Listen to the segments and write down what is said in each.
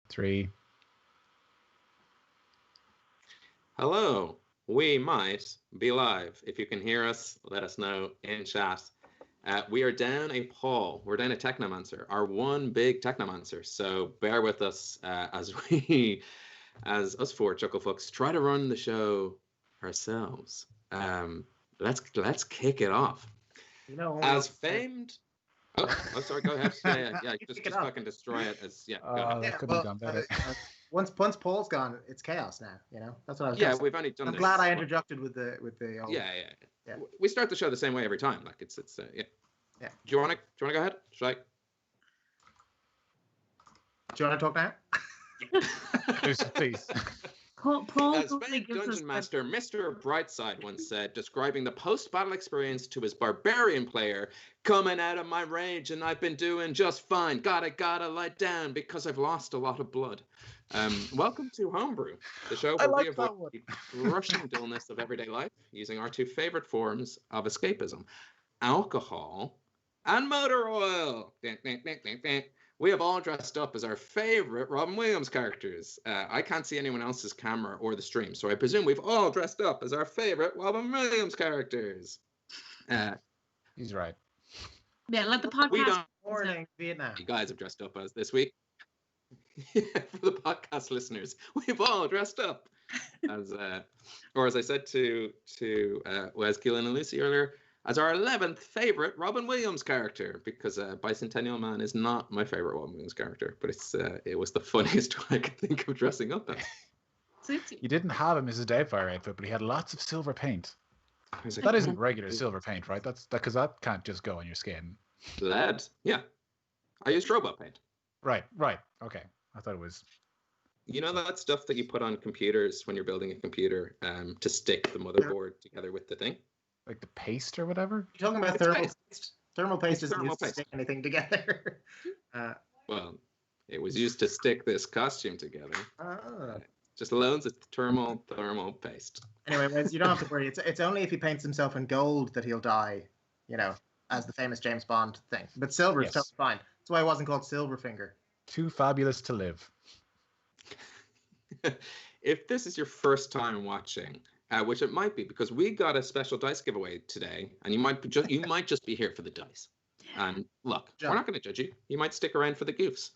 Three. Hello, we might be live. If you can hear us, let us know in chat. We are down a poll. We're down a Technomancer, our one big Technomancer. So bear with us as us four chucklefucks, try to run the show ourselves. Let's kick it off. As famed. Oh, sorry. Go ahead. Yeah. Just fucking destroy it. That couldn't have gone better. Once Paul's gone, it's chaos now. You know, that's what I was. Yeah, we've only done. I'm glad I interjected with the. Old... Yeah. We start the show the same way every time. Like it's yeah. Do you want to go ahead? Should I? Do you want to talk now? Please. Paul As famed Dungeon Master Mr. Brightside once said, describing the post-battle experience to his barbarian player, coming out of my rage and I've been doing just fine. Gotta lie down because I've lost a lot of blood. Welcome to Homebrew, the show where we avoid the crushing dullness of everyday life using our two favorite forms of escapism, alcohol and motor oil. We have all dressed up as our favorite Robin Williams characters. I can't see anyone else's camera or the stream, so I presume we've all dressed up as our favorite Robin Williams characters. He's right. Yeah, let the podcast. Morning, Vietnam. You guys have dressed up as this week. For the podcast listeners, we've all dressed up as, or as I said to Wes, Keelan, and Lucy earlier, as our 11th favorite Robin Williams character, because Bicentennial Man is not my favorite Robin Williams character, but it was the funniest one I could think of dressing up as. You didn't have a Mrs. Doubtfire outfit, but he had lots of silver paint. That isn't regular silver paint, right? That's because that can't just go on your skin. Lead, yeah. I used robot paint. Right. Okay, I thought it was. You know that stuff that you put on computers when you're building a computer to stick the motherboard together with the thing? Like the paste or whatever? You're talking about thermal paste. Thermal paste isn't used to stick anything together. Well, it was used to stick this costume together. Just loads of thermal paste. Anyway, Wes, you don't have to worry. It's only if he paints himself in gold that he'll die, as the famous James Bond thing. But silver is totally fine. That's why it wasn't called Silverfinger. Too fabulous to live. If this is your first time watching, which it might be, because we got a special dice giveaway today, and you might just be here for the dice. And look, we're not going to judge you. You might stick around for the goofs.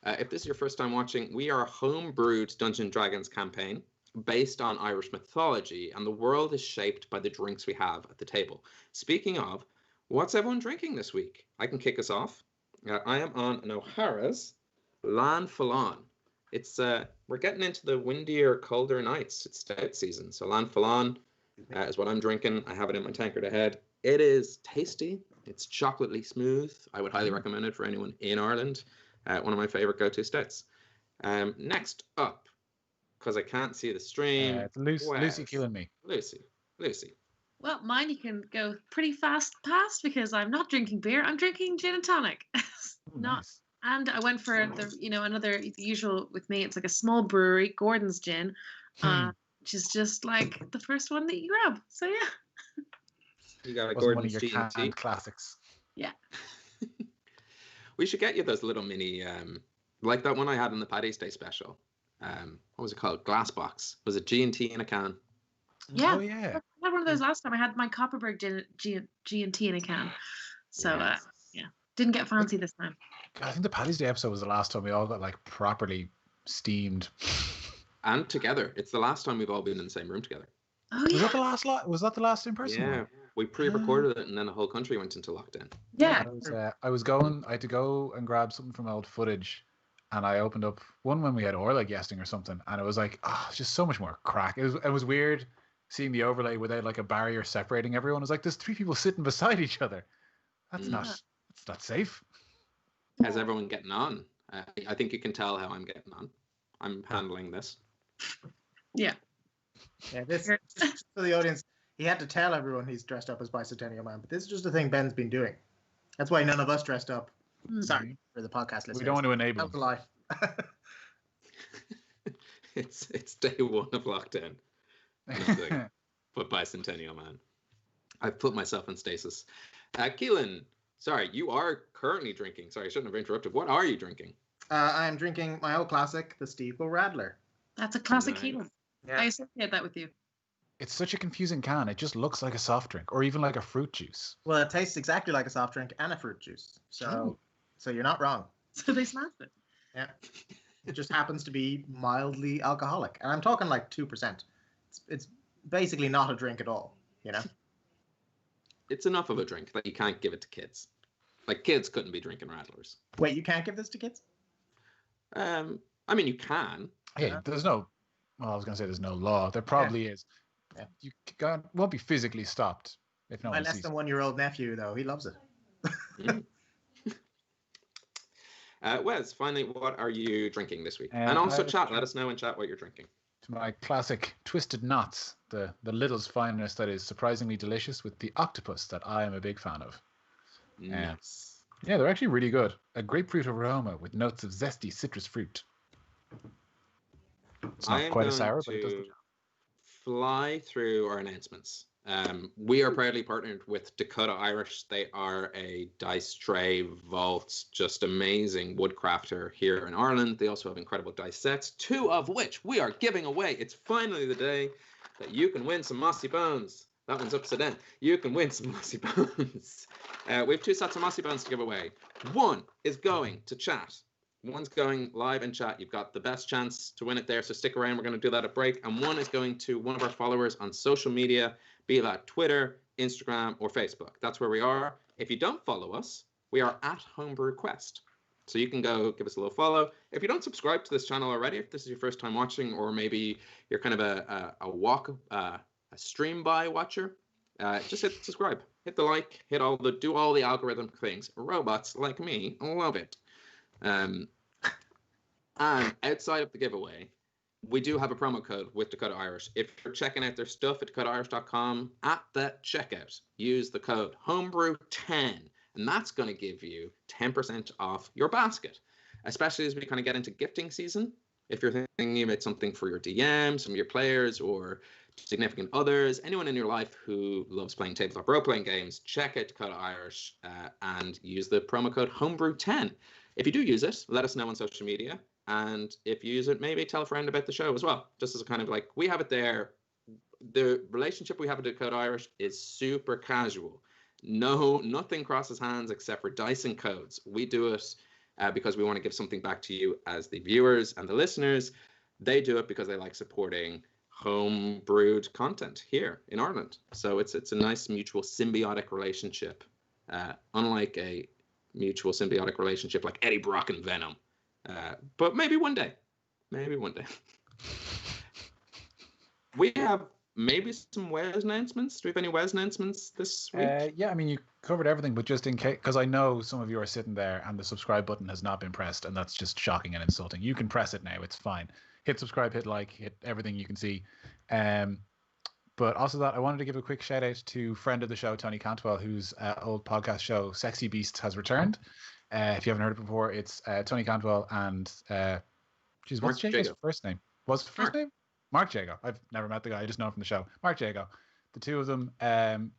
If this is your first time watching, we are a homebrewed Dungeons & Dragons campaign based on Irish mythology, and the world is shaped by the drinks we have at the table. Speaking of, what's everyone drinking this week? I can kick us off. I am on an O'Hara's Lan Fallon. It's we're getting into the windier, colder nights. It's stout season, so Lan Fallon is what I'm drinking. I have it in my tankard ahead. It is tasty. It's chocolately smooth. I would highly recommend it for anyone in Ireland. One of my favorite go-to stouts. Next up, because I can't see the stream. Lucy killing me. Lucy. Well, mine you can go pretty fast past because I'm not drinking beer. I'm drinking gin and tonic. Nice. And I went for another usual with me. It's like a small brewery, Gordon's Gin, which is just like the first one that you grab. So yeah. You got a Gordon's one of your G&T classics. Yeah. We should get you those little mini, like that one I had in the Paddy's Day special. What was it called? Glass box. Was it G&T in a can? Yeah. Oh yeah. I had one of those last time. I had my Copperberg G&T in a can. So yeah, didn't get fancy this time. I think the Paddy's Day episode was the last time we all got like properly steamed. And together. It's the last time we've all been in the same room together. Oh yeah. Was that the last in person? Yeah. one? We pre-recorded it and then the whole country went into lockdown. Yeah. I had to go and grab something from old footage, and I opened up one when we had Orla guesting or something, and it was like, it's just so much more crack. It was weird seeing the overlay without like a barrier separating everyone. It was like there's three people sitting beside each other. That's not safe. How's everyone getting on? I think you can tell how I'm getting on. I'm handling this. Yeah. Yeah, this just for the audience. He had to tell everyone he's dressed up as Bicentennial Man, but this is just a thing Ben's been doing. That's why none of us dressed up. Sorry for the podcast listeners. We don't want to enable That's a lie. It's day one of lockdown. But Bicentennial Man. I've put myself in stasis. Keelan, sorry, you are currently drinking. Sorry, I shouldn't have interrupted. What are you drinking? I am drinking my old classic, the Steeple Radler. That's a classic Nice. Keelan. Yeah. I associate that with you. It's such a confusing can. It just looks like a soft drink or even like a fruit juice. Well, it tastes exactly like a soft drink and a fruit juice. So you're not wrong. So they smashed it. Yeah. It just happens to be mildly alcoholic. And I'm talking like 2%. It's basically not a drink at all, you know? It's enough of a drink that you can't give it to kids. Like, kids couldn't be drinking Radlers. Wait, you can't give this to kids? I mean, you can. Hey, there's no... Well, I was going to say there's no law. There probably is. Yeah. You won't be physically stopped if no My one less sees than it. 1-year-old nephew, though, he loves it. Wes, finally, what are you drinking this week? And also, chat. Let us know in chat what you're drinking. To my classic Twisted Knots, the Lidl's finest that is surprisingly delicious with the octopus that I am a big fan of. Nice. Yeah, they're actually really good. A grapefruit aroma with notes of zesty citrus fruit. It's not quite as sour, but it does the job. Fly through our announcements. We are proudly partnered with Dakota Irish. They are a dice tray vault, just amazing woodcrafter here in Ireland. They also have incredible dice sets, 2 of which we are giving away. It's finally the day that you can win some Mossy Bones. That one's upside down. You can win some Mossy Bones. We have 2 sets of Mossy Bones to give away. One is going to chat. One's going live in chat. You've got the best chance to win it there, so stick around. We're going to do that at break. And one is going to one of our followers on social media, be that Twitter, Instagram, or Facebook. That's where we are. If you don't follow us, we are at Homebrew Quest. So you can go give us a little follow. If you don't subscribe to this channel already, if this is your first time watching, or maybe you're kind of a stream by watcher, just hit subscribe, hit the like, do all the algorithm things. Robots like me love it. And outside of the giveaway, we do have a promo code with Dakota Irish. If you're checking out their stuff at dakotairish.com, at the checkout, use the code Homebrew10, and that's going to give you 10% off your basket, especially as we kind of get into gifting season. If you're thinking about something for your DM, some of your players, or significant others, anyone in your life who loves playing tabletop role-playing games, check out Dakota Irish and use the promo code Homebrew10. If you do use it, let us know on social media. And if you use it, maybe tell a friend about the show as well. Just as a kind of like, we have it there. The relationship we have with Dakota Irish is super casual. Nothing crosses hands except for dice and codes. We do it because we want to give something back to you as the viewers and the listeners. They do it because they like supporting home-brewed content here in Ireland. So it's a nice mutual symbiotic relationship, unlike a mutual symbiotic relationship like Eddie Brock and Venom. But maybe one day. We have maybe some Wes announcements. Do we have any Wes announcements this week? Yeah, I mean, you covered everything, but just in case, because I know some of you are sitting there and the subscribe button has not been pressed, and that's just shocking and insulting. You can press it now. It's fine. Hit subscribe, hit like, hit everything you can see. But also that I wanted to give a quick shout out to friend of the show, Tony Cantwell, whose old podcast show, Sexy Beasts, has returned. If you haven't heard it before, it's Tony Cantwell and what's Jago's first name? What's the first name? Mark Jago. I've never met the guy. I just know him from the show. Mark Jago. The two of them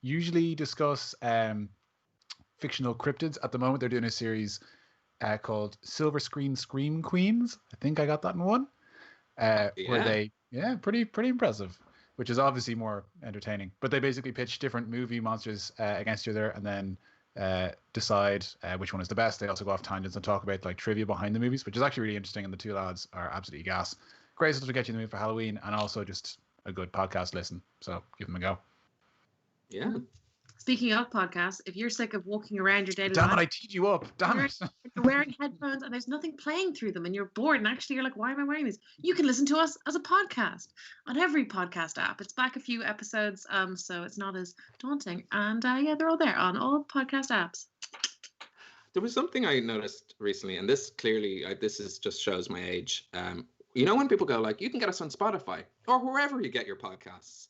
usually discuss fictional cryptids. At the moment, they're doing a series called Silver Screen Scream Queens. I think I got that in one. Where they, pretty impressive, which is obviously more entertaining. But they basically pitch different movie monsters against each other and then decide which one is the best. They also go off tangents and talk about like trivia behind the movies, which is actually really interesting. And the two lads are absolutely gas. Great stuff to get you in the mood for Halloween, and also just a good podcast listen. So give them a go. Yeah. Speaking of podcasts, if you're sick of walking around your daily Damn life, it, I teed you up. Damn it. You're wearing headphones and there's nothing playing through them and you're bored and actually you're like, why am I wearing these? You can listen to us as a podcast on every podcast app. It's back a few episodes, so it's not as daunting. And they're all there on all podcast apps. There was something I noticed recently, and this clearly, just shows my age. You know, when people go like, you can get us on Spotify or wherever you get your podcasts.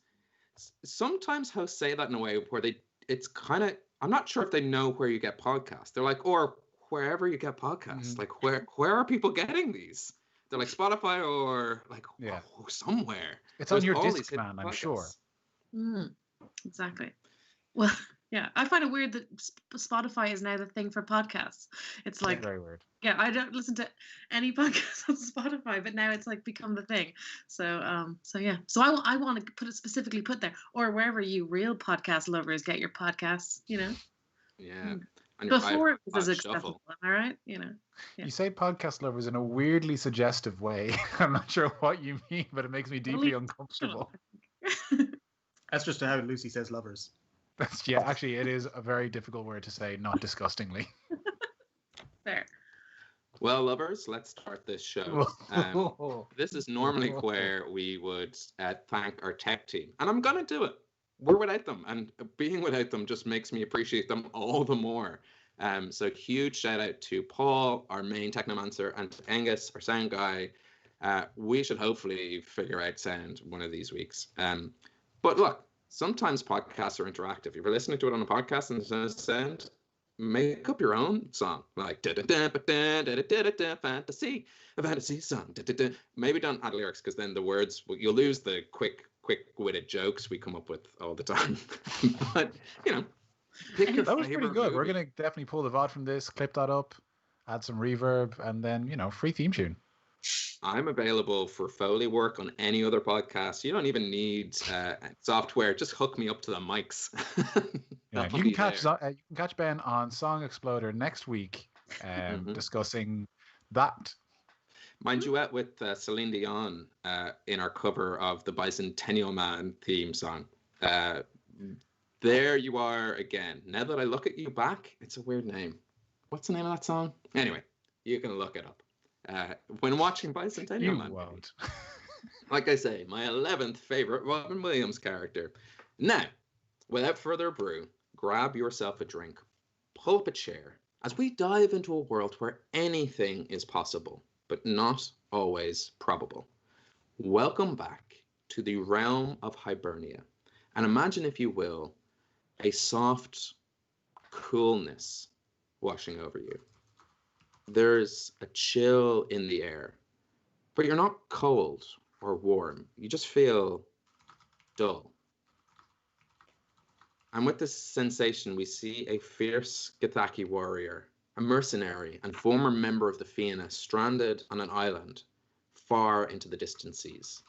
Sometimes hosts say that in a way where it's kind of, I'm not sure if they know where you get podcasts. They're like, or wherever you get podcasts. Mm-hmm. Like, where are people getting these? They're like Spotify or like somewhere. It's on your Discman, I'm sure. Exactly. Well, yeah, I find it weird that Spotify is now the thing for podcasts. It's like, very weird. Yeah, I don't listen to any podcasts on Spotify, but now it's like become the thing. So, yeah. So I want to specifically put there, or wherever you real podcast lovers get your podcasts. Yeah. And Before it was as shuffle. accessible, am I right? Yeah. You say podcast lovers in a weirdly suggestive way. I'm not sure what you mean, but it makes me deeply uncomfortable. That's just how Lucy says lovers. Actually, it is a very difficult word to say, not disgustingly. Fair. Well, lovers, let's start this show. This is normally where we would thank our tech team, and I'm going to do it. We're without them, and being without them just makes me appreciate them all the more. So huge shout out to Paul, our main technomancer, and to Angus, our sound guy. We should hopefully figure out sound one of these weeks. But look, sometimes podcasts are interactive. If you're listening to it on a podcast and there's no sound, make up your own song, like fantasy song. Maybe don't add lyrics, because then the words, you'll lose the quick-witted jokes we come up with all the time. But pick your that was pretty good. movie. We're gonna definitely pull the VOD from this, clip that up, add some reverb, and then free theme tune. I'm available for Foley work on any other podcast. You don't even need software. Just hook me up to the mics. You can catch Ben on Song Exploder next week, discussing that. My duet with Celine Dion in our cover of the Bicentennial Man theme song. There you are again. Now that I look at you back, it's a weird name. What's the name of that song? Anyway, you can look it up. When watching Bicentennial Man. Won't. Like I say, my 11th favorite Robin Williams character. Now, without further ado, grab yourself a drink, pull up a chair, as we dive into a world where anything is possible, but not always probable. Welcome back to the realm of Hibernia, and imagine, if you will, a soft coolness washing over you. There's a chill in the air, but you're not cold or warm. You just feel dull. And with this sensation, we see a fierce Githaki warrior, a mercenary and former member of the Fianna, stranded on an island far into the distant seas.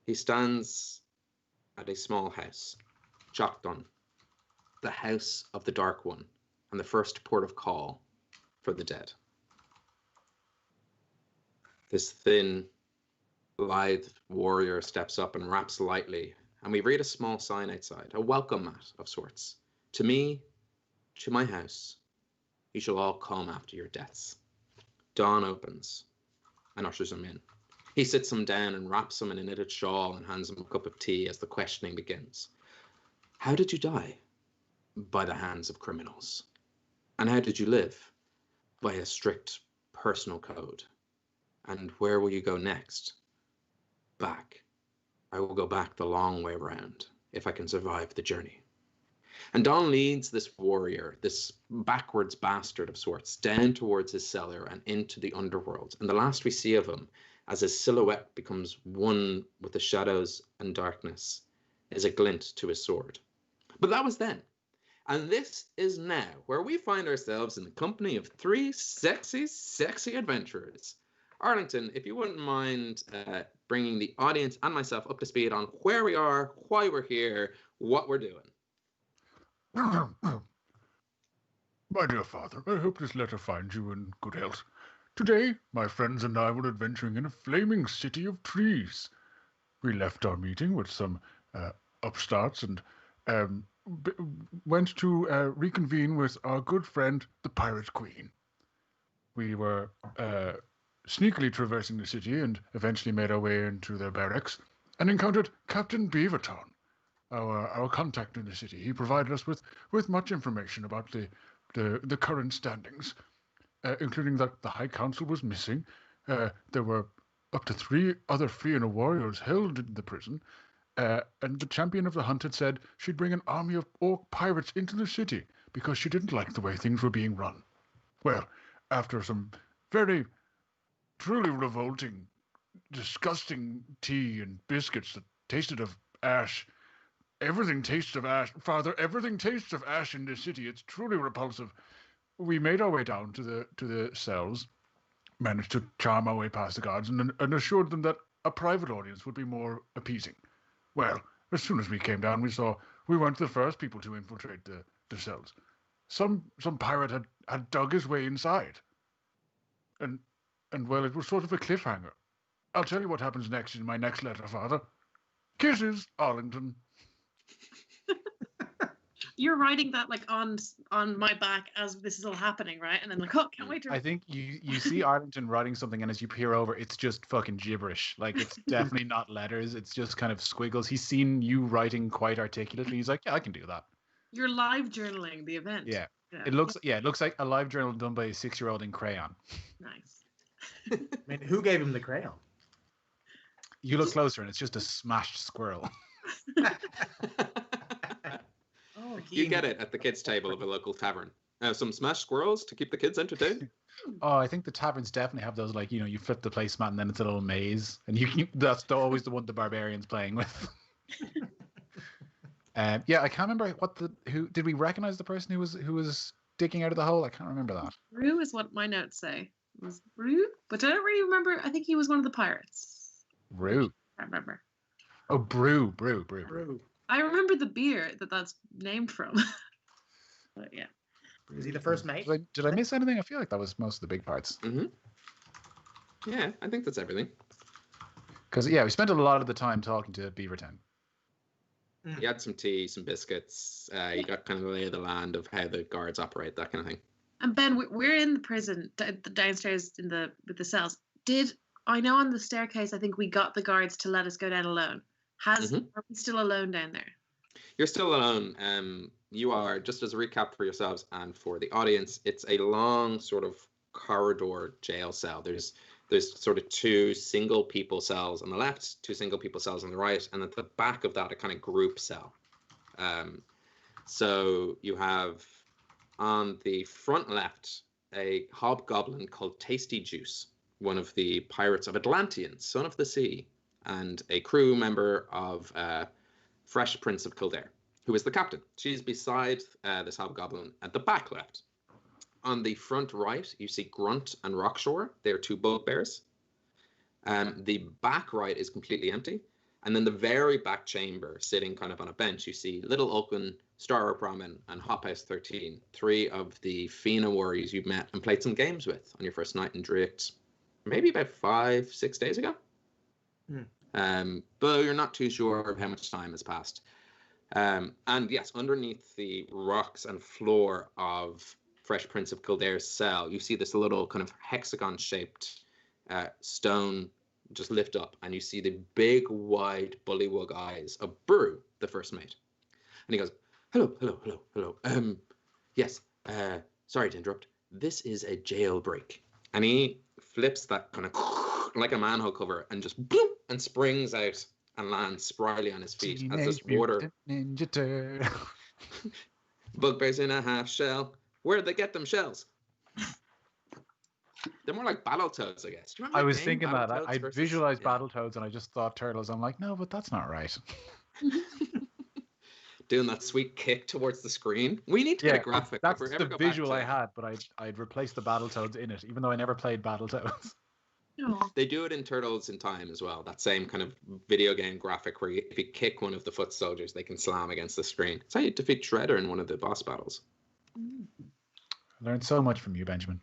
He stands at a small house, Jochtun, the house of the Dark One, and the first port of call for the dead. This thin, lithe warrior steps up and raps lightly, and we read a small sign outside, a welcome mat of sorts. To me, to my house, you shall all come after your deaths. Dawn opens and ushers him in. He sits him down and wraps him in a knitted shawl and hands him a cup of tea as the questioning begins. How did you die? By the hands of criminals. And how did you live? By a strict personal code. And where will you go next? Back. I will go back the long way round, if I can survive the journey. And Don leads this warrior, this backwards bastard of sorts, down towards his cellar and into the underworld. And the last we see of him, as his silhouette becomes one with the shadows and darkness, is a glint to his sword. But that was then. And this is now, where we find ourselves in the company of three sexy, sexy adventurers. Arlington, if you wouldn't mind bringing the audience and myself up to speed on where we are, why we're here, what we're doing. My dear father, I hope this letter finds you in good health. Today, my friends and I were adventuring in a flaming city of trees. We left our meeting with some upstarts and went to reconvene with our good friend, the Pirate Queen. We were sneakily traversing the city and eventually made our way into their barracks and encountered Captain Beaverton, our contact in the city. He provided us with much information about the current standings, including that the High Council was missing. There were up to 3 other Fianna warriors held in the prison, and the champion of the hunt had said she'd bring an army of orc pirates into the city because she didn't like the way things were being run. Well, after some very, truly revolting, disgusting tea and biscuits that tasted of ash, Everything tastes of ash. Father, everything tastes of ash in this city. It's truly repulsive. We made our way down to the cells, managed to charm our way past the guards, and assured them that a private audience would be more appeasing. Well, as soon as we came down, we saw we weren't the first people to infiltrate the cells. Some pirate had dug his way inside. And well, it was sort of a cliffhanger. I'll tell you what happens next in my next letter, Father. Kisses, Arlington. You're writing that like on my back as this is all happening, right? And then like, oh, can't wait to. I think you see Arlington writing something, and as you peer over, it's just fucking gibberish. Like, it's definitely not letters. It's just kind of squiggles. He's seen you writing quite articulately. He's like, yeah, I can do that. You're live journaling the event. Yeah. It looks like a live journal done by a 6-year-old in crayon. Nice. I mean, who gave him the crayon? You look closer, and it's just a smashed squirrel. Oh, You get it at the kids' table of a local tavern. Some smashed squirrels to keep the kids entertained. Oh, I think the taverns definitely have those, like, you flip the placemat and then it's a little maze, and that's always the one the barbarian's playing with. Yeah, I can't remember who did we recognize the person who was digging out of the hole? I can't remember that. Brew is what my notes say. It was Brew, but I don't really remember. I think he was one of the pirates. Brew. I remember. Oh, brew. I remember the beer that's named from. But yeah. Is he the first mate? Did I miss anything? I feel like that was most of the big parts. Mm-hmm. Yeah, I think that's everything. Because we spent a lot of the time talking to Beaverton. You had some tea, some biscuits. You got kind of the lay of the land of how the guards operate, that kind of thing. And Ben, we're in the prison downstairs with the cells. I know on the staircase? I think we got the guards to let us go down alone. Are we still alone down there? You're still alone. You are, just as a recap for yourselves and for the audience, it's a long sort of corridor jail cell. There's sort of 2 single people cells on the left, 2 single people cells on the right, and at the back of that a kind of group cell. So you have on the front left a hobgoblin called Tasty Juice, one of the pirates of Atlantean, son of the sea, and a crew member of Fresh Prince of Kildare, who is the captain. She's beside this hobgoblin at the back left. On the front right, you see Grunt and Rockshore. They're 2 bugbears. The back right is completely empty. And then the very back chamber, sitting kind of on a bench, you see Little Oaken, Star Brahmin, and Hophouse 13, 3 of the Fina warriors you've met and played some games with on your first night in Draíocht, maybe about 5-6 days ago. But you're not too sure of how much time has passed. And yes, underneath the rocks and floor of Fresh Prince of Kildare's cell, you see this little kind of hexagon-shaped stone just lift up, and you see the big, wide, bullywug eyes of Brew, the first mate. And he goes, hello. Yes, sorry to interrupt. This is a jailbreak. And he flips that kind of like a manhole cover and just bloop, and springs out and lands spryly on his feet as this water. Ninja Turtle. Bugbears in a half shell. Where'd they get them shells? They're more like Battletoads, I guess. I was thinking that. I visualized Battletoads and I just thought turtles. I'm like, no, but that's not right. Doing that sweet kick towards the screen. We need to get a graphic. That's the visual I had, but I'd replaced the Battletoads in it, even though I never played Battletoads. They do it in Turtles in Time as well. That same kind of video game graphic where if you kick one of the foot soldiers, they can slam against the screen. It's how you defeat Shredder in one of the boss battles. I learned so much from you, Benjamin.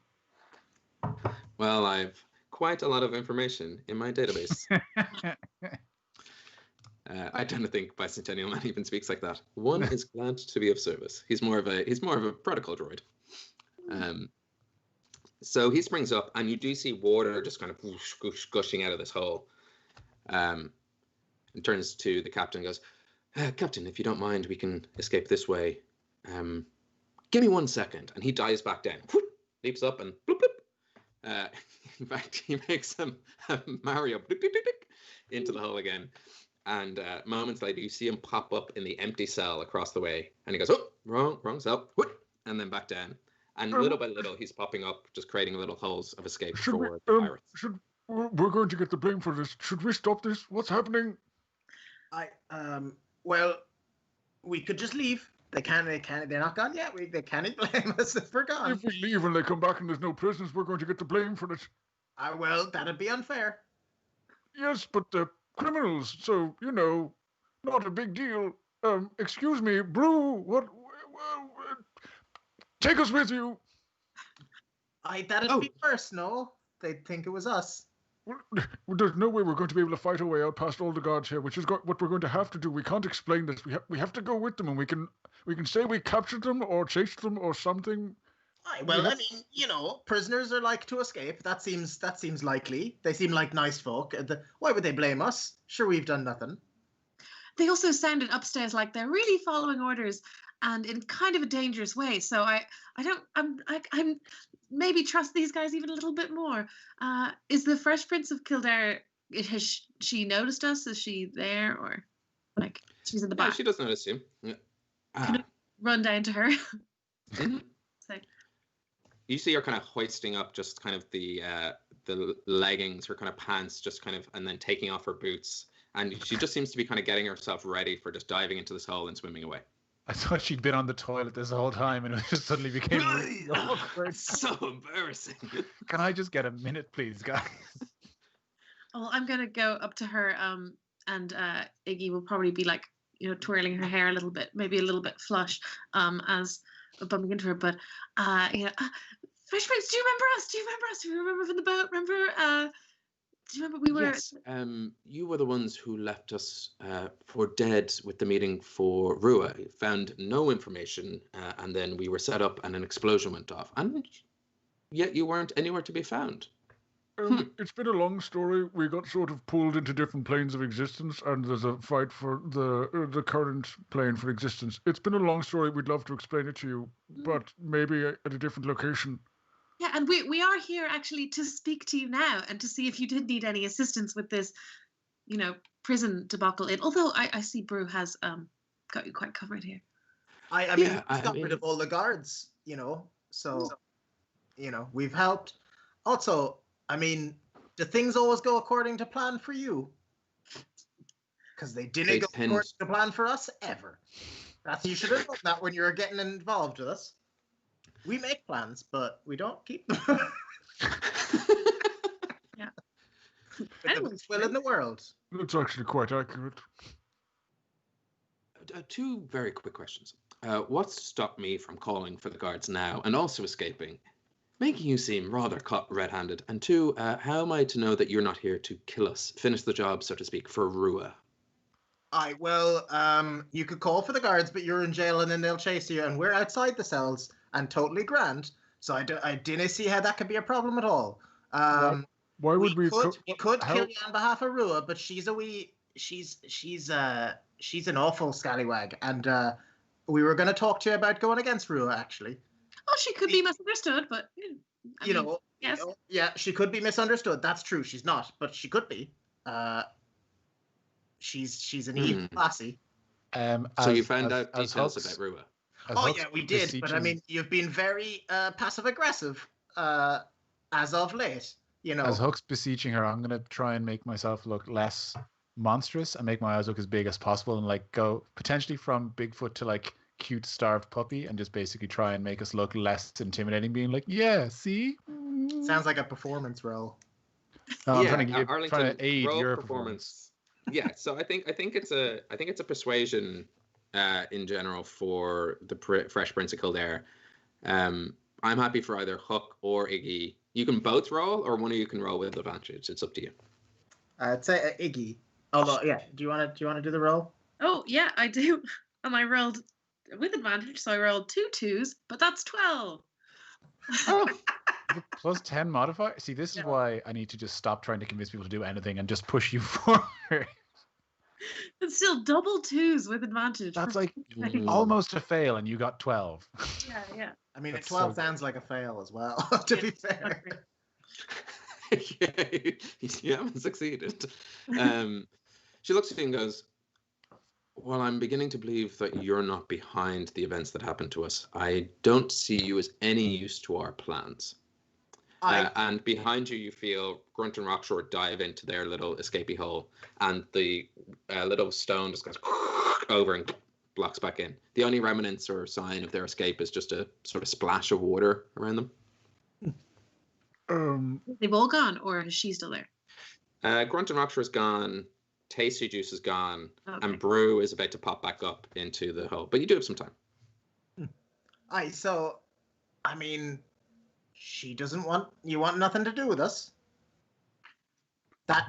Well, I've quite a lot of information in my database. I don't think Bicentennial Man even speaks like that. One is glad to be of service. He's more of a protocol droid. So he springs up, and you do see water just kind of gushing out of this hole. And turns to the captain and goes, Captain, if you don't mind, we can escape this way. Give me 1 second. And he dives back down, leaps up, and bloop, bloop. In fact, he makes a Mario bloop, bloop, bloop, into the hole again. And moments later, you see him pop up in the empty cell across the way. And he goes, oh, wrong cell. And then back down. And little by little, he's popping up, just creating little holes of escape for the pirates. We're going to get the blame for this. Should we stop this? What's happening? Well, we could just leave. They're not gone yet. They can't blame us if we're gone. If we leave and they come back and there's no prisoners, we're going to get the blame for it. Well, that'd be unfair. Yes, but they're criminals, so, not a big deal. Excuse me, Brew, what... take us with you. That'd be worse, no? They'd think it was us. Well, there's no way we're going to be able to fight our way out past all the guards here, which is what we're going to have to do. We can't explain this. We have to go with them, and we can say we captured them or chased them or something. Well, I mean, prisoners are like to escape. That seems likely. They seem like nice folk. Why would they blame us? Sure, we've done nothing. They also sounded upstairs like they're really following orders and in kind of a dangerous way. So I'm maybe trust these guys even a little bit more. Is the Fresh Prince of Kildare, has she noticed us? Is she there, or like she's in the back? No, she does notice you. Can I run down to her? So. You see her kind of hoisting up just kind of the leggings, her kind of pants, just kind of, and then taking off her boots. And she just seems to be kind of getting herself ready for just diving into this hole and swimming away. I thought she'd been on the toilet this whole time, and it just suddenly became really awkward. So embarrassing. Can I just get a minute, please, guys? Well, I'm gonna go up to her, and Iggy will probably be like, twirling her hair a little bit, maybe a little bit flush, as bumping into her. But Fresh Prince, do you remember us? Do you remember from the boat? Remember? Do you remember we were? Yes. You were the ones who left us for dead with the meeting for Rua. Found no information, and then we were set up, and an explosion went off, and yet you weren't anywhere to be found. It's been a long story. We got sort of pulled into different planes of existence, and there's a fight for the current plane for existence. It's been a long story. We'd love to explain it to you, but maybe at a different location. Yeah, and we are here actually to speak to you now and to see if you did need any assistance with this, prison debacle. Although I see Brew has got you quite covered here. I mean, we've got rid of all the guards, so we've helped. Also, I mean, do things always go according to plan for you? Because they didn't go according to plan for us ever. You should have done that when you were getting involved with us. We make plans, but we don't keep them. Yeah. But the best will in the world. That's actually quite accurate. Two very quick questions. What stopped me from calling for the guards now and also escaping, making you seem rather caught red-handed? And two, how am I to know that you're not here to kill us, finish the job, so to speak, for Rua? You could call for the guards, but you're in jail and then they'll chase you, and we're outside the cells and totally grand. So I didn't see how that could be a problem at all. Why would we could kill you on behalf of Rua, but she's an awful scallywag, and we were going to talk to you about going against Rua, actually. Oh, she could be misunderstood, but yes. Yeah, she could be misunderstood. That's true. She's not, but she could be. She's an evil lassie. So you found out details about Rua? Yeah, we did. But I mean, you've been very passive aggressive as of late. As Huck's beseeching her, I'm gonna try and make myself look less monstrous and make my eyes look as big as possible, and like go potentially from Bigfoot to like cute starved puppy, and just basically try and make us look less intimidating, being like, yeah, see. Sounds like a performance role. No, I'm trying to aid your performance. Yeah, so I think it's a persuasion in general for the Fresh Prince of Kildare. I'm happy for either Huck or Iggy. You can both roll, or one of you can roll with advantage. It's up to you. I'd say Iggy. Although, yeah, do you want to do the roll? Oh yeah, I do. And I rolled with advantage, so I rolled 2 2s, but that's 12. Oh. Plus 10 modifier. See, this is why I need to just stop trying to convince people to do anything and just push you forward. It's still double 2s with advantage. That's like almost a fail, and you got 12. Yeah. I mean, 12 sounds like a fail as well, to be fair. Yeah, you haven't succeeded. She looks at you and goes, well, I'm beginning to believe that you're not behind the events that happened to us. I don't see you as any use to our plans. And behind you, you feel Grunt and Rockshore dive into their little escapee hole, and the little stone just goes over and blocks back in. The only remnants or sign of their escape is just a sort of splash of water around them. They've all gone, or is she still there? Grunt and Rupture is gone. Tasty Juice is gone. Okay. And Brew is about to pop back up into the hole. But you do have some time. So, I mean, she doesn't want nothing to do with us. That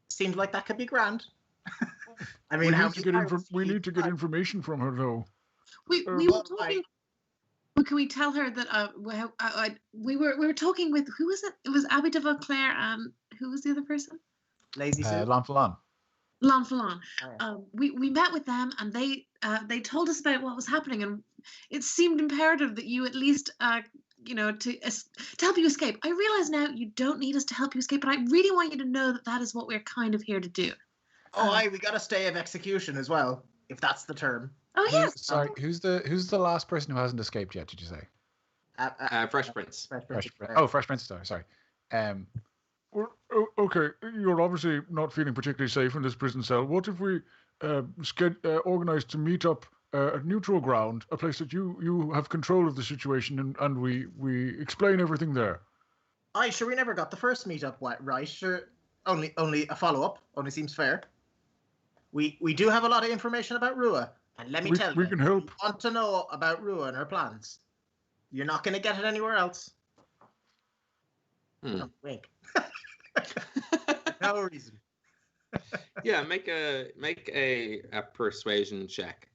seems like that could be grand. I mean, we need to get information from her, though. We were talking. Can we tell her that we were talking with, who was it? It was Abby de Vauclair and who was the other person? Lazy Sue. Lanfalon. Lanfalon. We met with them and they told us about what was happening, and it seemed imperative that you at least to help you escape. I realize now you don't need us to help you escape, but I really want you to know that is what we're kind of here to do. We got a stay of execution as well, if that's the term. Oh yes. Sorry, who's the last person who hasn't escaped yet? Did you say? Fresh Prince. Fresh Prince. Sorry. Well, okay, you're obviously not feeling particularly safe in this prison cell. What if we organize to meet up at neutral ground, a place that you have control of the situation, and we explain everything there? Sure, we never got the first meetup right. Sure, only a follow-up. Only seems fair. We do have a lot of information about Rua, and let me tell you, we can help. If you want to know about Rua and her plans, you're not going to get it anywhere else. No, wink. No reason. Yeah, make a persuasion check.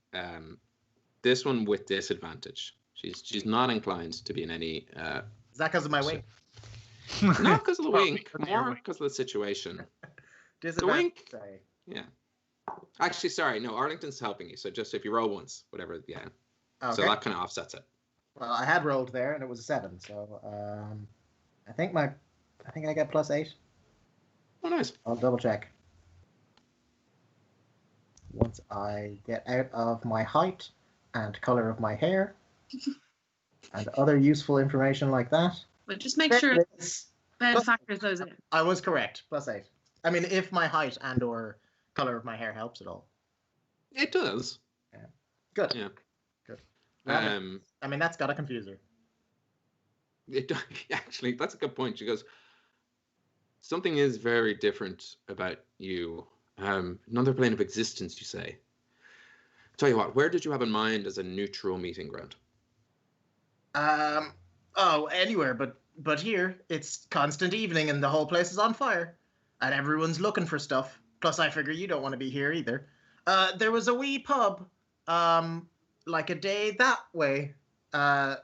This one with disadvantage. She's not inclined to be in any. Is that because of my wink? Not because of the wink, more because of the situation. The wink. Sorry. Yeah. Actually, sorry. No, Arlington's helping you. So just if you roll once, whatever. Yeah. Okay. So that kind of offsets it. Well, I had rolled there and it was a 7. So I think I get +8. Oh, nice. I'll double check. Once I get out of my height and color of my hair and other useful information like that. But just make sure Ben factors those in. I was correct. +8. I mean, if my height and or color of my hair helps at all. It does. Yeah. Good. Yeah. Good. I mean, that's got to confuse her. Actually, that's a good point. She goes, something is very different about you. Another plane of existence, you say. Tell you what, where did you have in mind as a neutral meeting ground? Anywhere, but here it's constant evening and the whole place is on fire, and everyone's looking for stuff. Plus, I figure you don't want to be here either. There was a wee pub, like a day that way. I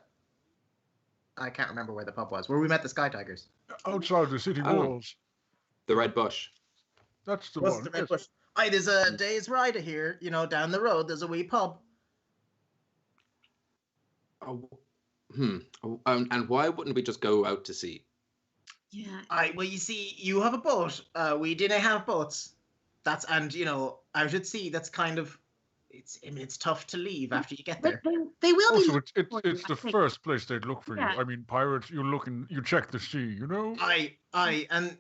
can't remember where the pub was. Where we met the Sky Tigers. Outside the city walls. The Red Bush. That's the one. The Red Bush. There's a day's ride here. Down the road, there's a wee pub. And why wouldn't we just go out to sea? Yeah. Well, you see, you have a boat. We didn't have boats. Out at sea. That's kind of. It's tough to leave after you get there. They will be. Also, it's the first place they'd look for you. I mean, pirates. You check the sea. And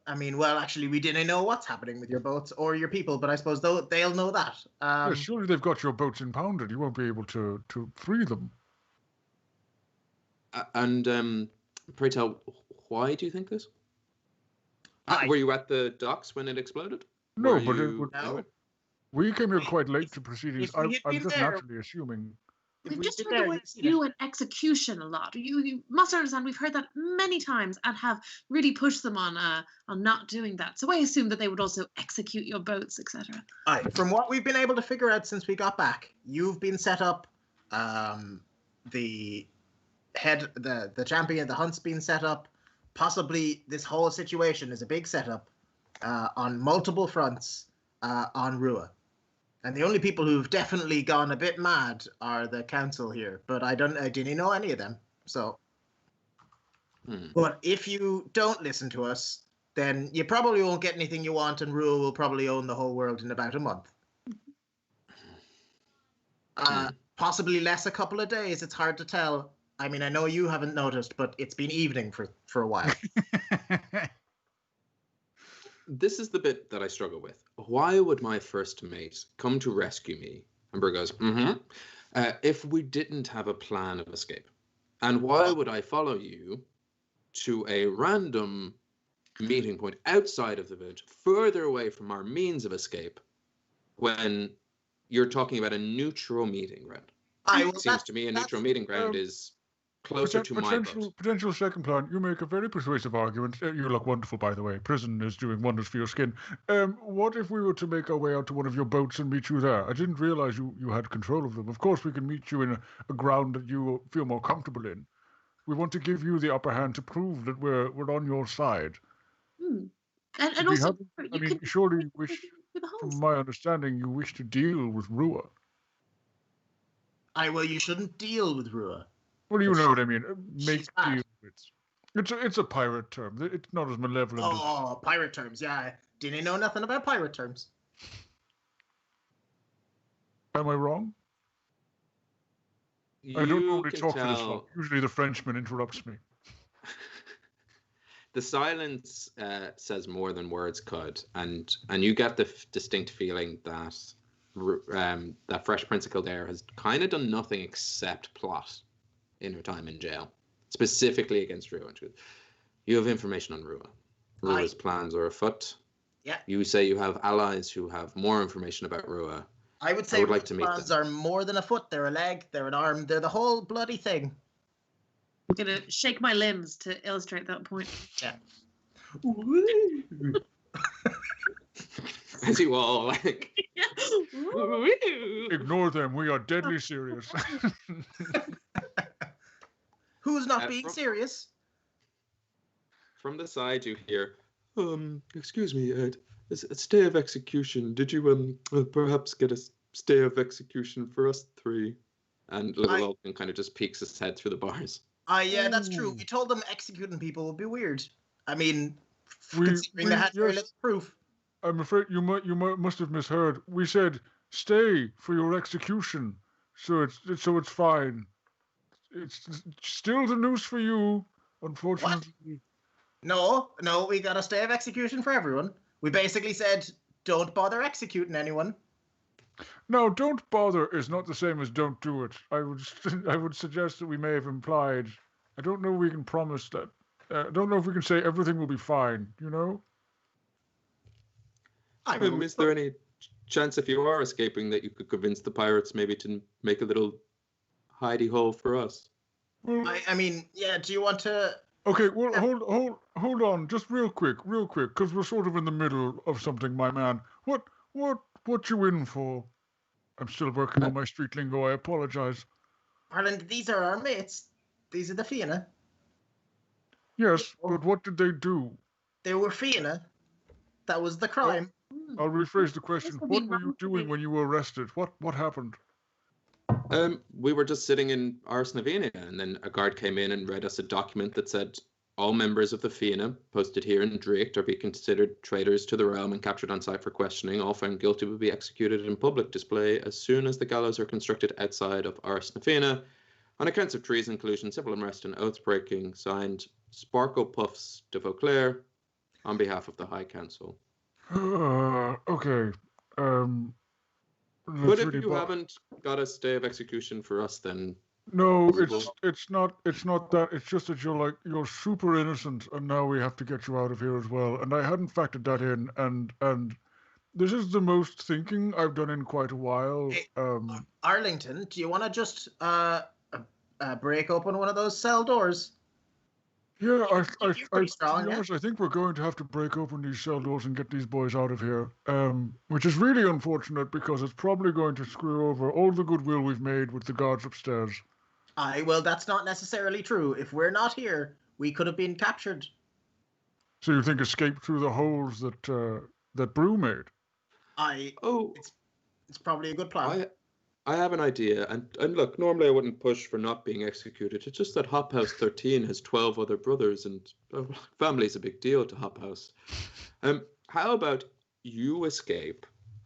I mean, well, actually, we didn't know what's happening with your boats or your people, but I suppose they'll know that. Yeah, surely they've got your boats impounded. You won't be able to free them. And pray tell, why do you think this? Were you at the docks when it exploded? No, No. We came here quite late to proceedings. I'm just there, naturally assuming. We've just heard the word "you" and execution a lot. You must understand. We've heard that many times and have really pushed them on not doing that. So I assume that they would also execute your boats, etc. From what we've been able to figure out since we got back, you've been set up. The champion, the hunt's been set up. Possibly this whole situation is a big setup on multiple fronts on Rua. And the only people who've definitely gone a bit mad are the council here, but I didn't know any of them. So, But if you don't listen to us, then you probably won't get anything you want, and Rua will probably own the whole world in about a month. Possibly less, a couple of days. It's hard to tell. I mean, I know you haven't noticed, but it's been evening for a while. This is the bit that I struggle with. Why would my first mate come to rescue me And Brew goes, if we didn't have a plan of escape, and why would I follow you to a random meeting point outside of the village, further away from our means of escape, when you're talking about a neutral meeting ground? It seems to me a neutral meeting ground is closer to my boat. Potential second plan. You make a very persuasive argument. You look wonderful, by the way. Prison is doing wonders for your skin. What if we were to make our way out to one of your boats and meet you there? I didn't realize you had control of them. Of course, we can meet you in a ground that you feel more comfortable in. We want to give you the upper hand to prove that we're on your side. And also, surely you wish, from my understanding, you wish to deal with Rua. Well, you shouldn't deal with Rua. Well, you know what I mean. Make deal with. It's a pirate term. It's not as malevolent. Oh, pirate terms. Yeah, didn't know nothing about pirate terms. Am I wrong? I don't normally talk for this long. Usually the Frenchman interrupts me. The silence says more than words could, and you get the distinct feeling that that Fresh Prince of Kildare has kind of done nothing except plot in her time in jail, specifically against Rua. You have information on Rua. Rua's plans are afoot. Yeah. You say you have allies who have more information about Rua. I would say Rua's plans are more than a foot. They're a leg. They're an arm. They're the whole bloody thing. I'm going to shake my limbs to illustrate that point. Yeah. As you all like. Ignore them. We are deadly serious. Who's not being serious? From the side, you hear, excuse me, Ed. A stay of execution. Did you perhaps get a stay of execution for us three? And little Vulcan kind of just peeks his head through the bars. Yeah, that's true. We told them executing people would be weird. I mean, considering they had very little proof. I'm afraid you must have misheard. We said stay for your execution, so it's fine. It's still the noose for you, unfortunately. What? No, we got a stay of execution for everyone. We basically said don't bother executing anyone. No, don't bother is not the same as don't do it. I would suggest that we may have implied. I don't know if we can promise that. I don't know if we can say everything will be fine, you know? Is there any chance if you are escaping that you could convince the pirates maybe to make a little hidey hole for us? Well, I mean, yeah, do you want to... Okay, well, hold on, just real quick, because we're sort of in the middle of something, my man. What you in for? I'm still working on my street lingo, I apologize. Harlan, these are our mates. These are the Fianna. Yes, but what did they do? They were Fianna. That was the crime. I'll rephrase the question. What were you doing when you were arrested? What happened? We were just sitting in Ars Novena, and then a guard came in and read us a document that said all members of the Fianna posted here in Draíocht are be considered traitors to the realm and captured on site for questioning. All found guilty will be executed in public display as soon as the gallows are constructed outside of Ars Novena on accounts of treason, collusion, civil unrest, and oath breaking. Signed, Sparkle Puffs de Vauclair, on behalf of the High Council. Okay. But if you haven't got a stay of execution for us, then no, it's not that. It's just that you're super innocent, and now we have to get you out of here as well. And I hadn't factored that in, and this is the most thinking I've done in quite a while. Hey, Arlington, do you want to just break open one of those cell doors? Yeah, strong, I think we're going to have to break open these cell doors and get these boys out of here, which is really unfortunate because it's probably going to screw over all the goodwill we've made with the guards upstairs. Well, that's not necessarily true. If we're not here, we could have been captured. So you think escape through the holes that Brew made? It's probably a good plan. I have an idea, and look, normally I wouldn't push for not being executed. It's just that Hop House 13 has 12 other brothers, and family's a big deal to Hop House. How about you escape,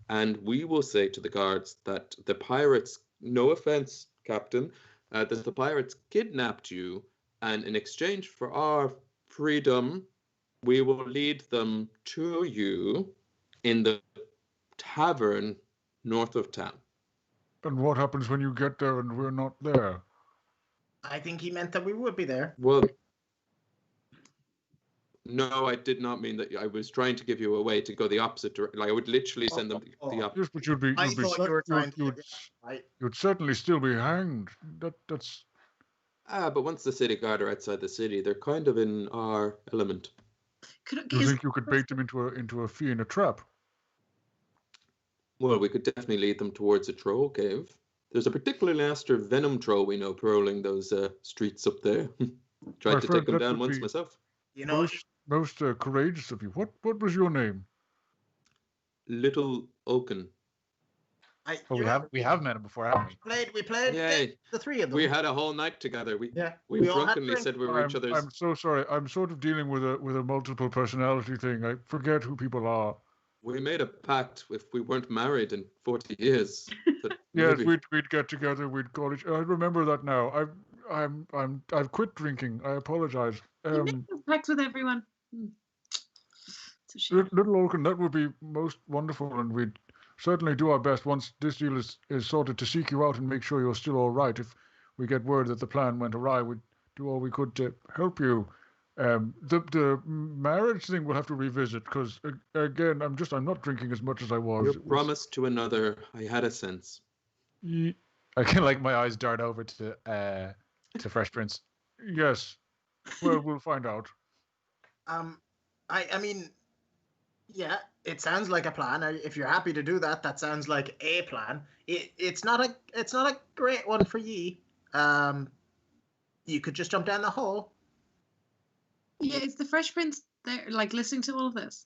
and we will say to the guards that the pirates, no offense, Captain, that the pirates kidnapped you, and in exchange for our freedom, we will lead them to you in the tavern north of town. And what happens when you get there and we're not there? I think he meant that we would be there. Well, no, I did not mean that. I was trying to give you a way to go the opposite direction. Like I would literally send them the opposite. Yes, but you'd be. I thought you were trying to. You'd certainly still be hanged. That's. But once the city guard are outside the city, they're kind of in our element. You think you could bait them into a fee in a trap? Well, we could definitely lead them towards a troll cave. There's a particularly nasty venom troll we know patrolling those streets up there. Tried to take him down once myself. You know, most courageous of you. What was your name? Little Oaken. We have met him before, haven't we? We played the three of them. We had a whole night together. We drunkenly said we were each other's. I'm so sorry. I'm sort of dealing with a multiple personality thing. I forget who people are. We made a pact if we weren't married in 40 years. Yes, we'd get together. We'd call each. I remember that now. I've quit drinking. I apologize. You make a pact with everyone. It's a shame. Little Oaken, that would be most wonderful, and we'd certainly do our best once this deal is sorted to seek you out and make sure you're still all right. If we get word that the plan went awry, we'd do all we could to help you. The marriage thing we'll have to revisit because again, I'm not drinking as much as I was. Your promise to another, I had a sense. I can my eyes dart over to Fresh Prince. Yes. Well, we'll find out. I mean, yeah, it sounds like a plan. If you're happy to do that, that sounds like a plan. It's not a great one for ye. You could just jump down the hole. Yeah, is the Fresh Prince there, listening to all of this?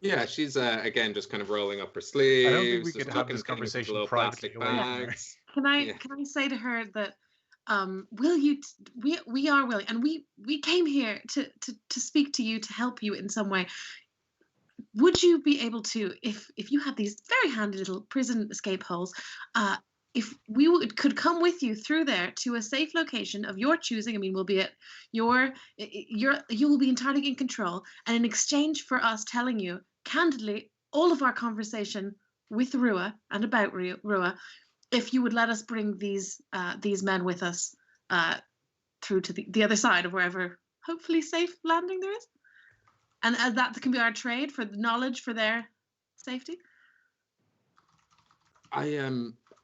Yeah, she's again just kind of rolling up her sleeves. I don't think we could have this conversation privately. Can I say to her that we are willing, and we came here to speak to you, to help you in some way. Would you be able to, if you had these very handy little prison escape holes, if we could come with you through there to a safe location of your choosing? I mean, we'll be at you will be entirely in control, and in exchange for us telling you candidly all of our conversation with Rua and about Rua, if you would let us bring these men with us through to the other side of wherever hopefully safe landing there is, and that can be our trade for the knowledge for their safety.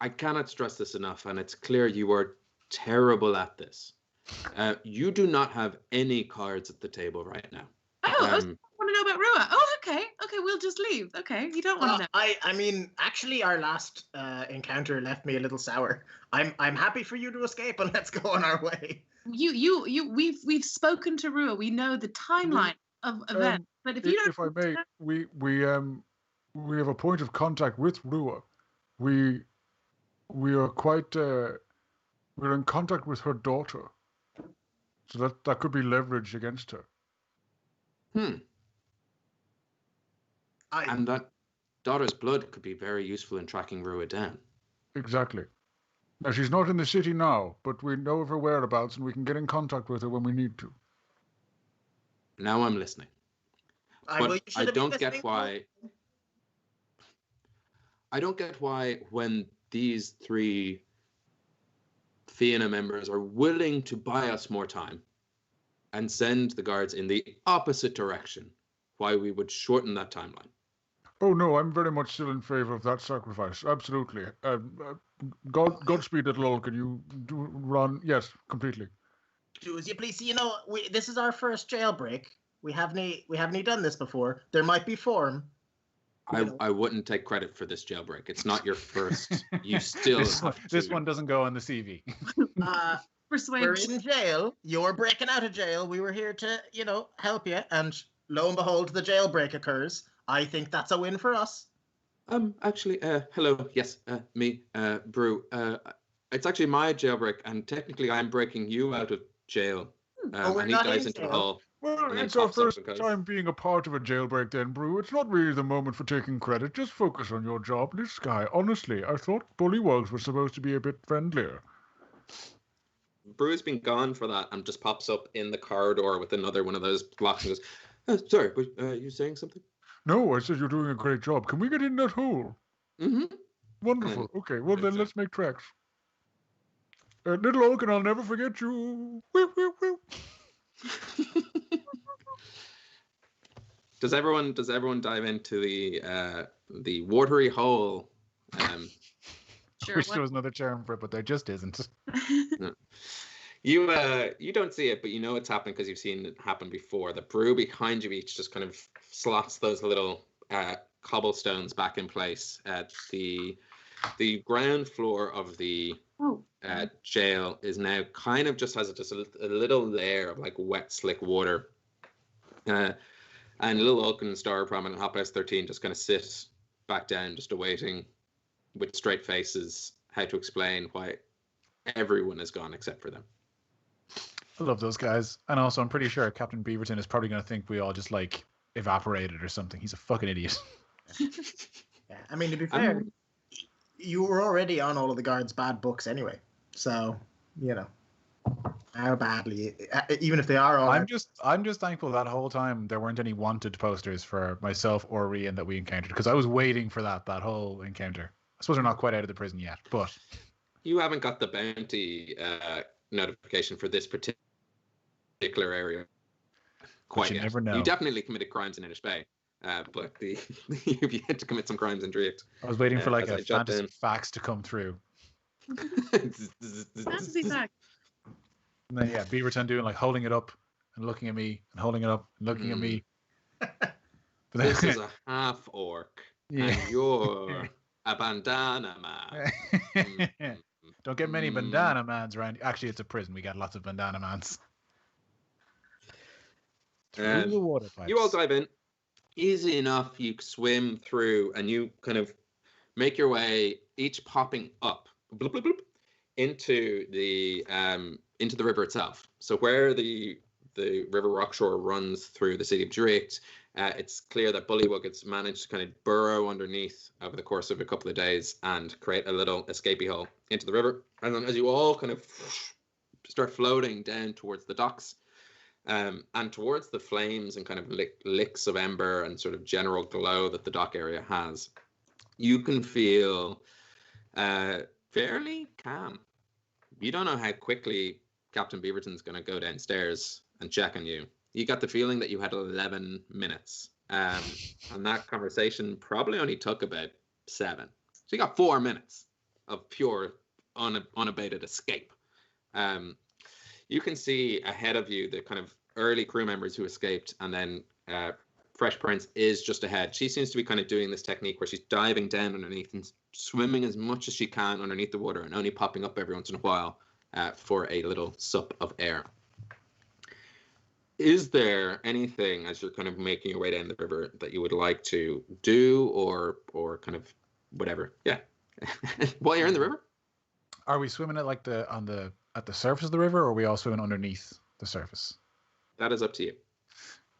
I cannot stress this enough, and it's clear you are terrible at this. You do not have any cards at the table right now. Oh, I want to know about Rua. Oh, okay, we'll just leave. Okay, you don't want to know. I mean, actually, our last encounter left me a little sour. I'm happy for you to escape, and let's go on our way. We've spoken to Rua. We know the timeline of events. But if I may, we have a point of contact with Rua. We are quite we're in contact with her daughter, so that could be leverage against her. And that daughter's blood could be very useful in tracking Rua down. Exactly. Now she's not in the city now, but we know of her whereabouts, and we can get in contact with her when we need to. Now I'm listening. But I don't get why. I don't get why when these three Fianna members are willing to buy us more time and send the guards in the opposite direction, why we would shorten that timeline. Oh no, I'm very much still in favor of that sacrifice. Absolutely. Godspeed, little old. Can you run? Yes, completely. Do as you please. This is our first jailbreak. We haven't done this before. There might be form. I wouldn't take credit for this jailbreak. It's not your first. You still this one doesn't go on the CV. We're in jail. You're breaking out of jail. We were here to, help you. And lo and behold, the jailbreak occurs. I think that's a win for us. Actually, hello. Yes, me, Brew. It's actually my jailbreak, and technically I'm breaking you out of jail. And he dives into the hole. Well, it's our first time being a part of a jailbreak then, Brew. It's not really the moment for taking credit. Just focus on your job. This guy, honestly, I thought Bullywugs was supposed to be a bit friendlier. Brew's been gone for that and just pops up in the corridor with another one of those blocks and goes, sorry, but you saying something? No, I said you're doing a great job. Can we get in that hole? Mm-hmm. Wonderful. Okay, well then let's make tracks. Little Oak, and I'll never forget you. Woo, woo, woo. Does everyone dive into the watery hole? Sure. Wish there was another term for it, but there just isn't. No. You don't see it, but you know it's happening because you've seen it happen before. The brew behind you each just kind of slots those little cobblestones back in place. The ground floor of the jail is now kind of just has a little layer of like wet, slick water. And Little Oak and Star Prominent Hop S13 just kind of sit back down, just awaiting with straight faces how to explain why everyone is gone except for them. I love those guys. And also, I'm pretty sure Captain Beaverton is probably going to think we all just like evaporated or something. He's a fucking idiot. Yeah, I mean, to be fair, you were already on all of the guards' bad books anyway. So, you know, how badly, even if they are all. I'm just thankful that whole time there weren't any wanted posters for myself or Rian that we encountered, because I was waiting for that whole encounter. I suppose we're not quite out of the prison yet, but you haven't got the bounty notification for this particular area quite yet. Never know. You definitely committed crimes in Ennish Bay, but you've yet to commit some crimes in Draíocht. I was waiting for like a fantasy fax to come through. Fantasy fact. And then Beaverton doing like holding it up and looking at me and holding it up and looking at me. But this is a half orc, and you're a bandana man. Don't get many bandana mans around. Actually, it's a prison. We got lots of bandana mans. Through the water pipes. You all dive in. Easy enough. You swim through, and you kind of make your way, each popping up bloop, bloop, bloop, into the river itself. So where the River Rockshore runs through the city of Draíocht, it's clear that Bullywug has managed to kind of burrow underneath over the course of a couple of days and create a little escapee hole into the river. And then as you all kind of start floating down towards the docks, and towards the flames and kind of licks of ember and sort of general glow that the dock area has, you can feel fairly calm. You don't know how quickly Captain Beaverton's going to go downstairs and check on you. You got the feeling that you had 11 minutes. And that conversation probably only took about 7. So you got 4 minutes of pure, unabated escape. You can see ahead of you the kind of early crew members who escaped, and then Fresh Prince is just ahead. She seems to be kind of doing this technique where she's diving down underneath and swimming as much as she can underneath the water and only popping up every once in a while for a little sup of air. Is there anything as you're kind of making your way down the river that you would like to do or kind of whatever? Yeah. While you're in the river? Are we swimming at like at the surface of the river, or are we all swimming underneath the surface? That is up to you.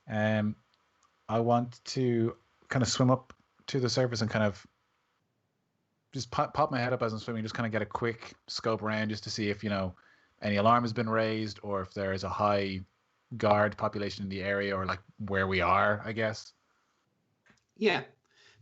I want to kind of swim up to the surface and kind of just pop my head up as I'm swimming, just kind of get a quick scope around just to see if, any alarm has been raised or if there is a high guard population in the area, or like where we are, I guess. Yeah.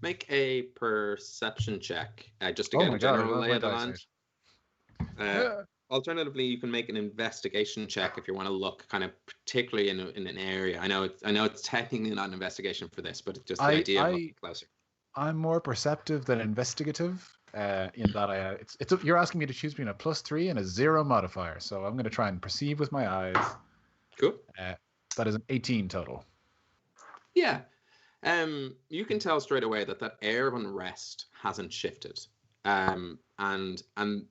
Make a perception check just to get a general lay of the land. Alternatively, you can make an investigation check if you want to look kind of particularly in an area. I know it's technically not an investigation for this, but it's just the idea of looking closer. I'm more perceptive than investigative. In that you're asking me to choose between a +3 and a 0 modifier, so I'm going to try and perceive with my eyes. Cool. That is an 18 total. Yeah. You can tell straight away that air of unrest hasn't shifted. And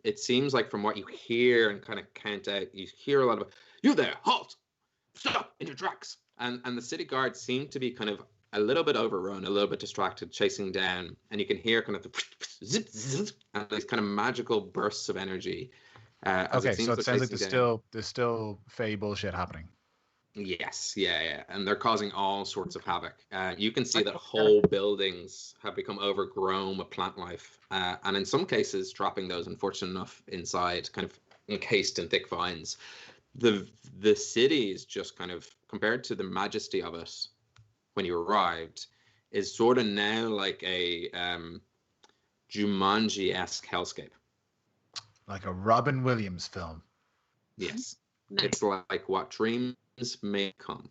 it seems like from what you hear and kind of count out, you hear a lot of, "You there, halt, stop in your tracks." And the city guards seem to be kind of a little bit overrun, a little bit distracted, chasing down, and you can hear kind of the zip, zip, and these kind of magical bursts of energy. Okay, so it sounds like there's still Fey bullshit happening. Yes, yeah, and they're causing all sorts of havoc. You can see that whole buildings have become overgrown with plant life, and in some cases, trapping those unfortunate enough inside, kind of encased in thick vines. The city is just kind of, compared to the majesty of it when you arrived, is sort of now like Jumanji-esque hellscape. Like a Robin Williams film. Yes. Nice. It's like what dreams may come.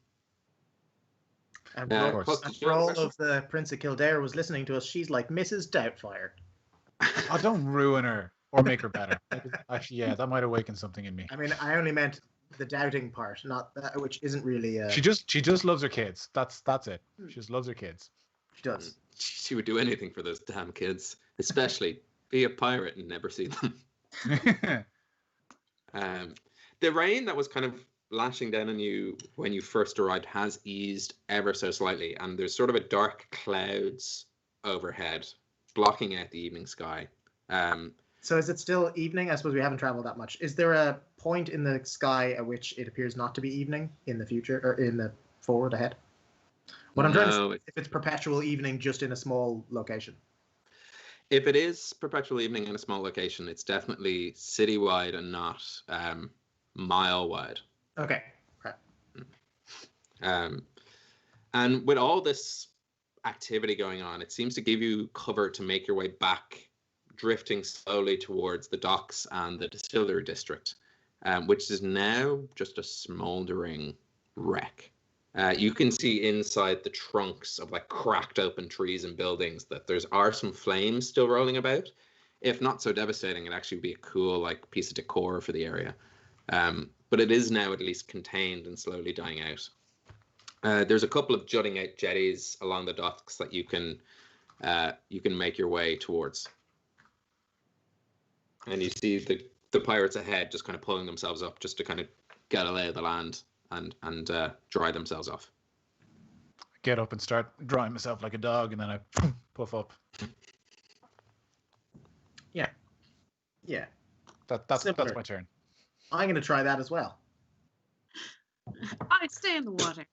And of course. for all of the Prince of Kildare was listening to us, she's like Mrs. Doubtfire. Oh, don't ruin her or make her better. Actually, yeah, that might awaken something in me. I mean, I only meant the doubting part, not that, which isn't really. She just loves her kids. That's it. She just loves her kids. She does. She would do anything for those damn kids, especially be a pirate and never see them. The rain that was kind of lashing down on you when you first arrived has eased ever so slightly, and there's sort of a dark clouds overhead blocking out the evening sky. So is it still evening? I suppose we haven't traveled that much. Is there a point in the sky at which it appears not to be evening in the future or in the forward ahead? What I'm trying to say is if it's perpetual evening just in a small location. If it is perpetual evening in a small location, it's definitely citywide and not mile wide. Okay. And with all this activity going on, it seems to give you cover to make your way back, drifting slowly towards the docks and the distillery district, which is now just a smoldering wreck. You can see inside the trunks of like cracked open trees and buildings that are some flames still rolling about. If not so devastating, it'd actually be a cool like piece of decor for the area. But it is now at least contained and slowly dying out. There's a couple of jutting out jetties along the docks that you can make your way towards. And you see the pirates ahead just kind of pulling themselves up just to kind of get a lay of the land and dry themselves off. Get up and start drying myself like a dog, and then I puff up. Yeah. That's my turn. I'm going to try that as well. I stay in the water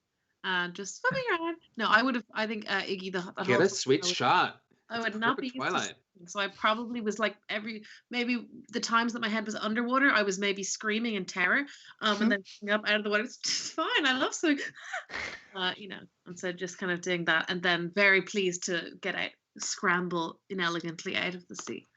and just swimming around. No, I would have. I think Iggy the get a sweet shot. I would not be used to, so I probably was like maybe the times that my head was underwater, I was maybe screaming in terror, and then up out of the water. It's just fine. I love swimming, and so just kind of doing that, and then very pleased to get out, scramble inelegantly out of the sea.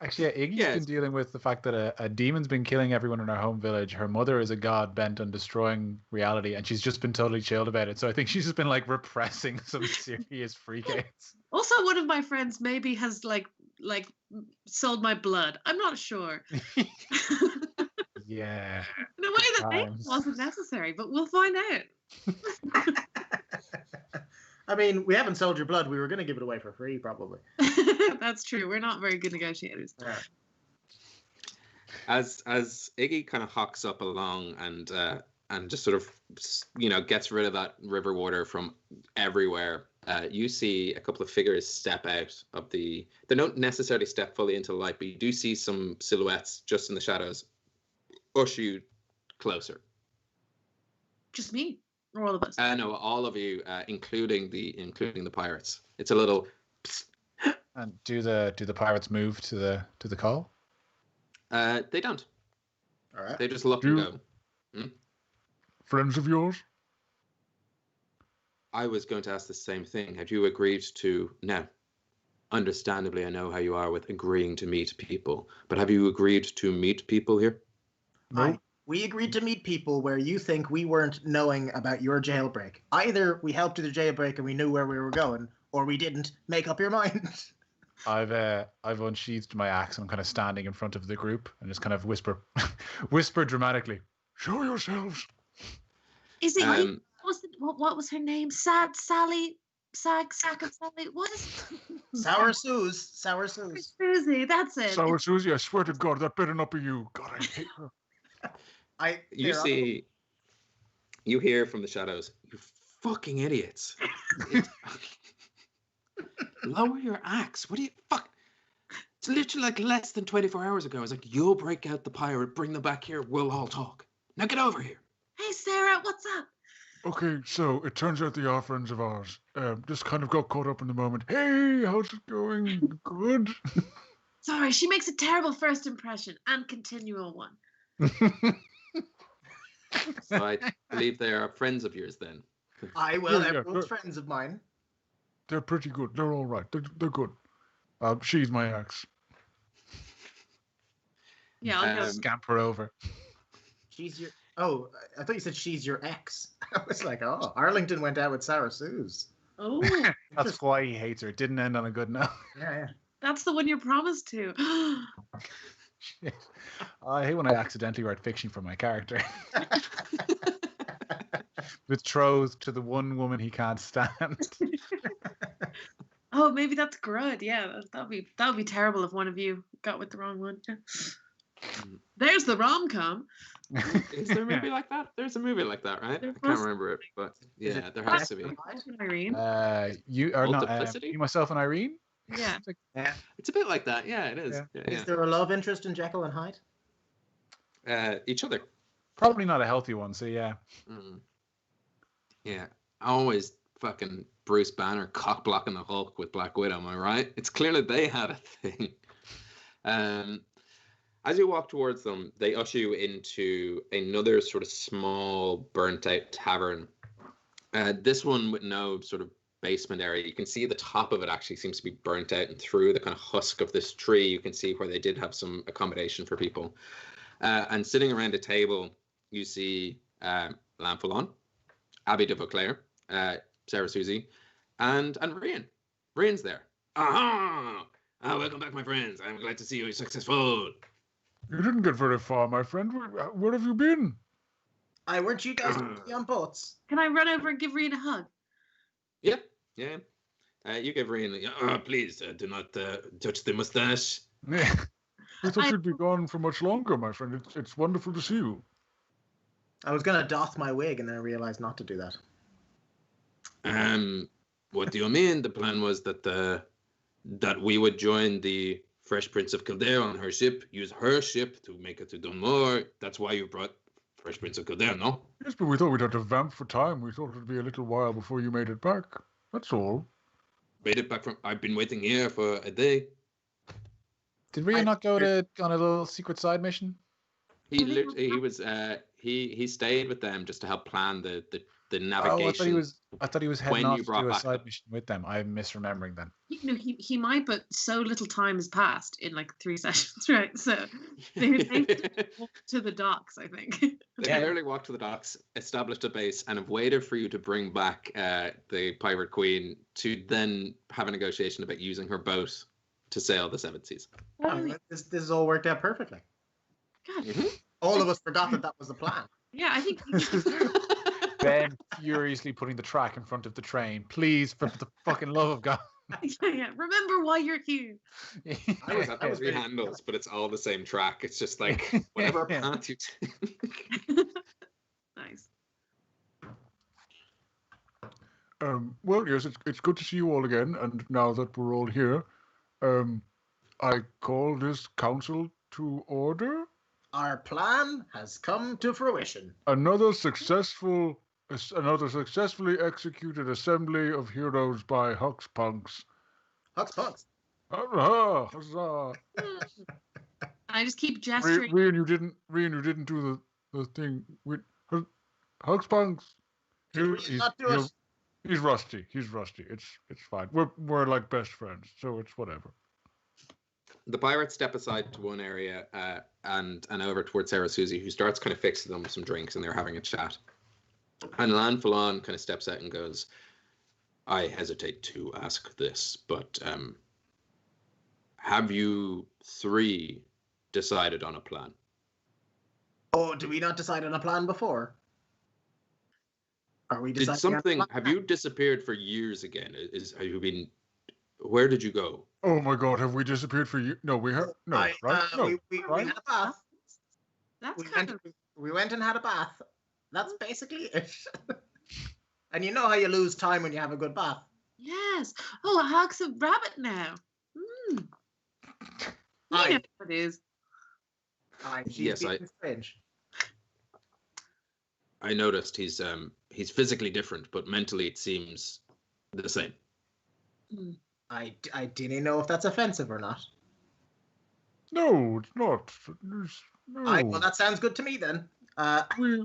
Actually, yeah, Iggy's been dealing with the fact that a demon's been killing everyone in her home village. Her mother is a god bent on destroying reality, and she's just been totally chilled about it. So I think she's just been like repressing some serious freakouts. Also, one of my friends maybe has like sold my blood. I'm not sure. Yeah. In a way that maybe wasn't necessary, but we'll find out. I mean, we haven't sold your blood. We were going to give it away for free, probably. That's true. We're not very good negotiators. Yeah. As Iggy kind of hawks up along and just sort of gets rid of that river water from everywhere, you see a couple of figures step out of they don't necessarily step fully into the light, but you do see some silhouettes just in the shadows usher you closer. Just me? Or all of us? No, all of you, including the pirates. It's a little. And do the pirates move to the call? They don't. All right. They just look and go. Friends of yours? I was going to ask the same thing. Have you agreed to? No. Understandably, I know how you are with agreeing to meet people, but have you agreed to meet people here? No. We agreed to meet people where you think we weren't knowing about your jailbreak. Either we helped you the jailbreak and we knew where we were going, or we didn't. Make up your mind. I've unsheathed my axe. I'm kind of standing in front of the group and just kind of whisper dramatically, "Show yourselves." Is it what was her name? Sack of Sally. What is it? Sour Susie. That's it. Sour Susie, I swear to God, that better not be you. God, I hate her. You hear from the shadows, "You fucking idiots. Lower your axe. What do you fuck? It's literally like less than 24 hours ago. I was like, you'll break out the pirate, bring them back here, we'll all talk. Now get over here." Hey, Sarah, what's up? Okay, so it turns out they are friends of ours. Just kind of got caught up in the moment. Hey, how's it going? Good? Sorry, she makes a terrible first impression and continual one. So I believe they are friends of yours then. Everyone's friends of mine. They're pretty good. They're all right. They're good. She's my ex. Yeah, I'll go. Scamper over. She's your. Oh, I thought you said she's your ex. I was like, oh, Arlington went out with Sarah Suze. Oh, That's why he hates her. It didn't end on a good note. Yeah. that's the one you're promised to. Shit. I hate when I accidentally write fiction for my character. Betrothed to the one woman he can't stand. Oh, maybe that's good. Yeah, that'd be terrible if one of you got with the wrong one. There's the rom-com. Is there a movie like that? There's a movie like that, right? I can't remember it, but yeah, there has to be. Irene. You are not Multiplicity? you, myself, and Irene. Yeah. Yeah. It's a bit like that. Yeah, it is. Yeah. Is there a love interest in Jekyll and Hyde? Each other. Probably not a healthy one. So yeah. Yeah, always fucking Bruce Banner cock blocking the Hulk with Black Widow. Am I right? It's clear that they had a thing. As you walk towards them, they usher you into another sort of small, burnt-out tavern. This one with no sort of basement area. You can see the top of it actually seems to be burnt out, and through the kind of husk of this tree, you can see where they did have some accommodation for people. And sitting around a table, you see Lanfalon, Abby de Vauclair, Sarah Susie, and Rian. Rian's there. Aha! Welcome back, my friends. I'm glad to see you successful. You didn't get very far, my friend. Where have you been? Weren't you guys on boats? Can I run over and give Rian a hug? Yeah. You give Rian, please do not touch the mustache. Yeah. I thought you'd be gone for much longer, my friend. It's wonderful to see you. I was going to doff my wig, and then I realized not to do that. What do you mean? The plan was that we would join the Fresh Prince of Kildare on her ship, use her ship to make it to Dunmore. That's why you brought Fresh Prince of Kildare, no? Yes, but we thought we'd have to vamp for time. We thought it'd be a little while before you made it back. That's all. Made it back from... I've been waiting here for a day. Did Rian not go on a little secret side mission? He stayed with them just to help plan the navigation. Oh, I thought he was heading off to do a side mission with them. I'm misremembering then. He might, but so little time has passed in like 3 sessions, right? So they walked to the docks, I think. They clearly walked to the docks, established a base, and have waited for you to bring back the Pirate Queen to then have a negotiation about using her boat to sail the Seven Seas. This has all worked out perfectly. God. Mm-hmm. All of us forgot that was the plan. Yeah, I think. Ben furiously putting the track in front of the train. Please, for the fucking love of God. Yeah. Remember why you're here. I was 3 handles, but it's all the same track. It's just like whatever path you take. Nice. Well, yes, it's good to see you all again. And now that we're all here, I call this council to order. Our plan has come to fruition. Another successfully executed assembly of heroes by Hux Punks. Hux Punks. Huzzah! I just keep gesturing. Rian, you didn't do the thing with Hux Punks. He's rusty. It's fine. We're like best friends, so it's whatever. The pirates step aside to one area and over towards Sarah Susie, who starts kind of fixing them some drinks, and they're having a chat. And Lanfalon kind of steps out and goes, I hesitate to ask this, but have you 3 decided on a plan? Oh, did we not decide on a plan before? Are we deciding? Did something? Have you disappeared for years again? Have you been? Where did you go? Oh my God! Have we disappeared for you? No, we have no. Right? No. We had a bath. That's we went and had a bath. That's basically it. And you know how you lose time when you have a good bath. Yes. Oh, a Hawk's a rabbit now. You know what it is. Yes, strange. I noticed he's physically different, but mentally it seems the same. I didn't know if that's offensive or not. No, it's not. No. Well, that sounds good to me then. We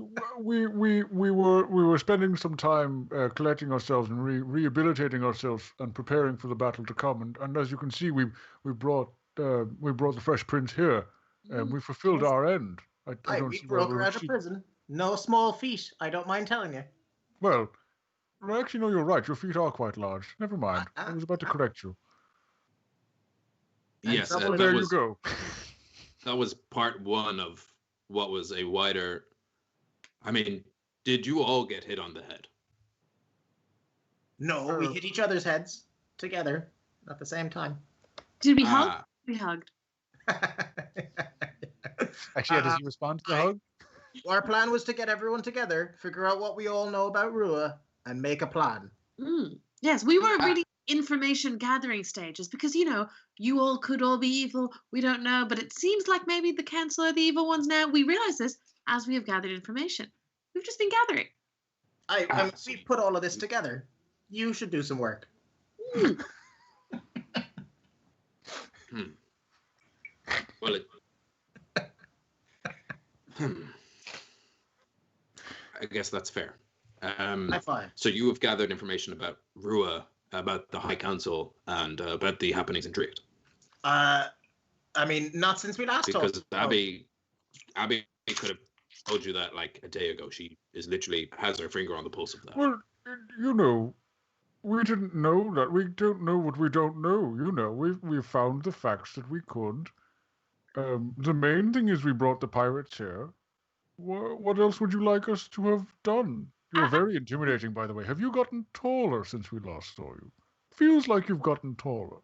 were spending some time collecting ourselves and rehabilitating ourselves and preparing for the battle to come. And as you can see, we brought the Fresh Prince here, and we fulfilled our end. I don't we see why broke her out of prison. No small feat. I don't mind telling you. Well, actually, no, you're right. Your feet are quite large. Never mind. I was about to correct you. Yes, there you go. That was part one of what was a wider. I mean, did you all get hit on the head? No, we hit each other's heads together at the same time. Did we hug? We hugged. Actually, does he respond to the hug? Our plan was to get everyone together, figure out what we all know about Rua, and make a plan. Yes, we were really information gathering stages because, you all could all be evil. We don't know, but it seems like maybe the council are the evil ones now. We realize this as we have gathered information. We've just been gathering. We put all of this together. You should do some work. Well, I guess that's fair. High five. So you have gathered information about Rua, about the High Council, and about the happenings in Draíocht. I mean, not since we last talked. Because Abby could have told you that like a day ago. She is literally has her finger on the pulse of that. Well, we didn't know that. We don't know what we don't know. We found the facts that we could. The main thing is we brought the pirates here. What else would you like us to have done? You're very intimidating, by the way. Have you gotten taller since we last saw you? Feels like you've gotten taller.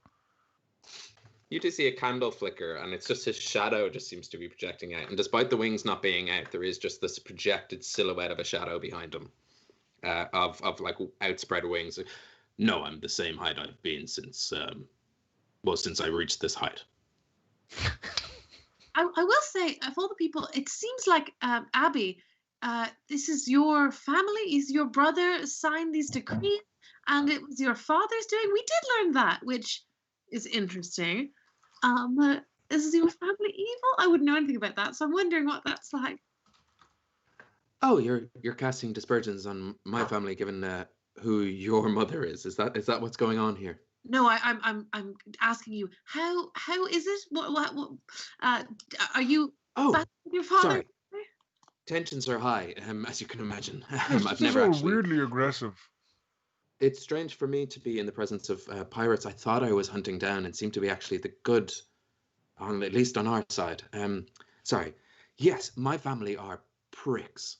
You do see a candle flicker, and it's just his shadow just seems to be projecting out. And despite the wings not being out, there is just this projected silhouette of a shadow behind him, of like outspread wings. No, I'm the same height I've been since I reached this height. I will say, of all the people, it seems like Abby, this is your family. Is your brother signed these decrees, and it was your father's doing? We did learn that, which is interesting. Is your family evil? I wouldn't know anything about that, so I'm wondering what that's like. Oh, you're casting dispersions on my family, given who your mother is. Is that what's going on here? No, I'm asking you. How is it? What are you? Oh, your father? Sorry. Tensions are high, as you can imagine. Yes, I've never actually. Weirdly aggressive. It's strange for me to be in the presence of pirates I thought I was hunting down and seem to be actually the good, at least on our side. Sorry. Yes, my family are pricks.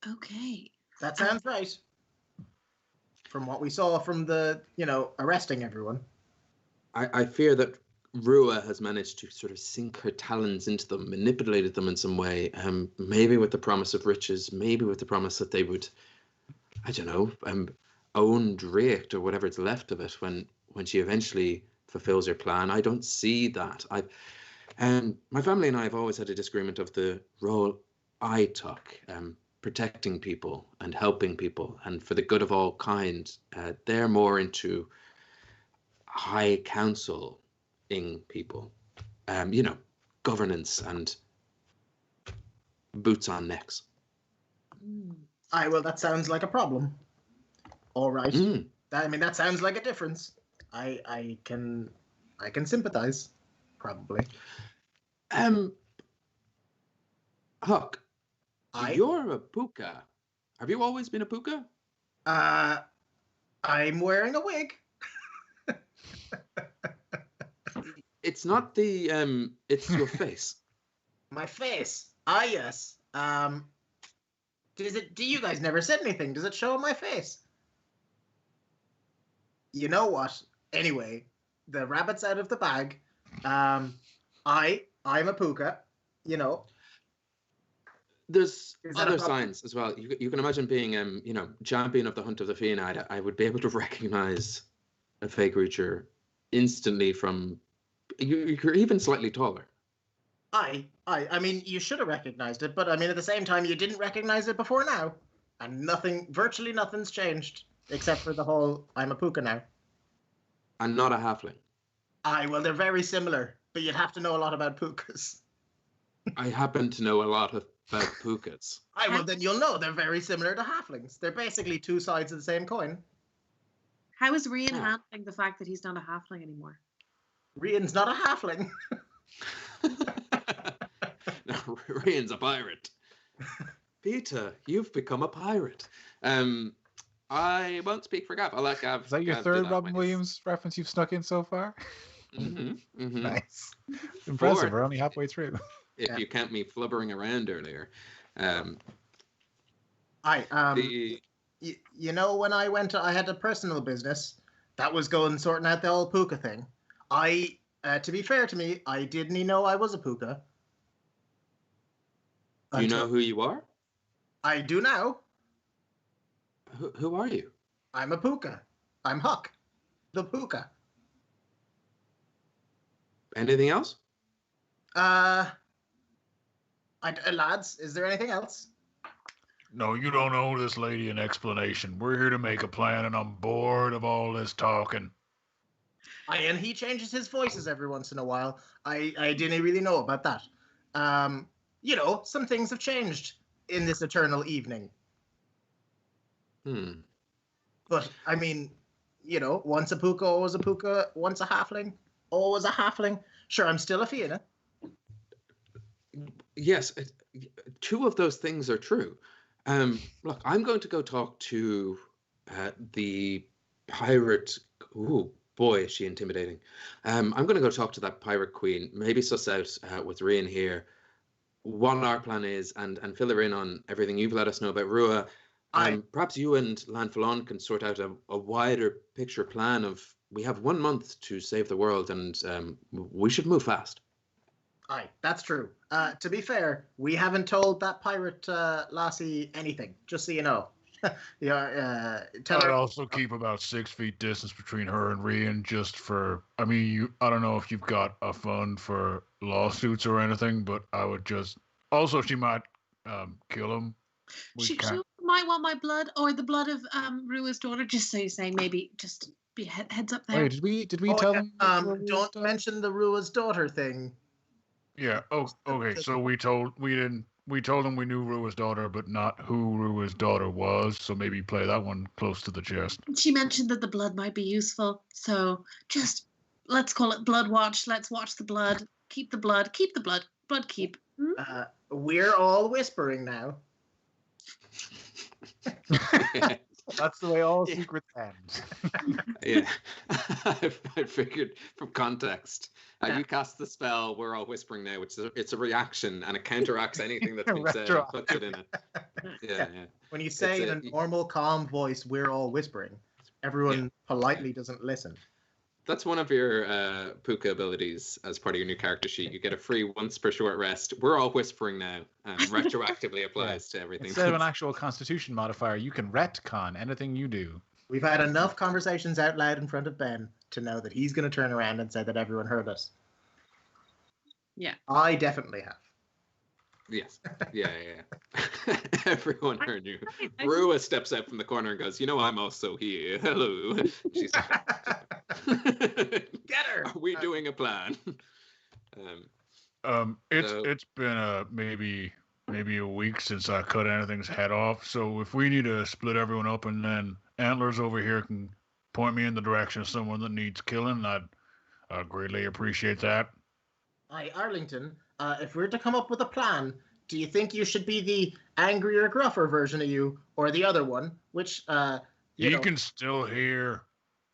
Okay. That sounds right. From what we saw from the, arresting everyone. I fear that Rua has managed to sort of sink her talons into them, manipulated them in some way, maybe with the promise of riches, maybe with the promise that they would, I don't know, own Draíocht or whatever's left of it when she eventually fulfills her plan. I don't see that. My family and I have always had a disagreement of the role I took, protecting people and helping people and for the good of all kind. They're more into high council-ing people, governance and boots on necks. Well, that sounds like a problem. All right. That sounds like a difference. I can sympathize, probably. Huck, you're a puka. Have you always been a puka? I'm wearing a wig. It's not the it's your face. My face. Yes. Do you guys never said anything? Does it show on my face? You know what? Anyway, the rabbit's out of the bag. I'm a puka, There's other signs as well. You can imagine being champion of the Hunt of the Fiend. I would be able to recognize a fake creature instantly from you're even slightly taller. I mean, you should have recognized it, but I mean, at the same time, you didn't recognize it before now, and virtually nothing's changed except for the whole I'm a puka now. I'm not a halfling. Well, they're very similar, but you'd have to know a lot about pukas. I happen to know a lot of about pukas. Well, then you'll know they're very similar to halflings. They're basically two sides of the same coin. How is Rian handling the fact that he's not a halfling anymore? Rian's not a halfling. No, Rian's a pirate. Peter, you've become a pirate. I won't speak for Gav. I'll let Gav. Is that your third Robin Williams reference you've snuck in so far? Nice. Impressive. We're only halfway through. If you count me flubbering around earlier. You know, when I went, I had a personal business that was sorting out the whole puka thing. To be fair to me, I didn't know I was a puka. Do you know who you are? I do now. Who are you? I'm a puka. I'm Huck, the puka. Anything else? Lads, is there anything else? No, you don't owe this lady an explanation. We're here to make a plan, and I'm bored of all this talking. And he changes his voices every once in a while. I didn't really know about that. You know, some things have changed in this eternal evening. But, I mean, you know, once a puka, always a puka. Once a halfling, always a halfling. Sure, I'm still a Fianna. Yes, two of those things are true. Look, I'm going to go talk to the pirate. Ooh, boy, is she intimidating. I'm going to go talk to that pirate queen, maybe suss out with Rian here what our plan is, and fill her in on everything you've let us know about Rua. Perhaps you and Lanfalon can sort out a wider picture plan of, we have 1 month to save the world, and we should move fast. Aye, that's true. To be fair, we haven't told that pirate lassie anything, just so you know. Tell her. Also keep about 6 feet distance between her and Rian, just for, I mean, I don't know if you've got a fund for lawsuits or anything, but I would just, also she might kill him. She might want my blood or the blood of Rua's daughter, just so you say, maybe just be heads up there. Wait, did we tell them? Don't mention the Rua's daughter thing. Yeah. Oh, okay. So we told them we knew Rua's daughter, but not who Rua's daughter was. So maybe play that one close to the chest. She mentioned that the blood might be useful. So just let's call it blood watch. Let's watch the blood. Keep the blood. Keep the blood. Blood keep. We're all whispering now. That's the way all secrets end. Yeah, I figured from context. You cast the spell, we're all whispering now, which it's a reaction, and it counteracts anything that's been said and puts it in it. Yeah. When you say in a normal, calm voice, we're all whispering, everyone politely doesn't listen. That's one of your puka abilities as part of your new character sheet. You get a free once per short rest. We're all whispering now. Retroactively applies to everything. Instead of an actual constitution modifier, you can retcon anything you do. We've had enough conversations out loud in front of Ben to know that he's going to turn around and say that everyone heard us. Yeah. I definitely have. Yes. Yeah. Everyone heard you. Rua steps out from the corner and goes, I'm also here. Hello. She's Get her. Are we doing a plan? It's been maybe a week since I cut anything's head off. So if we need to split everyone up, and then Antlers over here can point me in the direction of someone that needs killing, I'd greatly appreciate that. Aye, Arlington, if we're to come up with a plan, do you think you should be the angrier, gruffer version of you, or the other one? Which, he can still hear.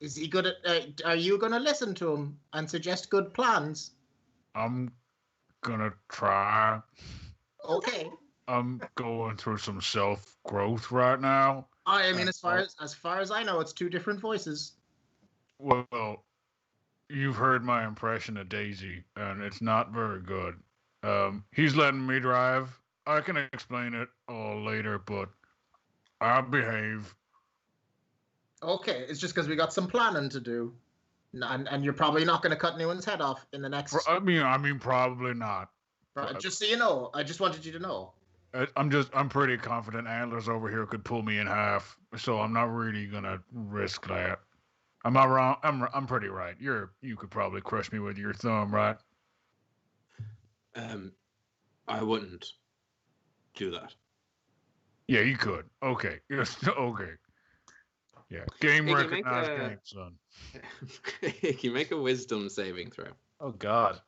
Is he good at, are you going to listen to him and suggest good plans? I'm going to try. Okay. I'm going through some self-growth right now. I mean, as far as I know, it's two different voices. Well, you've heard my impression of Daisy, and it's not very good. He's letting me drive. I can explain it all later, but I'll behave. Okay, it's just because we got some planning to do, and you're probably not going to cut anyone's head off in the next. I mean, probably not. Just so you know, I just wanted you to know. I'm pretty confident Antlers over here could pull me in half, so I'm not really gonna risk that. I'm not wrong. I'm pretty right. You could probably crush me with your thumb, right? I wouldn't. do that. Yeah, you could. Okay. Yes. Okay. Yeah. Game Iggy, recognized game, son. Iggy, make a wisdom saving throw. Oh God.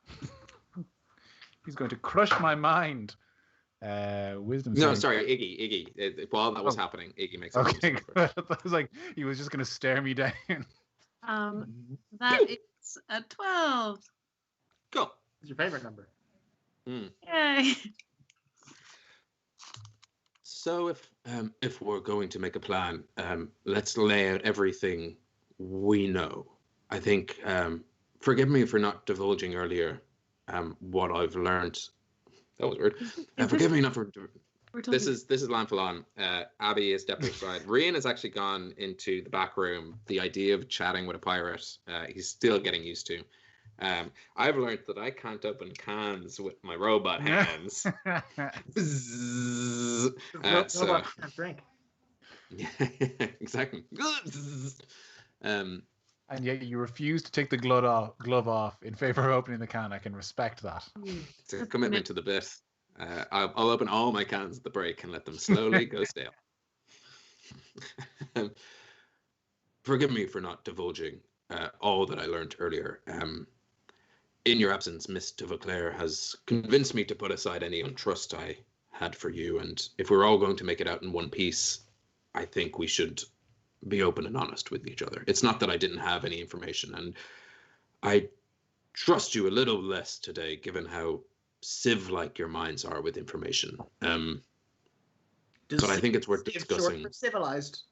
He's going to crush my mind. Wisdom. No, saving. sorry, Iggy. While that was happening, Iggy makes a wisdom Okay. saving throw. I was like, he was just going to stare me down. That is a 12. Cool. What's your favorite number? Yay. So if we're going to make a plan, let's lay out everything we know. I think, forgive me for not divulging earlier what I've learned. That was weird. Forgive me not for. This is Lanfalon. Abby is definitely right. Rian has actually gone into the back room. The idea of chatting with a pirate, he's still getting used to. I've learned that I can't open cans with my robot hands. Robots can't drink. Yeah, exactly. And yet you refuse to take the glove off in favor of opening the can. I can respect that. It's a commitment to the bit. I'll open all my cans at the break and let them slowly go stale. Forgive me for not divulging all that I learned earlier. In your absence, Miss de Vauclair has convinced me to put aside any untrust I had for you, and if we're all going to make it out in one piece, I think we should be open and honest with each other. It's not that I didn't have any information, and I trust you a little less today, given how civ-like your minds are with information. But I think it's worth discussing. Short for civilized.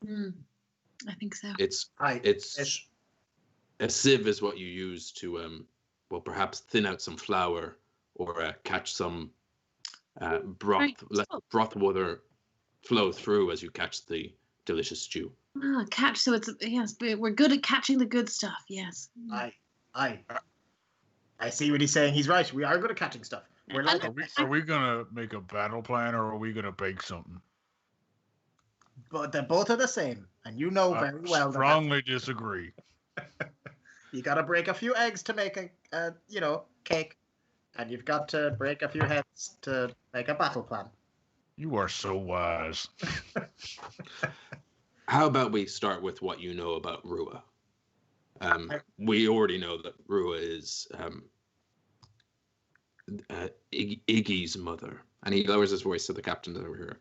I think so. It's a sieve is what you use to perhaps thin out some flour or catch some broth. Right. Let the broth water flow through as you catch the delicious stew. Catch. So it's yes, we're good at catching the good stuff. Yes. I see what he's saying. He's right. We are good at catching stuff. We're like Are we gonna make a battle plan, or are we gonna bake something? but they both are the same, and you know very well. Strongly disagree. You got to break a few eggs to make a cake, and you've got to break a few heads to make a battle plan. You are so wise. How about we start with what you know about Rua? We already know that Rua is Iggy's mother, and he lowers his voice to the captain over here.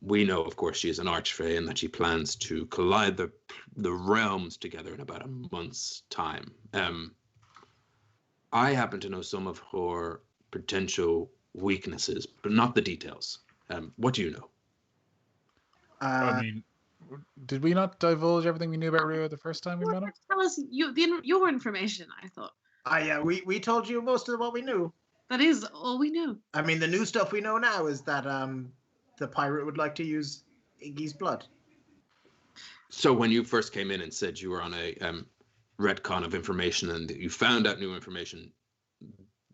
We know, of course, she is an archfey and that she plans to collide the realms together in about a month's time. I happen to know some of her potential weaknesses, but not the details. What do you know? I mean, did we not divulge everything we knew about Rua the first time we met him? Tell us your information. I thought. Yeah, we told you most of what we knew. That is all we knew. I mean, the new stuff we know now is that the pirate would like to use Iggy's blood. So when you first came in and said you were on a retcon of information and you found out new information,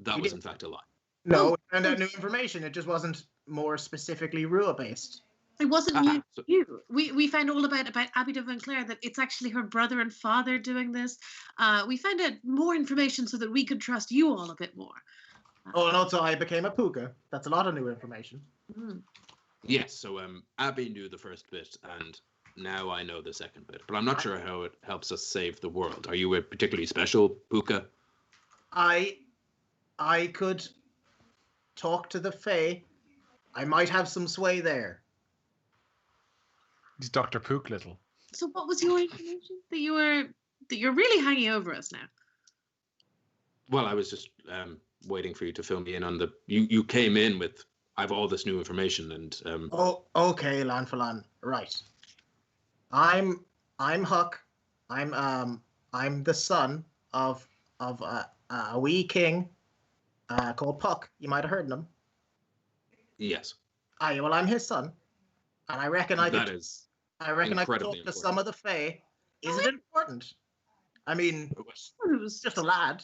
that was in fact a lie. No, we found out new information. It just wasn't more specifically Rua-based. It wasn't new. So we found all about Abby de Vauclair, that it's actually her brother and father doing this. We found out more information so that we could trust you all a bit more. And also I became a puka. That's a lot of new information. Yes, so Abby knew the first bit, and now I know the second bit. But I'm not sure how it helps us save the world. Are you a particularly special puka? I could talk to the Fae. I might have some sway there. He's Dr. Pook Little. So what was your information that you're really hanging over us now? Well, I was just waiting for you to fill me in on the. You came in with I have all this new information and. Okay, Lanfalon. Right. I'm Huck. I'm the son of a wee king called Puck. You might have heard of him. Yes. Well, I'm his son, and I reckon I could talk to some of the Fae. Is it important? I mean, it's just a lad.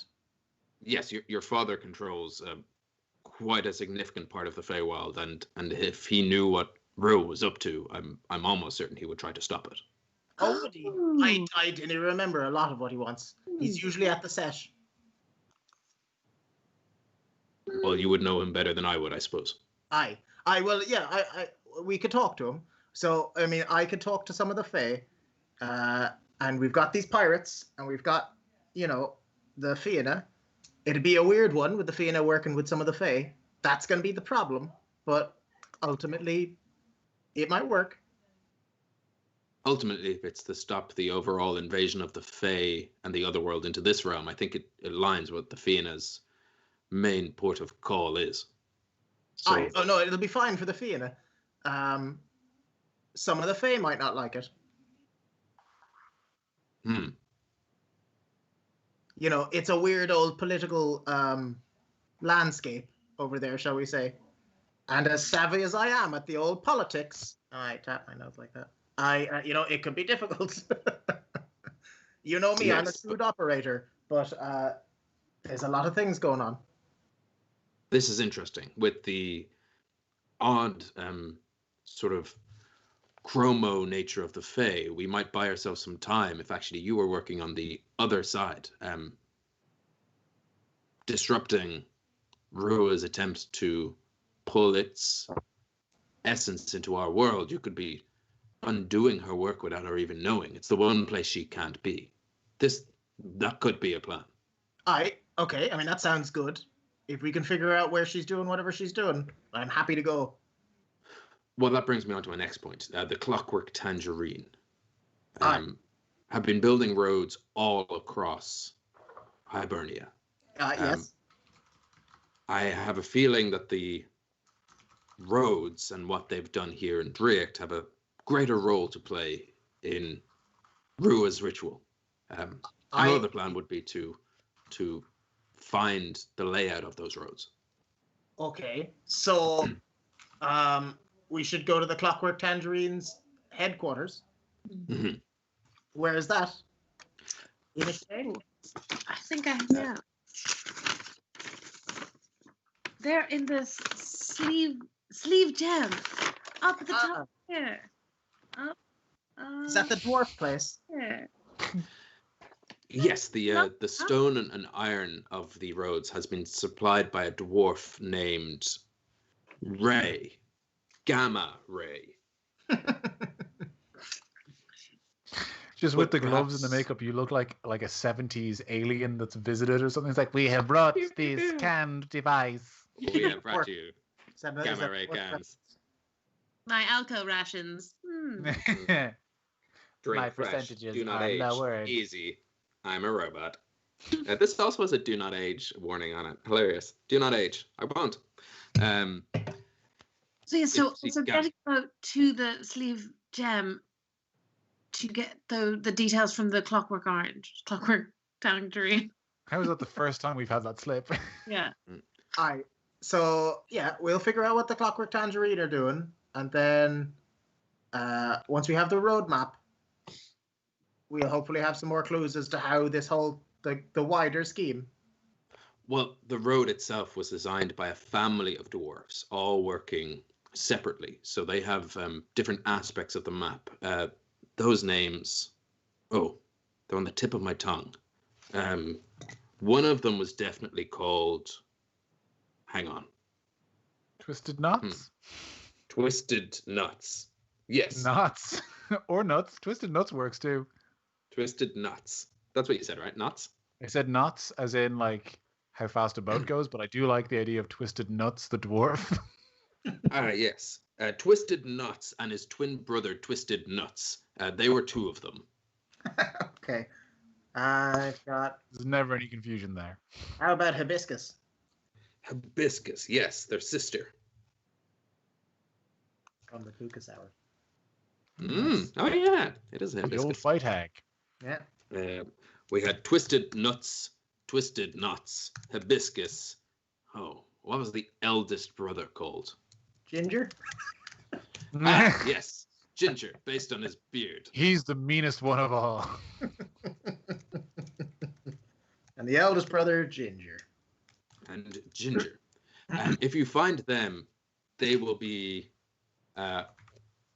Yes, your father controls quite a significant part of the Feywild, and if he knew what Rue was up to, I'm almost certain he would try to stop it. Oh, would he? I didn't remember a lot of what he wants. He's usually at the sesh. Well, you would know him better than I would, I suppose. We could talk to him. So I mean, I could talk to some of the Fae, and we've got these pirates, and we've got, the Fianna. It'd be a weird one with the Fianna working with some of the Fae. That's going to be the problem, but ultimately, it might work. Ultimately, if it's to stop the overall invasion of the Fae and the otherworld into this realm, I think it aligns with the Fianna's main port of call is. So, no, it'll be fine for the Fianna. Some of the Fae might not like it. It's a weird old political landscape over there, shall we say. And as savvy as I am at the old politics, I tap my nose like that. It could be difficult. You know me, yes, I'm a shrewd operator, but there's a lot of things going on. This is interesting with the odd sort of chromo nature of the Fae. We might buy ourselves some time if actually you were working on the other side, disrupting Rua's attempts to pull its essence into our world. You could be undoing her work without her even knowing. It's the one place she can't be. That could be a plan. Okay. I mean, that sounds good. If we can figure out where she's doing whatever she's doing, I'm happy to go. Well, that brings me on to my next point. The Clockwork Tangerine have been building roads all across Hibernia. Yes. I have a feeling that the roads and what they've done here in Draíocht have a greater role to play in Rua's ritual. I know the plan would be to find the layout of those roads. Okay, so we should go to the Clockwork Tangerine's headquarters. Mm-hmm. Where is that? In a shade? I think yeah. They're in this sleeve gem up at the top here. Up. Is that the dwarf place? Yeah. Yes, the stone and iron of the roads has been supplied by a dwarf named Ray. Gamma Ray. Just with the gloves and the makeup, you look like a 70s alien that's visited or something. It's like, we have brought this canned device. We have brought you Gamma Ray cans. My Alco rations. Drink My fresh, percentages do not are age, lowered. easy. I'm a robot. This also has a do not age warning on it. Hilarious. Do not age. I won't. So getting out to the sleeve gem to get the details from the clockwork tangerine. How is that the first time we've had that slip? Yeah. So yeah, we'll figure out what the Clockwork Tangerine are doing, and then once we have the roadmap, we'll hopefully have some more clues as to how this whole the wider scheme. Well, the road itself was designed by a family of dwarves, all working separately. So they have different aspects of the map. Those names, they're on the tip of my tongue. One of them was definitely called, hang on. Twisted Nuts? Twisted Nuts. Yes. Nuts. Or Nuts. Twisted Nuts works too. Twisted Nuts. That's what you said, right? Nuts? I said nuts as in like how fast a boat goes, but I do like the idea of Twisted Nuts, the dwarf. Yes. Twisted Nuts and his twin brother, Twisted Nuts. They were two of them. Okay. I've got... There's never any confusion there. How about Hibiscus? Hibiscus, yes, their sister. On the hookah sour. Nice. Oh, yeah. It is a hibiscus. The old fight hag. Yeah. We had Twisted Nuts, Twisted Knots, Hibiscus. Oh, what was the eldest brother called? Ginger? Yes, Ginger, based on his beard. He's the meanest one of all. And the eldest brother, Ginger. And Ginger. If you find them, they will be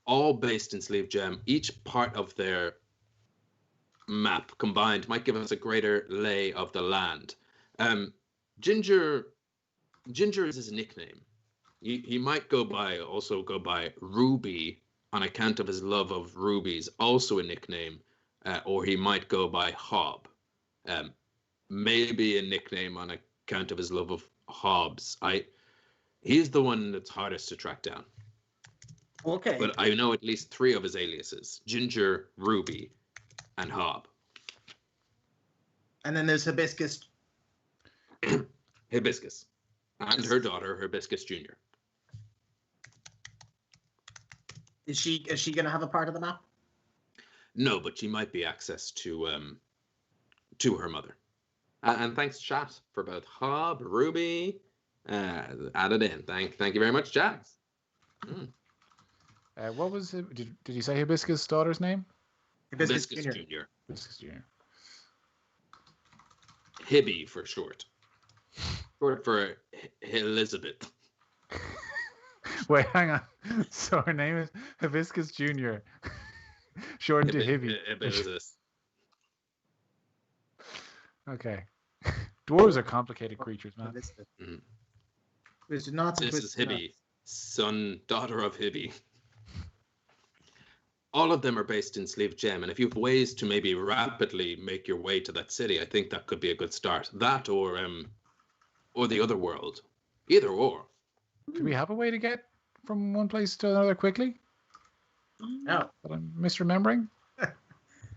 all based in Sleeve Gem. Each part of their map combined might give us a greater lay of the land. Ginger is his nickname. He might go by Ruby on account of his love of rubies, also a nickname, or he might go by Hob, maybe a nickname on account of his love of hobs. He's the one that's hardest to track down. Okay. But I know at least 3 of his aliases: Ginger, Ruby, and Hob. And then there's Hibiscus. Hibiscus. And her daughter, Hibiscus Jr. Is she going to have a part of the map? No, but she might be access to her mother. And thanks, chat, for both Hob, Ruby, added in. Thank you very much, chat. What was it? Did you say Hibiscus' daughter's name? Hibiscus Jr. Hibiscus Jr. Hibby for short. Short for Elizabeth. Wait, hang on. So her name is Hibiscus Jr. Shortened to Hibby. Hibiscus. Okay. Dwarves are complicated creatures, man. This is Hibby, daughter of Hibby. All of them are based in Sleeve Gem, and if you have ways to maybe rapidly make your way to that city, I think that could be a good start. That or the other world. Either or. Do we have a way to get from one place to another quickly? No. That I'm misremembering?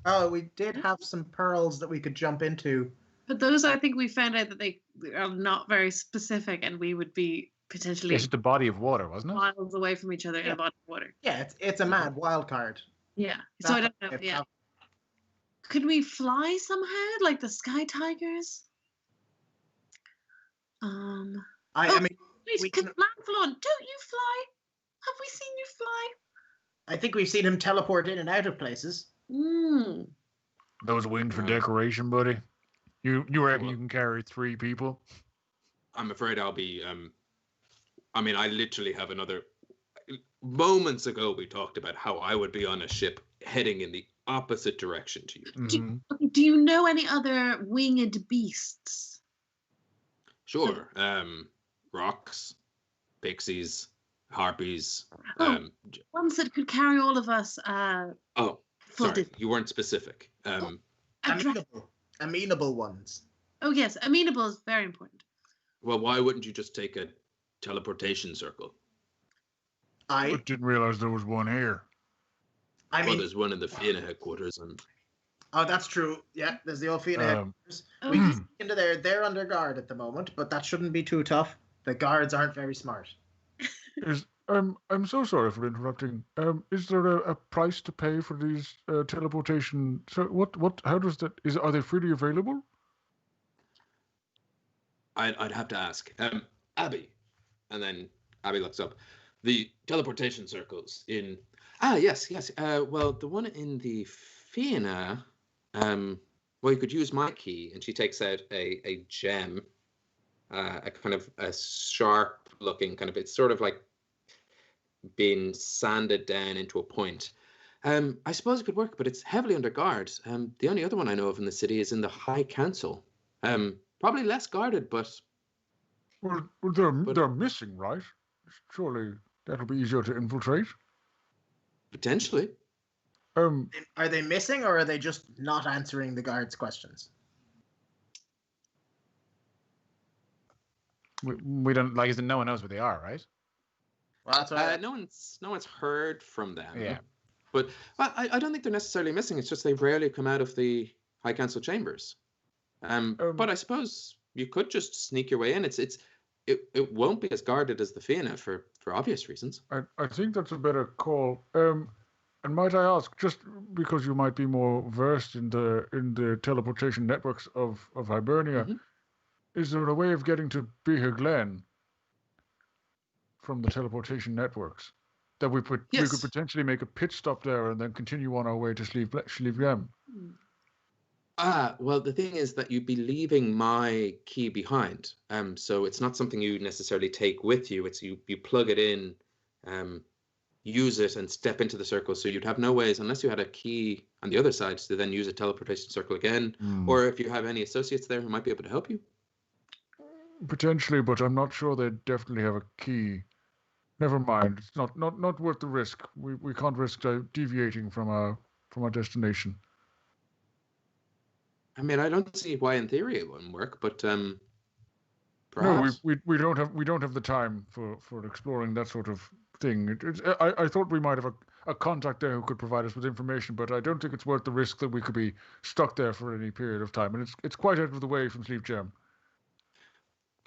Oh, we did have some pearls that we could jump into. But those, I think we found out that they are not very specific, and we would be potentially It's just a body of water, wasn't it? miles away from each other in a body of water. Yeah, it's a mad wild card. Yeah. So I don't know. Yeah. Could we fly somehow, like the Sky Tigers? I mean, wait, can Lanflon, don't you fly? Have we seen you fly? I think we've seen him teleport in and out of places. Those wings for decoration, buddy. You reckon you can carry 3 people? I'm afraid I'll be. I literally have another. Moments ago, we talked about how I would be on a ship heading in the opposite direction to you. Mm-hmm. Do you know any other winged beasts? Sure. Rocks, pixies, harpies. Ones that could carry all of us. Sorry, you weren't specific. Amenable ones. Oh yes, amenable is very important. Well, why wouldn't you just take a teleportation circle? I didn't realize there was one here. There's one in the Fianna headquarters. Oh, that's true. Yeah, there's the old Fianna headquarters. We can sneak into there. They're under guard at the moment, but that shouldn't be too tough. The guards aren't very smart. I'm so sorry for interrupting. Is there a price to pay for these teleportation? So how does that? Are they freely available? I'd have to ask. Abby, and then Abby looks up. The teleportation circles in. Yes. Well, the one in the Fianna. You could use my key, and she takes out a gem, a kind of a sharp-looking kind of. It's sort of like being sanded down into a point. I suppose it could work, but it's heavily under guard. The only other one I know of in the city is in the High Council. Probably less guarded, but. Well, they're missing, right? Surely that'll be easier to infiltrate. Potentially. Are they missing, or are they just not answering the guards' questions? We don't like. No one knows where they are, right? Well, that's right. No one's heard from them. Yeah. But I don't think they're necessarily missing. It's just they rarely come out of the High Council chambers. But I suppose you could just sneak your way in. It won't be as guarded as the Fianna for obvious reasons. I think that's a better call. And might I ask, just because you might be more versed in the teleportation networks of Hibernia, is there a way of getting to Beher Glen from the teleportation networks that we could potentially make a pit stop there and then continue on our way to Sleeve Glen? Well, the thing is that you'd be leaving my key behind. So it's not something you necessarily take with you. It's you plug it in, use it, and step into the circle. So you'd have no ways, unless you had a key on the other side, to then use a teleportation circle again. Or if you have any associates there who might be able to help you. Potentially, but I'm not sure they definitely have a key. Never mind. It's not worth the risk. We can't risk deviating from our destination. I mean, I don't see why in theory it wouldn't work, but No, perhaps. we don't have the time for exploring that sort of thing. I thought we might have a contact there who could provide us with information, but I don't think it's worth the risk that we could be stuck there for any period of time. And it's quite out of the way from Sleep Gem.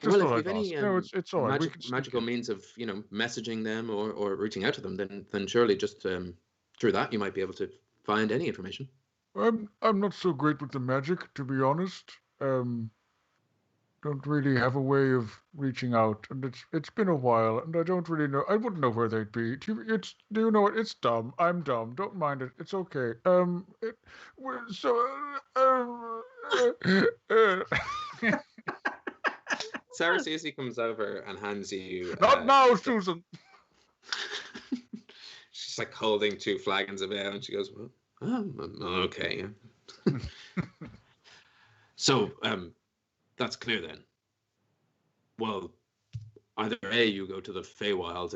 Well, if you have any No, it's all right. magical means of messaging them or reaching out to them, then surely just through that you might be able to find any information. I'm not so great with the magic, to be honest. Don't really have a way of reaching out, and it's been a while, and I don't really know. I wouldn't know where they'd be. Do you know what? It's dumb. I'm dumb. Don't mind it. It's okay. Sarah Susie comes over and hands you. Not now, Susan. She's like holding 2 flagons of ale, and she goes, "Well, okay." So, that's clear then. Well, either A, you go to the Feywild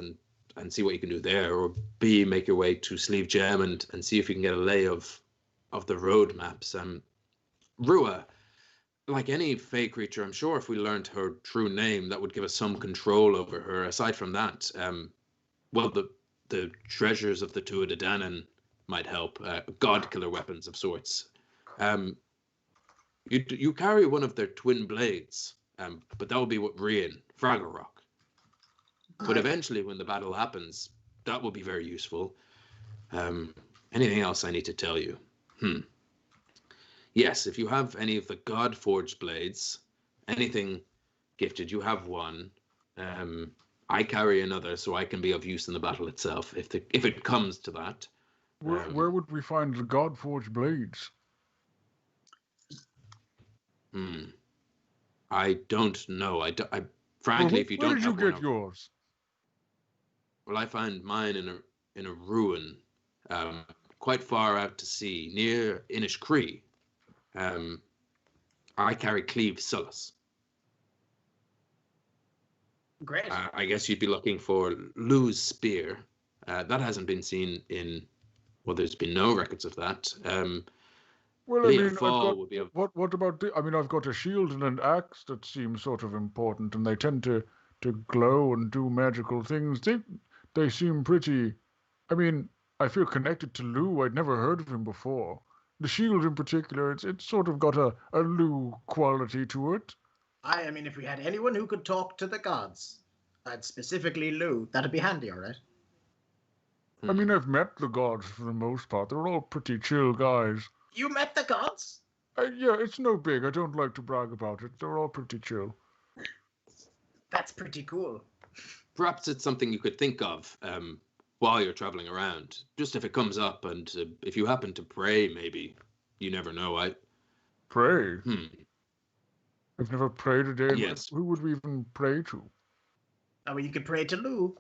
and see what you can do there, or B, make your way to Sleeve Gem and see if you can get a lay of the road maps. Rua, like any Fey creature, I'm sure if we learned her true name, that would give us some control over her. Aside from that, well, the treasures of the Tuatha Dé Danann might help. God killer weapons of sorts. You carry one of their twin blades, but that will be what Rian, Fraggle But eventually, when the battle happens, that will be very useful. Anything else I need to tell you? Yes, if you have any of the God-forged blades, anything gifted, you have one. I carry another, so I can be of use in the battle itself, if it comes to that. Where would we find the God-forged blades? I don't know. Frankly, if you don't have one, where did you get yours? Well, I found mine in a ruin, quite far out to sea, near Inishkree. I carry Cleve Sullus. Great. I guess you'd be looking for Lou's spear. That hasn't been seen in. Well, there's been no records of that. Well, I mean, what about I've got a shield and an axe that seems sort of important, and they tend to glow and do magical things. They seem pretty. I mean, I feel connected to Lou. I'd never heard of him before. The shield in particular, it's sort of got a Lou quality to it. I mean, if we had anyone who could talk to the gods, and specifically Lou, that'd be handy, all right? I mean, I've met the gods for the most part. They're all pretty chill guys. You met the gods? Yeah, it's no big. I don't like to brag about it. They're all pretty chill. That's pretty cool. Perhaps it's something you could think of while you're traveling around. Just if it comes up, and if you happen to pray, maybe. You never know. Pray? I've never prayed a day. Yes. Who would we even pray to? I mean, you could pray to Lou.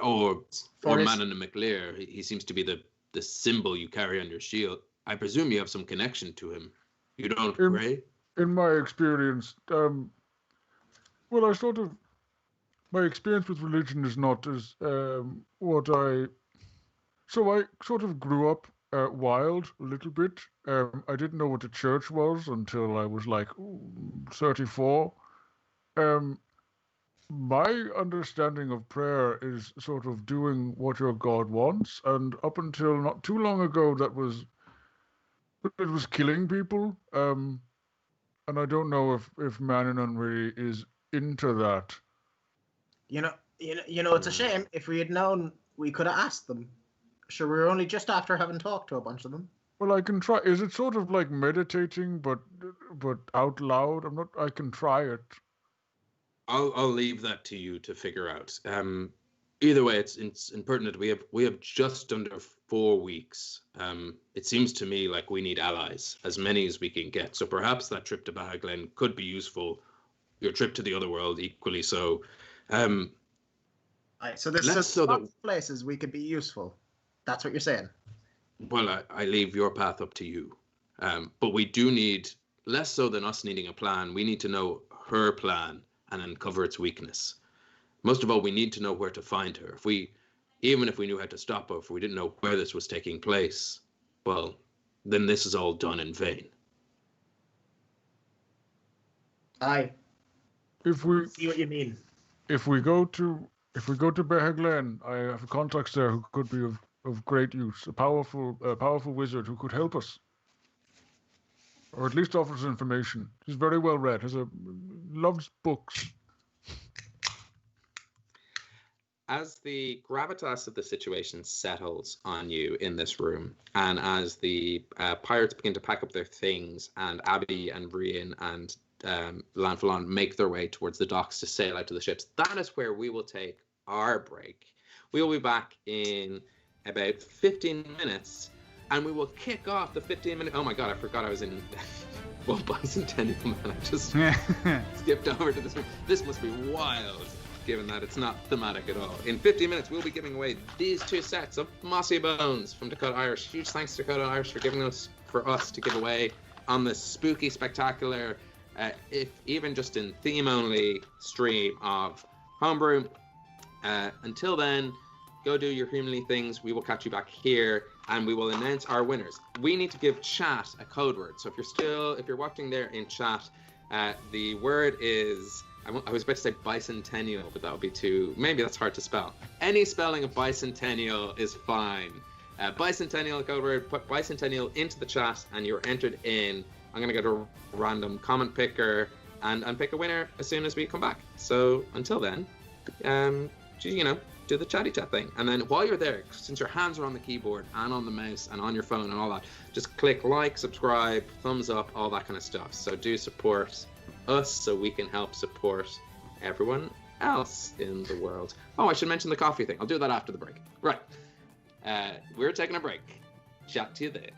Or Manon and McLear. He seems to be the symbol you carry on your shield. I presume you have some connection to him. You don't pray? In my experience, my experience with religion is not as So I sort of grew up wild a little bit. I didn't know what the church was until I was like 34. My understanding of prayer is sort of doing what your God wants, and up until not too long ago, it was killing people. And I don't know if Manon really is into that. You know, it's a shame. If we had known, we could have asked them. Sure, we were only just after having talked to a bunch of them. Well, I can try. Is it sort of like meditating, but out loud? I can try it. I'll leave that to you to figure out. Either way, it's impertinent. We have just under 4 weeks. It seems to me like we need allies, as many as we can get. So perhaps that trip to Bahaglen could be useful. Your trip to the other world equally so. So there's lots of places we could be useful. That's what you're saying. Well, I leave your path up to you. But we do need, less so than us needing a plan, we need to know her plan and uncover its weakness. Most of all, we need to know where to find her. Even if we knew how to stop her, if we didn't know where this was taking place, well, then this is all done in vain. I If we see what you mean. if we go to Beheglen, I have contacts there who could be of great use. A powerful wizard who could help us, or at least offer us information. He's very well read. Loves books. As the gravitas of the situation settles on you in this room, and as the pirates begin to pack up their things, and Abby and Brian and Lanfalon make their way towards the docks to sail out to the ships, that is where we will take our break. We will be back in about 15 minutes, and we will kick off the 15-minute... Oh my god, I forgot I was in... Well, Bicentennial Man, I just skipped over to this one. This must be wild, given that it's not thematic at all. In 15 minutes, we'll be giving away these 2 sets of Mossy Bones from Dakota Irish. Huge thanks to Dakota Irish for giving us, for us to give away on this spooky, spectacular, if even just in theme-only stream of Homebrew. Until then, go do your humanly things. We will catch you back here, and we will announce our winners. We need to give chat a code word. So if you're watching there in chat, the word is... I was about to say bicentennial, but that would be maybe that's hard to spell. Any spelling of bicentennial is fine. Bicentennial code word, put bicentennial into the chat, and you're entered in. I'm going to go to a random comment picker and pick a winner as soon as we come back. So until then, do the chatty chat thing. And then while you're there, since your hands are on the keyboard and on the mouse and on your phone and all that, just click like, subscribe, thumbs up, all that kind of stuff. So do support us so we can help support everyone else in the world. Oh, I should mention the coffee thing. I'll do that after the break. Right. We're taking a break. Chat to you then.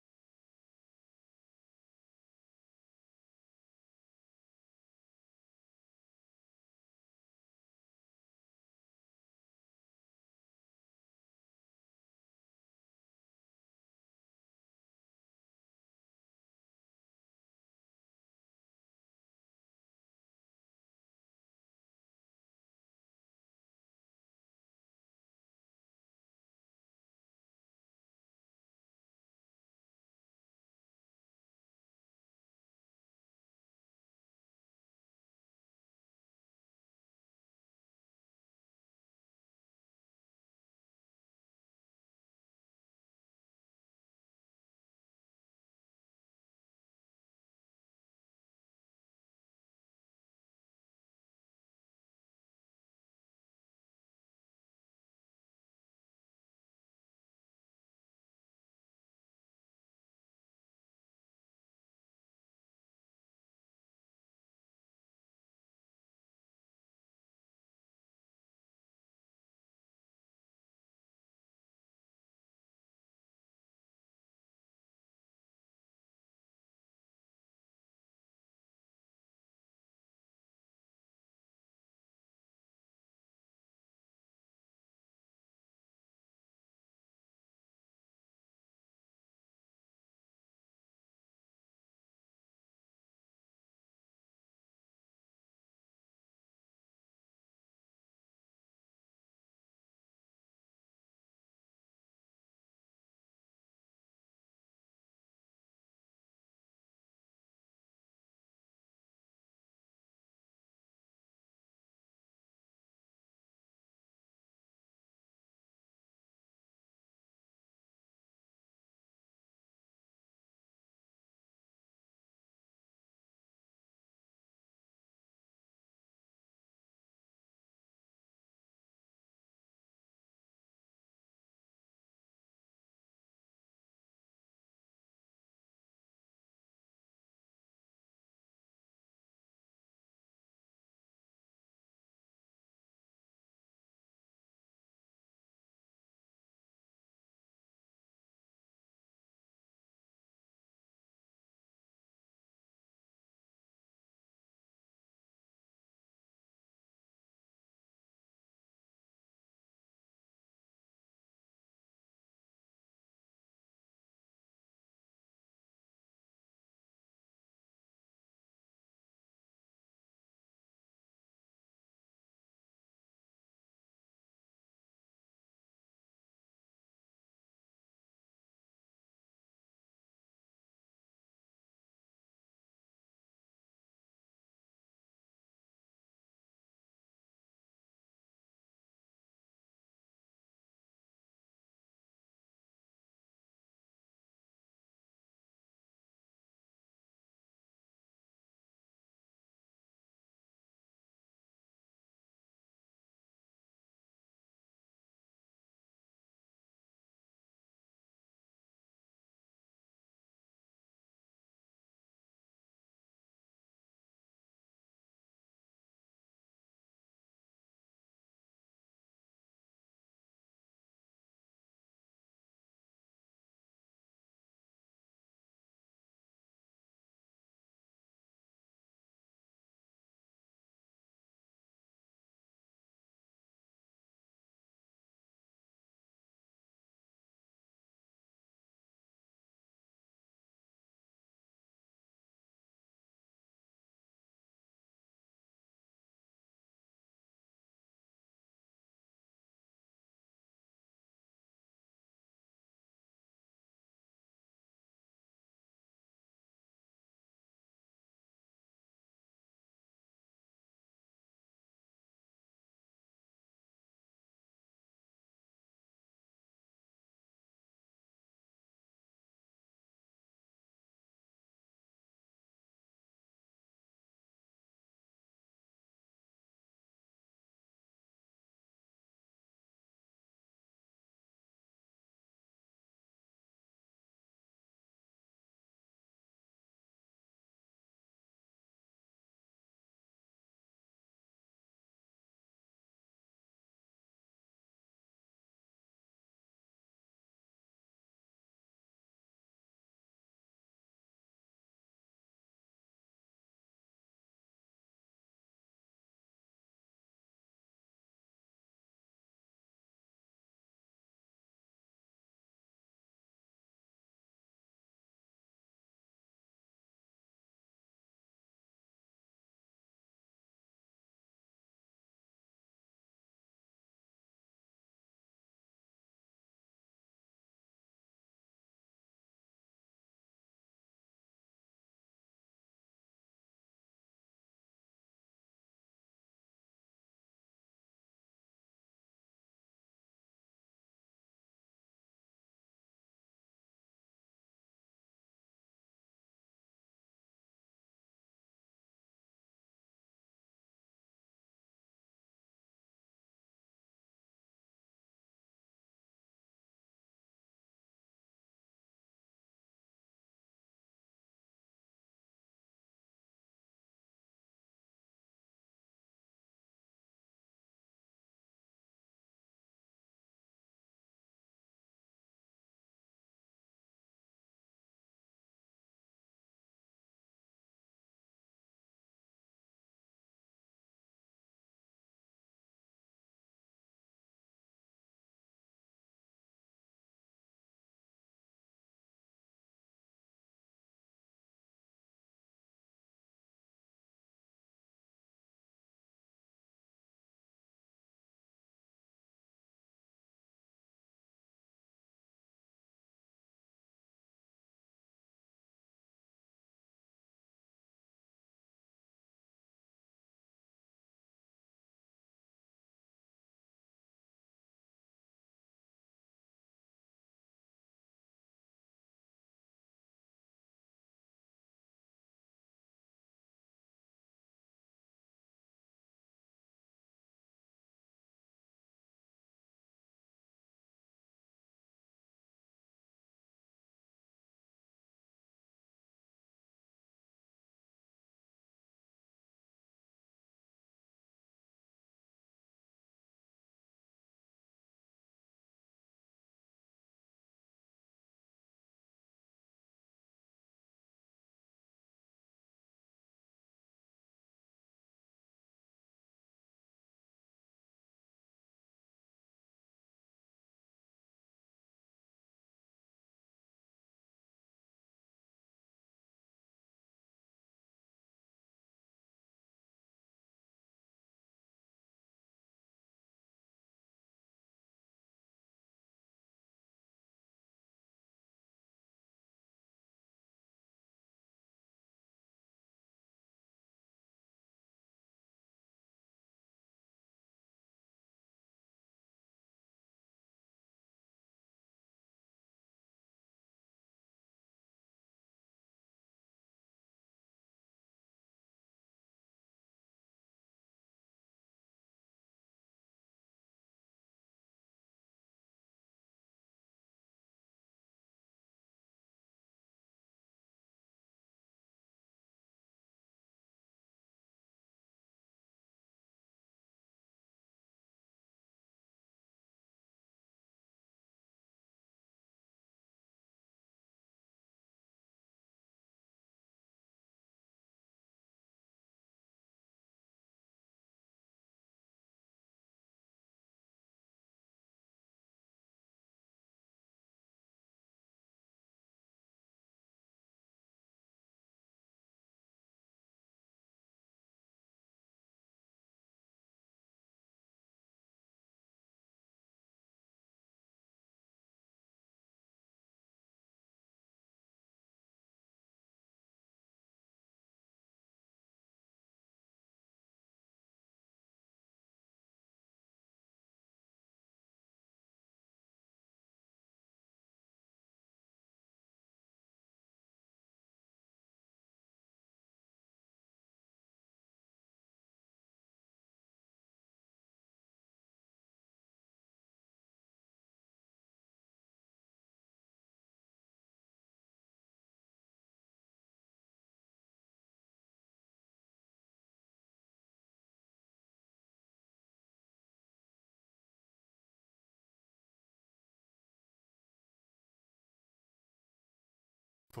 Hey,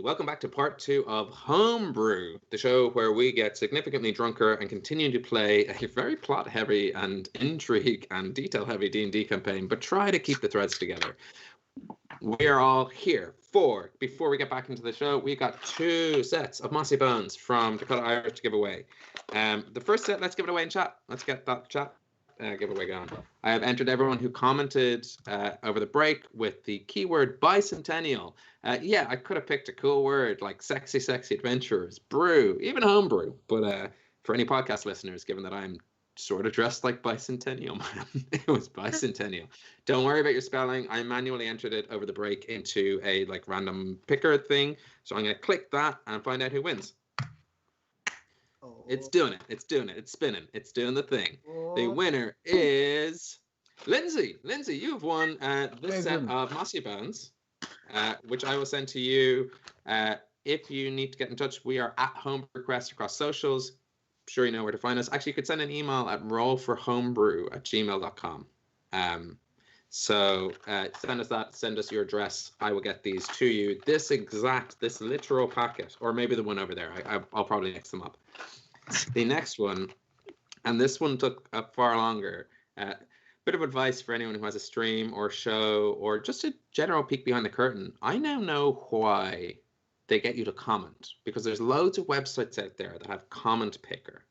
welcome back to part 2 of Homebrew, the show where we get significantly drunker and continue to play a very plot-heavy and intrigue and detail-heavy D&D campaign, but try to keep the threads together. We're all here before we get back into the show, we got 2 sets of Mossy Bones from Dakota Irish to give away. The first set, let's give it away in chat. Let's get that chat giveaway going. I have entered everyone who commented over the break with the keyword bicentennial. Yeah, I could have picked a cool word like sexy adventurers, brew, even homebrew. But for any podcast listeners, given that I'm sort of dressed like Bicentennial Man, it was bicentennial. Don't worry about your spelling. I manually entered it over the break into a like random picker thing. So I'm going to click that and find out who wins. It's doing it. It's spinning. It's doing the thing. The winner is Lindsay. Lindsay, you've won this set of Mossy Bones, which I will send to you. If you need to get in touch, we are at Homebrew Quest across socials. I'm sure you know where to find us. Actually, you could send an email at rollforhomebrew@gmail.com. So send us that. Send us your address. I will get these to you. This literal packet, or maybe the one over there. I'll probably mix them up. The next one, and this one took far longer. Bit of advice for anyone who has a stream or show or just a general peek behind the curtain. I now know why they get you to comment, because there's loads of websites out there that have comment picker,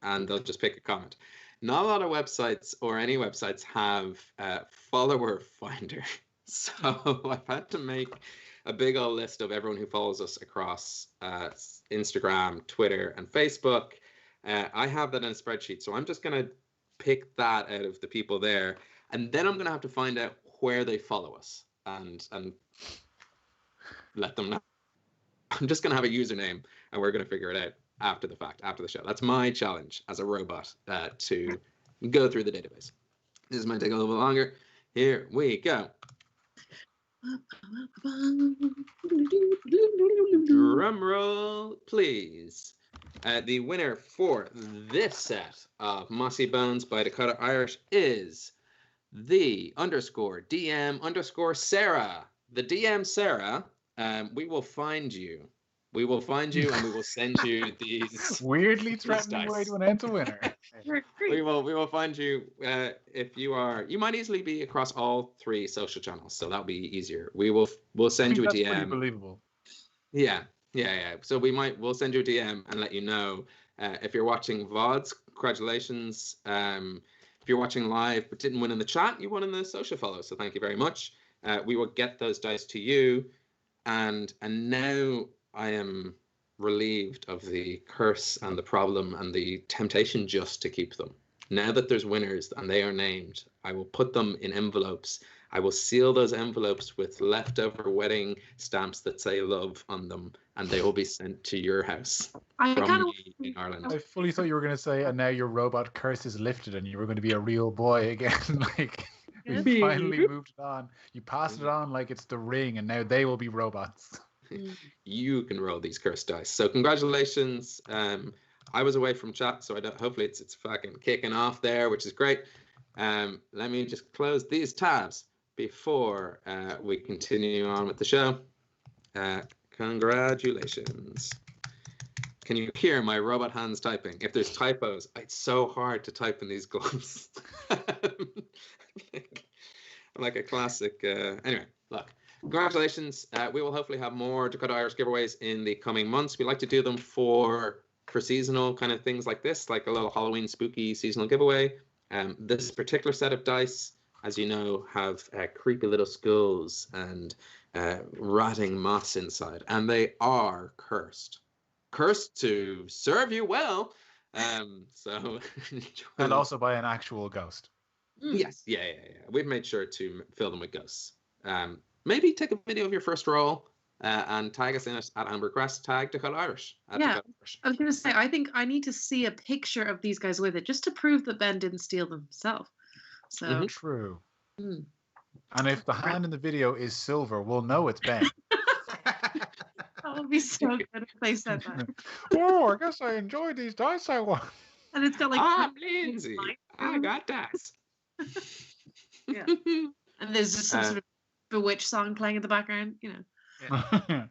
and they'll just pick a comment. Not a lot of websites or any websites have follower finder. So I've had to make a big old list of everyone who follows us across Instagram, Twitter, and Facebook. I have that in a spreadsheet, so I'm just going to pick that out of the people there, and then I'm going to have to find out where they follow us and let them know. I'm just going to have a username, and we're going to figure it out after the fact, after the show. That's my challenge as a robot to go through the database. This might take a little bit longer. Here we go. Drum roll, please. The winner for this set of Mossy Bones by Dakota Irish is the _DM_Sarah. The DM Sarah, we will find you. We will find you and we will send you these weirdly threatening way to announce a winner. We will find you if you are. You might easily be across all 3 social channels, so that'll be easier. We'll send you a DM. Pretty believable. Yeah. So we'll send you a DM and let you know if you're watching VODs. Congratulations. If you're watching live but didn't win in the chat, you won in the social follow. So thank you very much. We will get those dice to you, and now I am relieved of the curse and the problem and the temptation just to keep them. Now that there's winners and they are named, I will put them in envelopes. I will seal those envelopes with leftover wedding stamps that say love on them, and they will be sent to your house from me in Ireland. I fully thought you were going to say, and now your robot curse is lifted and you were going to be a real boy again. Like, you finally moved it on. You passed it on like it's the Ring, and now they will be robots. You can roll these cursed dice. So congratulations. I was away from chat, so hopefully it's fucking kicking off there, which is great. Let me just close these tabs before we continue on with the show. Congratulations. Can you hear my robot hands typing? If there's typos, it's so hard to type in these gloves. like a classic. Anyway, look. Congratulations. We will hopefully have more Dakota Irish giveaways in the coming months. We like to do them for seasonal kind of things like this, like a little Halloween spooky seasonal giveaway. This particular set of dice, as you know, have creepy little skulls and rotting moss inside, and they are cursed. Cursed to serve you well. So and also by an actual ghost. Yes, yeah. We've made sure to fill them with ghosts. Maybe take a video of your first roll and tag us in it at Homebrew Quest. Tag Dakota Irish. Yeah, I was going to say, I think I need to see a picture of these guys with it just to prove that Ben didn't steal them himself. So True. And if the hand in the video is silver, we'll know it's Ben. That'd be so good if they said that. Oh, I guess I enjoy these dice I won. And it's got like I'm Lindsay. I got dice. Yeah. And there's just some sort of Bewitched song playing in the background, you know.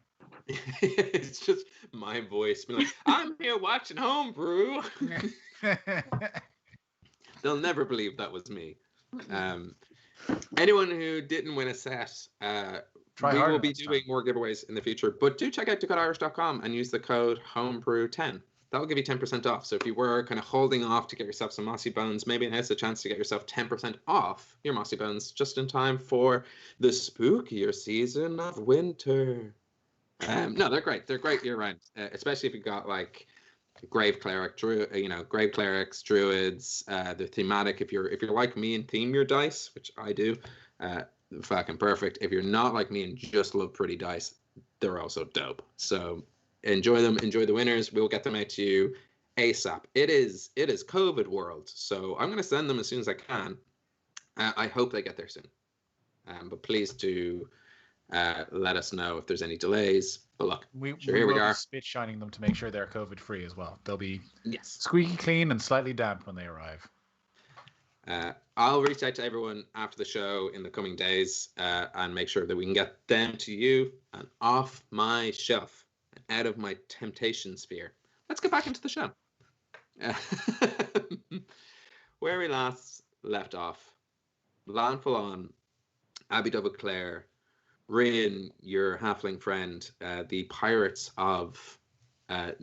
It's just my voice being like, I'm here watching Homebrew. They'll never believe that was me. Anyone who didn't win a set, we will be doing more giveaways in the future. But do check out decodeirish.com and use the code Homebrew10. That'll give you 10% off. So if you were kind of holding off to get yourself some Mossy Bones, maybe now's the chance to get yourself 10% off your Mossy Bones just in time for the spookier season of winter. No, they're great. They're great year round, especially if you got like grave cleric, grave clerics, druids. They're thematic. If you're like me and theme your dice, which I do, fucking perfect. If you're not like me and just love pretty dice, they're also dope. So enjoy them. Enjoy the winners. We'll get them out to you ASAP. It is COVID world, so I'm gonna send them as soon as I can. I hope they get there soon. But please do let us know if there's any delays. But look, here we are. Spit shining them to make sure they're COVID free as well. They'll be yes, squeaky clean and slightly damp when they arrive. I'll reach out to everyone after the show in the coming days and make sure that we can get them to you and off my shelf, out of my temptation sphere. Let's get back into the show. Where we last left off, Landfall on, Abby Double-Claire, Rin, your halfling friend, the pirates of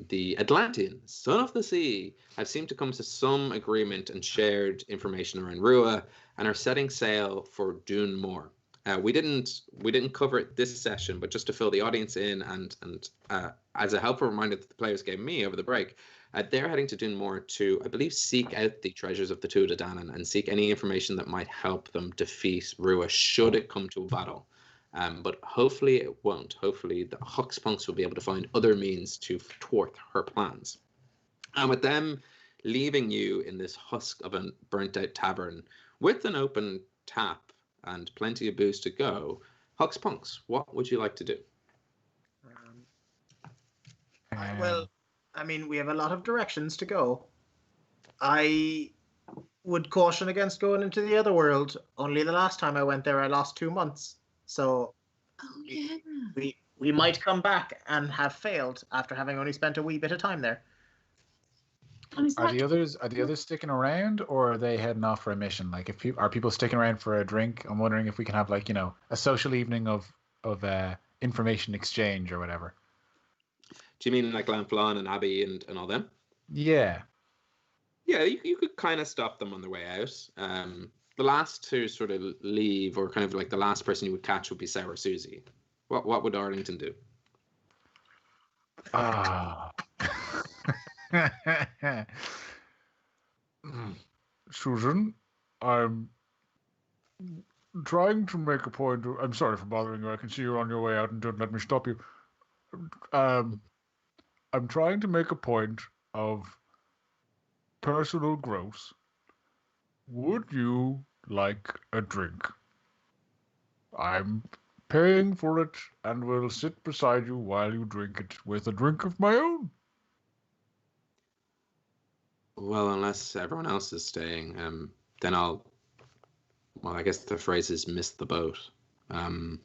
the Atlantean, son of the sea, have seemed to come to some agreement and shared information around Rua and are setting sail for Dune Moor. We didn't cover it this session, but just to fill the audience in and as a helpful reminder that the players gave me over the break, they're heading to Dune Moor to, I believe, seek out the treasures of the Tuatha Dé Danann and seek any information that might help them defeat Rua should it come to a battle. But hopefully it won't. Hopefully the Huxpunks will be able to find other means to thwart her plans. And with them leaving you in this husk of a burnt-out tavern with an open tap and plenty of booze to go, Huxpunks, what would you like to do? Well, I mean, we have a lot of directions to go. I would caution against going into the other world. Only the last time I went there, I lost 2 months. So we might come back and have failed after having only spent a wee bit of time there. Are the others sticking around, or are they heading off for a mission? Like, are people sticking around for a drink? I'm wondering if we can have, like, you know, a social evening of information exchange or whatever. Do you mean like Lanflon and Abby and all them? Yeah. Yeah, you could kind of stop them on their way out. The last to sort of leave, or kind of like the last person you would catch, would be Sarah Susie. What would Arlington do? Susan, I'm trying to make a point. I'm sorry for bothering you. I can see you're on your way out and don't let me stop you. I'm trying to make a point of personal growth. Would you like a drink? I'm paying for it and will sit beside you while you drink it with a drink of my own. Well, unless everyone else is staying, then Well, I guess the phrase is "miss the boat." I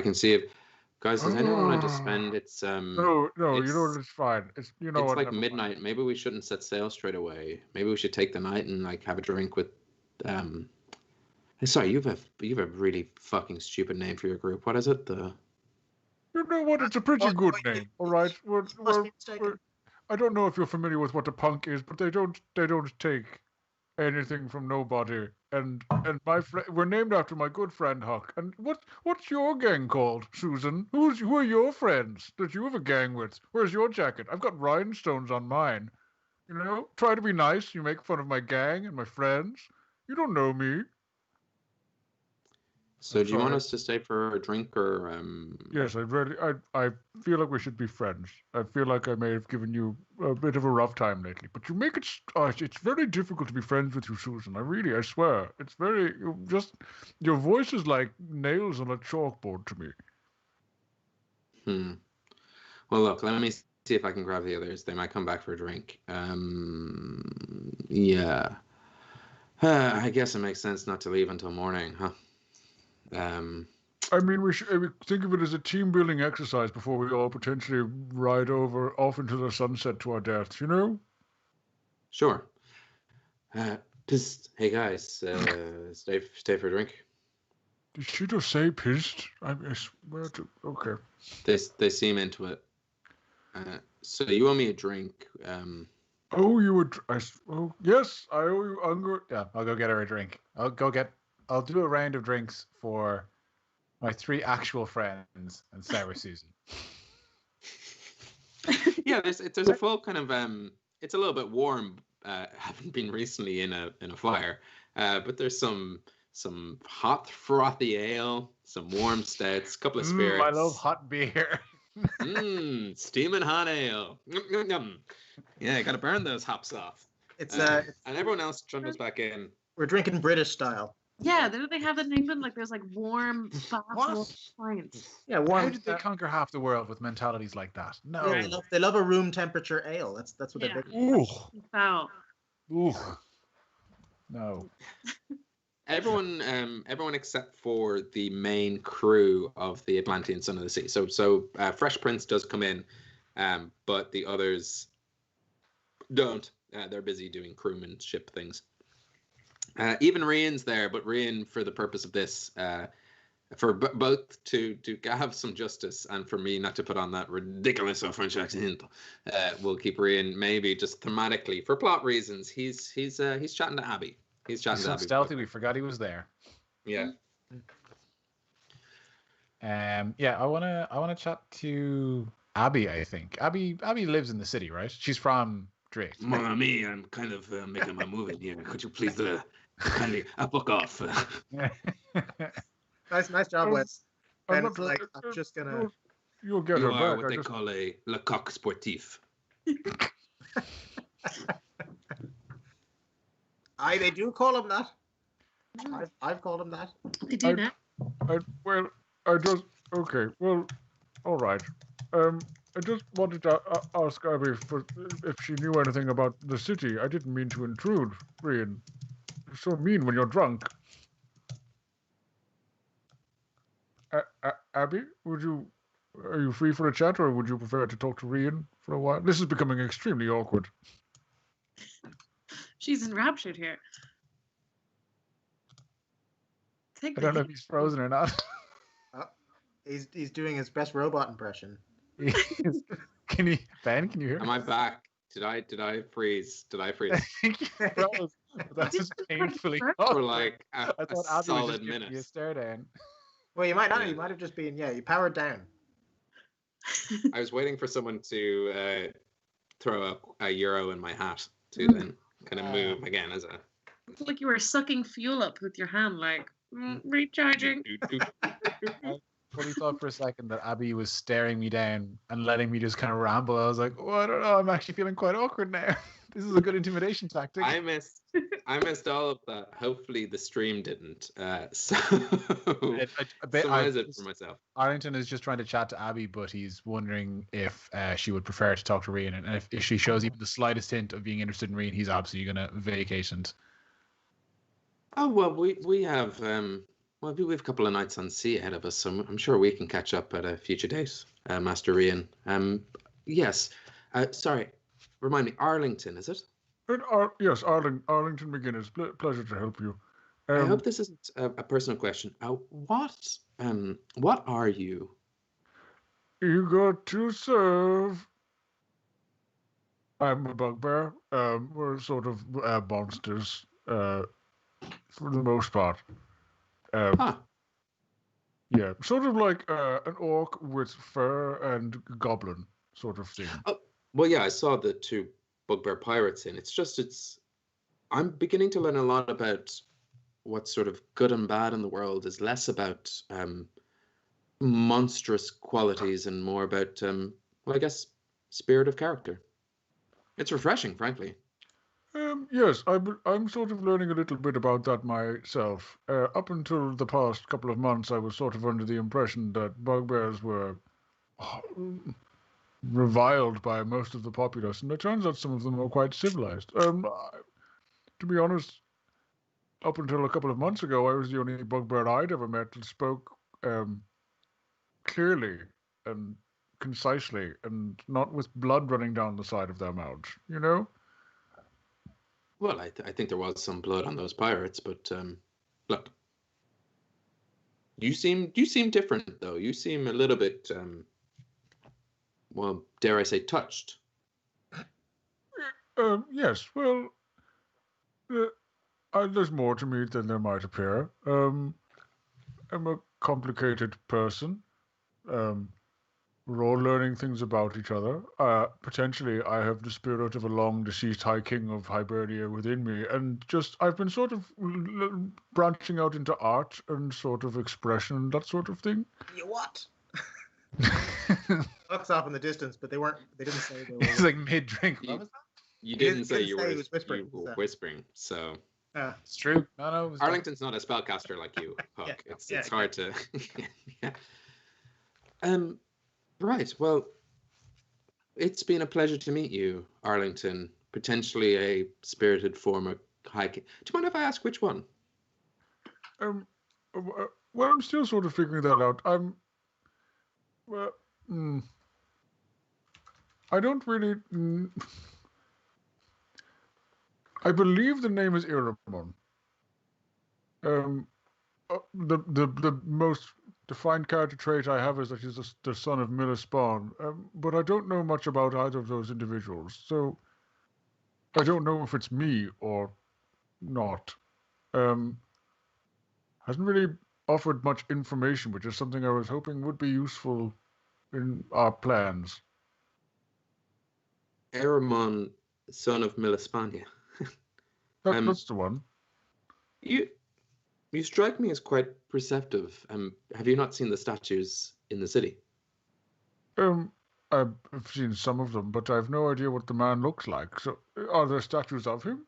can see if guys. Does anyone want to spend? It's No, you know what? It's fine. It's what, like midnight. Mind. Maybe we shouldn't set sail straight away. Maybe we should take the night and like have a drink with. Sorry, you've a really fucking stupid name for your group. What is it? You know what? It's a pretty good name. All right. I don't know if you're familiar with what a punk is, but they don't take anything from nobody. And my we're named after my good friend Huck. And what's your gang called, Susan? Who are your friends that you have a gang with? Where's your jacket? I've got rhinestones on mine. You know, try to be nice. You make fun of my gang and my friends. You don't know me. So do you want us to stay for a drink or? Yes, I feel like we should be friends. I feel like I may have given you a bit of a rough time lately, but you make it. It's very difficult to be friends with you, Susan. I swear, it's very. Your voice is like nails on a chalkboard to me. Well, look, let me see if I can grab the others. They might come back for a drink. Yeah. I guess it makes sense not to leave until morning, huh? I mean, we should think of it as a team-building exercise before we all potentially ride off into the sunset to our deaths, you know? Sure. Psst. Hey, guys, stay for a drink. Did she just say pissed? I swear to... Okay. They seem into it. So you owe me a drink. Oh, you would... Oh, yes, I owe you... Yeah, I'll go get her a drink. I'll do a round of drinks for my 3 actual friends and Sour Susie. Yeah, there's a full kind of it's a little bit warm, having been recently in a fire, but there's some hot frothy ale, some warm stouts, a couple of spirits. I love hot beer. Steaming hot ale. Yeah, gotta burn those hops off. It's and everyone else trundles back in. We're drinking British style. Yeah, don't they have that in England? Like there's like warm pints. Yeah, warm. How did they conquer half the world with mentalities like that? No. Yeah, they love a room temperature ale. That's what they're drinking. Ooh. Foul. Ooh. No. Everyone except for the main crew of the Atlantean Son of the Sea. So Fresh Prince does come in, but the others don't. They're busy doing crewmanship things. Even Rian's there, but Rian, for the purpose of this, for both to have some justice and for me not to put on that ridiculous French accent, we'll keep Rian maybe just thematically for plot reasons. He's chatting to Abby. He's chatting to Abby. Stealthy. We forgot he was there. Yeah. Yeah. I wanna chat to Abby. I think Abby lives in the city, right? She's from Draíocht. Mon ami, I'm kind of making my move in here. Could you please kindly book off? Nice job, Wes. And it's like I'm just gonna. You'll get You her are back. what they call a le coq sportif. They do call him that. I've called him that. They do now. Okay. Well, all right. I just wanted to ask Abby if she knew anything about the city. I didn't mean to intrude, Rian. You're so mean when you're drunk. Abby, are you free for a chat, or would you prefer to talk to Rian for a while? This is becoming extremely awkward. She's enraptured here. I don't know if he's frozen or not. He's doing his best robot impression. Can you hear? Am I back? Did I freeze? I think you froze. That's just painfully for like a Abby solid minute. You stare down. Well, you might not. You might have just been. Yeah, you powered down. I was waiting for someone to throw a euro in my hat to then kind of move again as a. It's like you were sucking fuel up with your hand, like recharging. When he thought for a second that Abby was staring me down and letting me just kind of ramble, I was like, oh, I don't know. I'm actually feeling quite awkward now. This is a good intimidation tactic. I missed all of that. Hopefully the stream didn't. So summarize it for myself. Arlington is just trying to chat to Abby, but he's wondering if she would prefer to talk to Rian. And if she shows even the slightest hint of being interested in Rian, he's absolutely going to vacate. And... Oh, well, we have... Well, we have a couple of nights on sea ahead of us, so I'm sure we can catch up at a future date, Master Rian. Yes. Sorry, remind me, Arlington, is it? Yes, Arlington McGuinness. Pleasure to help you. I hope this isn't a personal question. What are you? Eager to serve. I'm a bugbear. We're sort of monsters, for the most part. Yeah, sort of like an orc with fur and goblin sort of thing. Oh, well, yeah, I saw the 2 bugbear pirates in. I'm beginning to learn a lot about what's sort of good and bad in the world is less about monstrous qualities and more about, well, I guess, spirit of character. It's refreshing, frankly. Yes, I'm sort of learning a little bit about that myself. Up until the past couple of months, I was sort of under the impression that bugbears were reviled by most of the populace, and it turns out some of them are quite civilized. To be honest, up until a couple of months ago, I was the only bugbear I'd ever met that spoke clearly and concisely, and not with blood running down the side of their mouths, you know? Well, I think there was some blood on those pirates, but look, you seem different though. You seem a little bit, well, dare I say, touched. Yes. Well, there's more to me than there might appear. I'm a complicated person. We're all learning things about each other. Potentially, I have the spirit of a long-deceased High King of Hibernia within me, and I've been sort of branching out into art and sort of expression, that sort of thing. You what? Looks off in the distance, but they didn't say they were. It's like mid-drink. You didn't say you were whispering, so. It's true. No. Arlington's not a spellcaster like you, Puck. It's hard to. Yeah. Right. Well, it's been a pleasure to meet you, Arlington. Potentially a spirited former High King. Do you mind if I ask which one? Well, I'm still sort of figuring that out. I don't really. I believe the name is Iramon. The most defined character trait I have is that he's the son of Miller Spawn, but I don't know much about either of those individuals, so I don't know if it's me or not. Hasn't really offered much information, which is something I was hoping would be useful in our plans. Aramon, son of Milispania. That's the one. You strike me as quite perceptive. Have you not seen the statues in the city? I've seen some of them, but I have no idea what the man looks like. So, are there statues of him?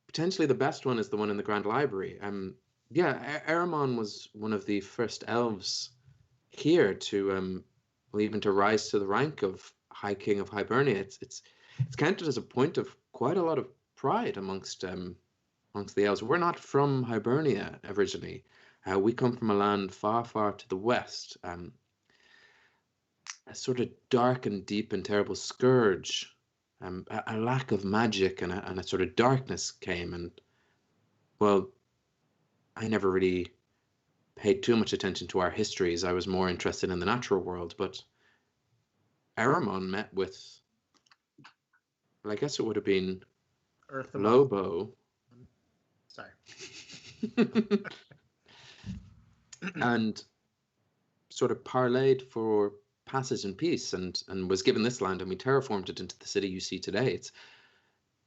Potentially the best one is the one in the Grand Library. Aramon was one of the first elves here to, even to rise to the rank of High King of Hibernia. It's counted as a point of quite a lot of pride amongst the elves. We're not from Hibernia originally. We come from a land far, far to the west. A sort of dark and deep and terrible scourge. A lack of magic and a sort of darkness came, and well, I never really paid too much attention to our histories. I was more interested in the natural world, but Aramon met with, well, I guess it would have been Lobo. Sorry. And sort of parlayed for passage and peace, and was given this land, and we terraformed it into the city you see today. It's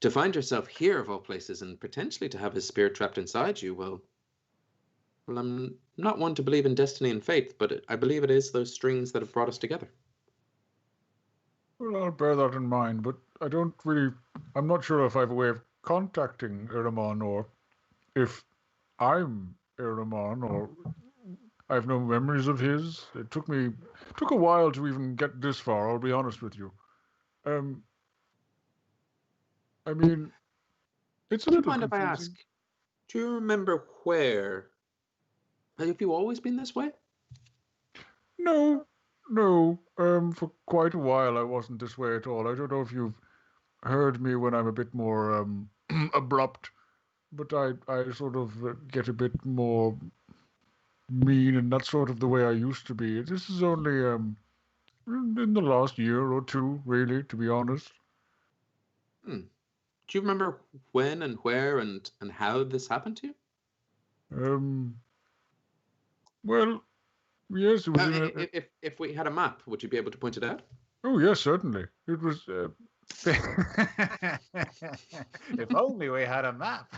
to find yourself here of all places, and potentially to have his spirit trapped inside you. Well, I'm not one to believe in destiny and fate, but I believe it is those strings that have brought us together. Well, I'll bear that in mind, but I'm not sure if I have a way of contacting Iramon, or if I'm Iramon, or I have no memories of his. It took a while to even get this far, I'll be honest with you. I mean, it's a little confusing. Do you mind if I ask, do you remember where? Have you always been this way? No. For quite a while I wasn't this way at all. I don't know if you've heard me when I'm a bit more abrupt, but I sort of get a bit more mean, and that's sort of the way I used to be. This is only in the last year or two, really, to be honest. Do you remember when and where and how this happened to you? Well, yes, it was if we had a map, would you be able to point it out? Oh, yes, certainly. It was... If only we had a map.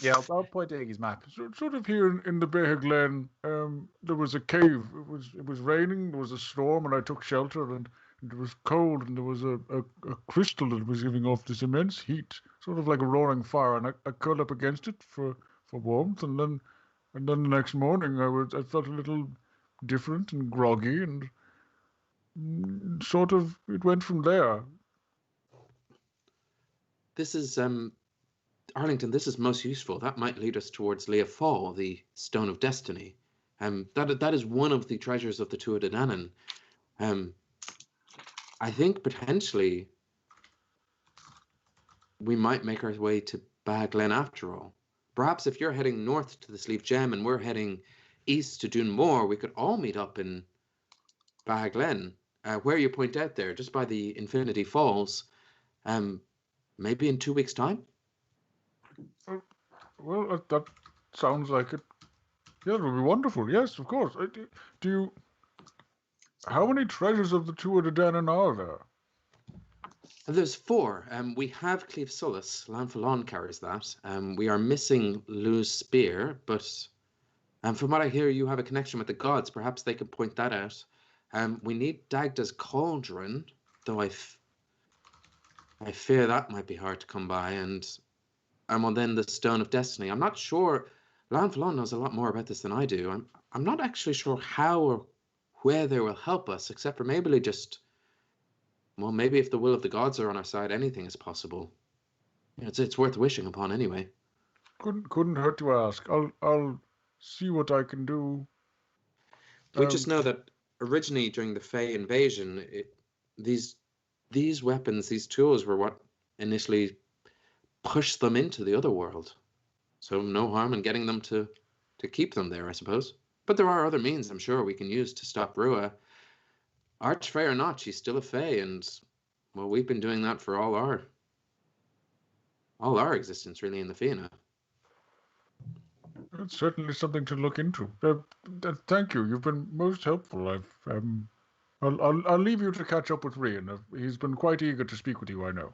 Yeah, I'll point to Iggy's map. So, sort of here in the Beha Glen, there was a cave. It was raining, there was a storm, and I took shelter, and it was cold, and there was a crystal that was giving off this immense heat, sort of like a roaring fire, and I curled up against it for for warmth, and then the next morning I felt a little different and groggy, and sort of it went from there. This is Arlington. This is most useful. That might lead us towards Leah Fall, the Stone of Destiny. That is one of the treasures of the Tuatha De Danann. I think potentially we might make our way to Baglen after all. Perhaps if you're heading north to the Sleeve Gem and we're heading east to Dunmore, we could all meet up in Baglen, where you point out there, just by the Infinity Falls, maybe in 2 weeks' time. Well, that sounds like it. Yeah, it would be wonderful. Yes, of course. Do you? How many treasures of the Tuatha De Danann are there? There's 4. We have Cleave Sullus. Lanfalon carries that. We are missing Lou's Spear, but from what I hear, you have a connection with the gods. Perhaps they could point that out. We need Dagda's Cauldron, though I fear that might be hard to come by. And well, then the Stone of Destiny. I'm not sure. Lanfalon knows a lot more about this than I do. I'm not actually sure how or where they will help us, except for maybe just. Well, maybe if the will of the gods are on our side, anything is possible. It's worth wishing upon anyway. Couldn't hurt to ask. I'll see what I can do. We just know that originally during the Fey invasion, these weapons, these tools were what initially pushed them into the other world. So no harm in getting them to keep them there, I suppose. But there are other means, I'm sure, we can use to stop Rua. Archfey or not, she's still a Fey, and well, we've been doing that for all our existence, really, in the Fianna. It's certainly something to look into. Thank you. You've been most helpful. I'll leave you to catch up with Rian. He's been quite eager to speak with you, I know.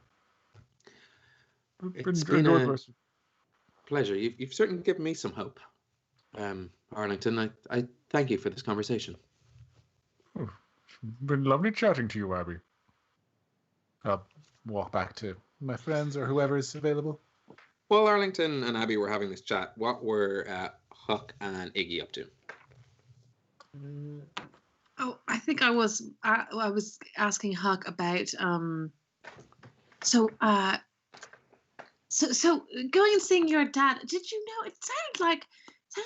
It's been a pleasure. You've certainly given me some hope, Arlington. I thank you for this conversation. Oh, it's been lovely chatting to you, Abby. I'll walk back to my friends or whoever is available. While Arlington and Abby were having this chat, what were Huck and Iggy up to? Oh, I think I was asking Huck about so going and seeing your dad. Did you know it sounded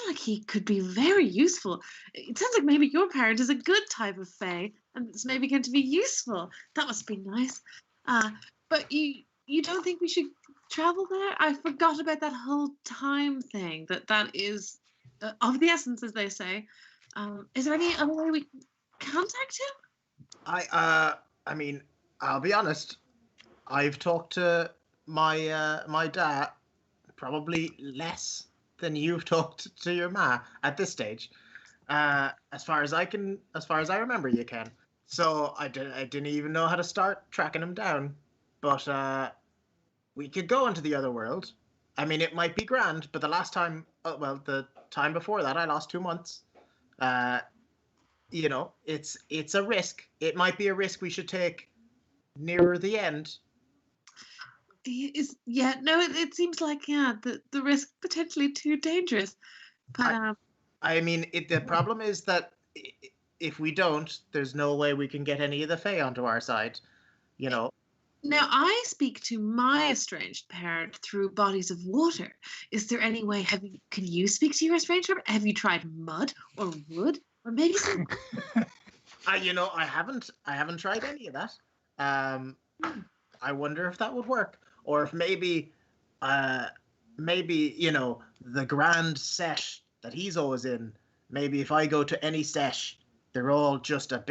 like he could be very useful. It sounds like maybe your parent is a good type of fae and it's maybe going to be useful. That must be nice. But you don't think we should travel there? I forgot about that whole time thing. That is of the essence, as they say. Is there any other way we can contact him? I mean, I'll be honest. I've talked to my dad probably less than you've talked to your ma at this stage. As far as I remember, you can. So I didn't even know how to start tracking him down. But we could go into the other world. I mean, it might be grand, but the last time, the time before that, I lost 2 months. It's a risk. It might be a risk we should take nearer the end. It seems like the risk potentially too dangerous. But I mean, the problem is that if we don't, there's no way we can get any of the Fae onto our side. Now I speak to my estranged parent through bodies of water. Is there any way? Can you speak to your estranged parent? Have you tried mud or wood or maybe some? I haven't tried any of that. I wonder if that would work, or if maybe the grand sesh that he's always in. Maybe if I go to any sesh, they're all just a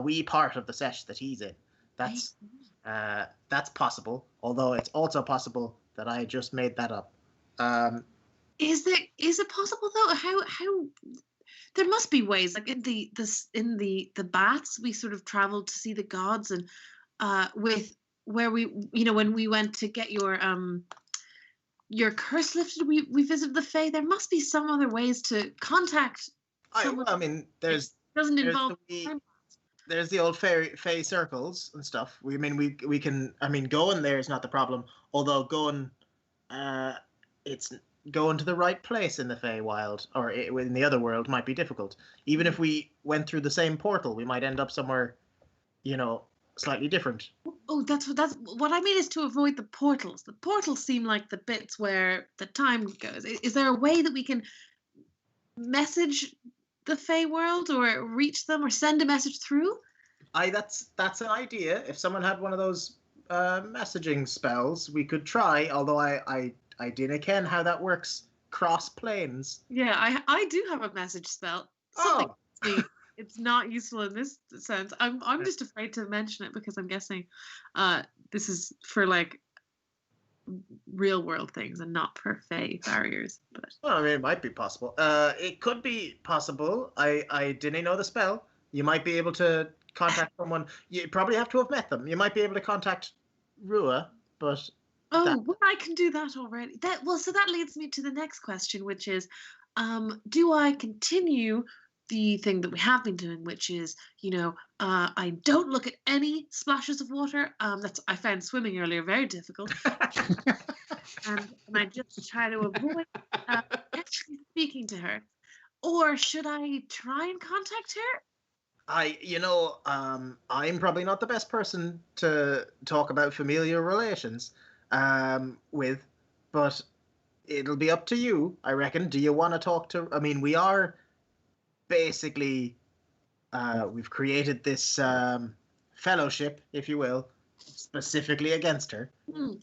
wee part of the sesh that he's in. That's possible, although it's also possible that I just made that up. Is it possible though? How there must be ways, like in the baths we sort of traveled to see the gods, and with where we when we went to get your curse lifted, we visited the Fae. There must be some other ways to contact someone. Doesn't involve there's the old Fae circles and stuff. We can. I mean, going there is not the problem. Although going, going to the right place in the Feywild or in the other world might be difficult. Even if we went through the same portal, we might end up somewhere, slightly different. Oh, that's what I mean is to avoid the portals. The portals seem like the bits where the time goes. Is there a way that we can message the Feywild or reach them or send a message through? That's an idea. If someone had one of those messaging spells, we could try. Although I didn't ken how that works cross planes. Yeah, I do have a message spell. Something it's not useful in this sense. I'm just afraid to mention it because I'm guessing this is for like real world things and not for Fey barriers. But well, I mean, it might be possible. It could be possible. I didn't know the spell. You might be able to contact someone. You probably have to have met them. You might be able to contact Rua, but well, I can do that already. So that leads me to the next question, which is, do I continue the thing that we have been doing, which is, I don't look at any splashes of water. I found swimming earlier very difficult, and I just try to avoid actually speaking to her. Or should I try and contact her? I'm probably not the best person to talk about familial relations with, but it'll be up to you, I reckon. Do you want to talk to? I mean, we are basically we've created this fellowship, if you will, specifically against her.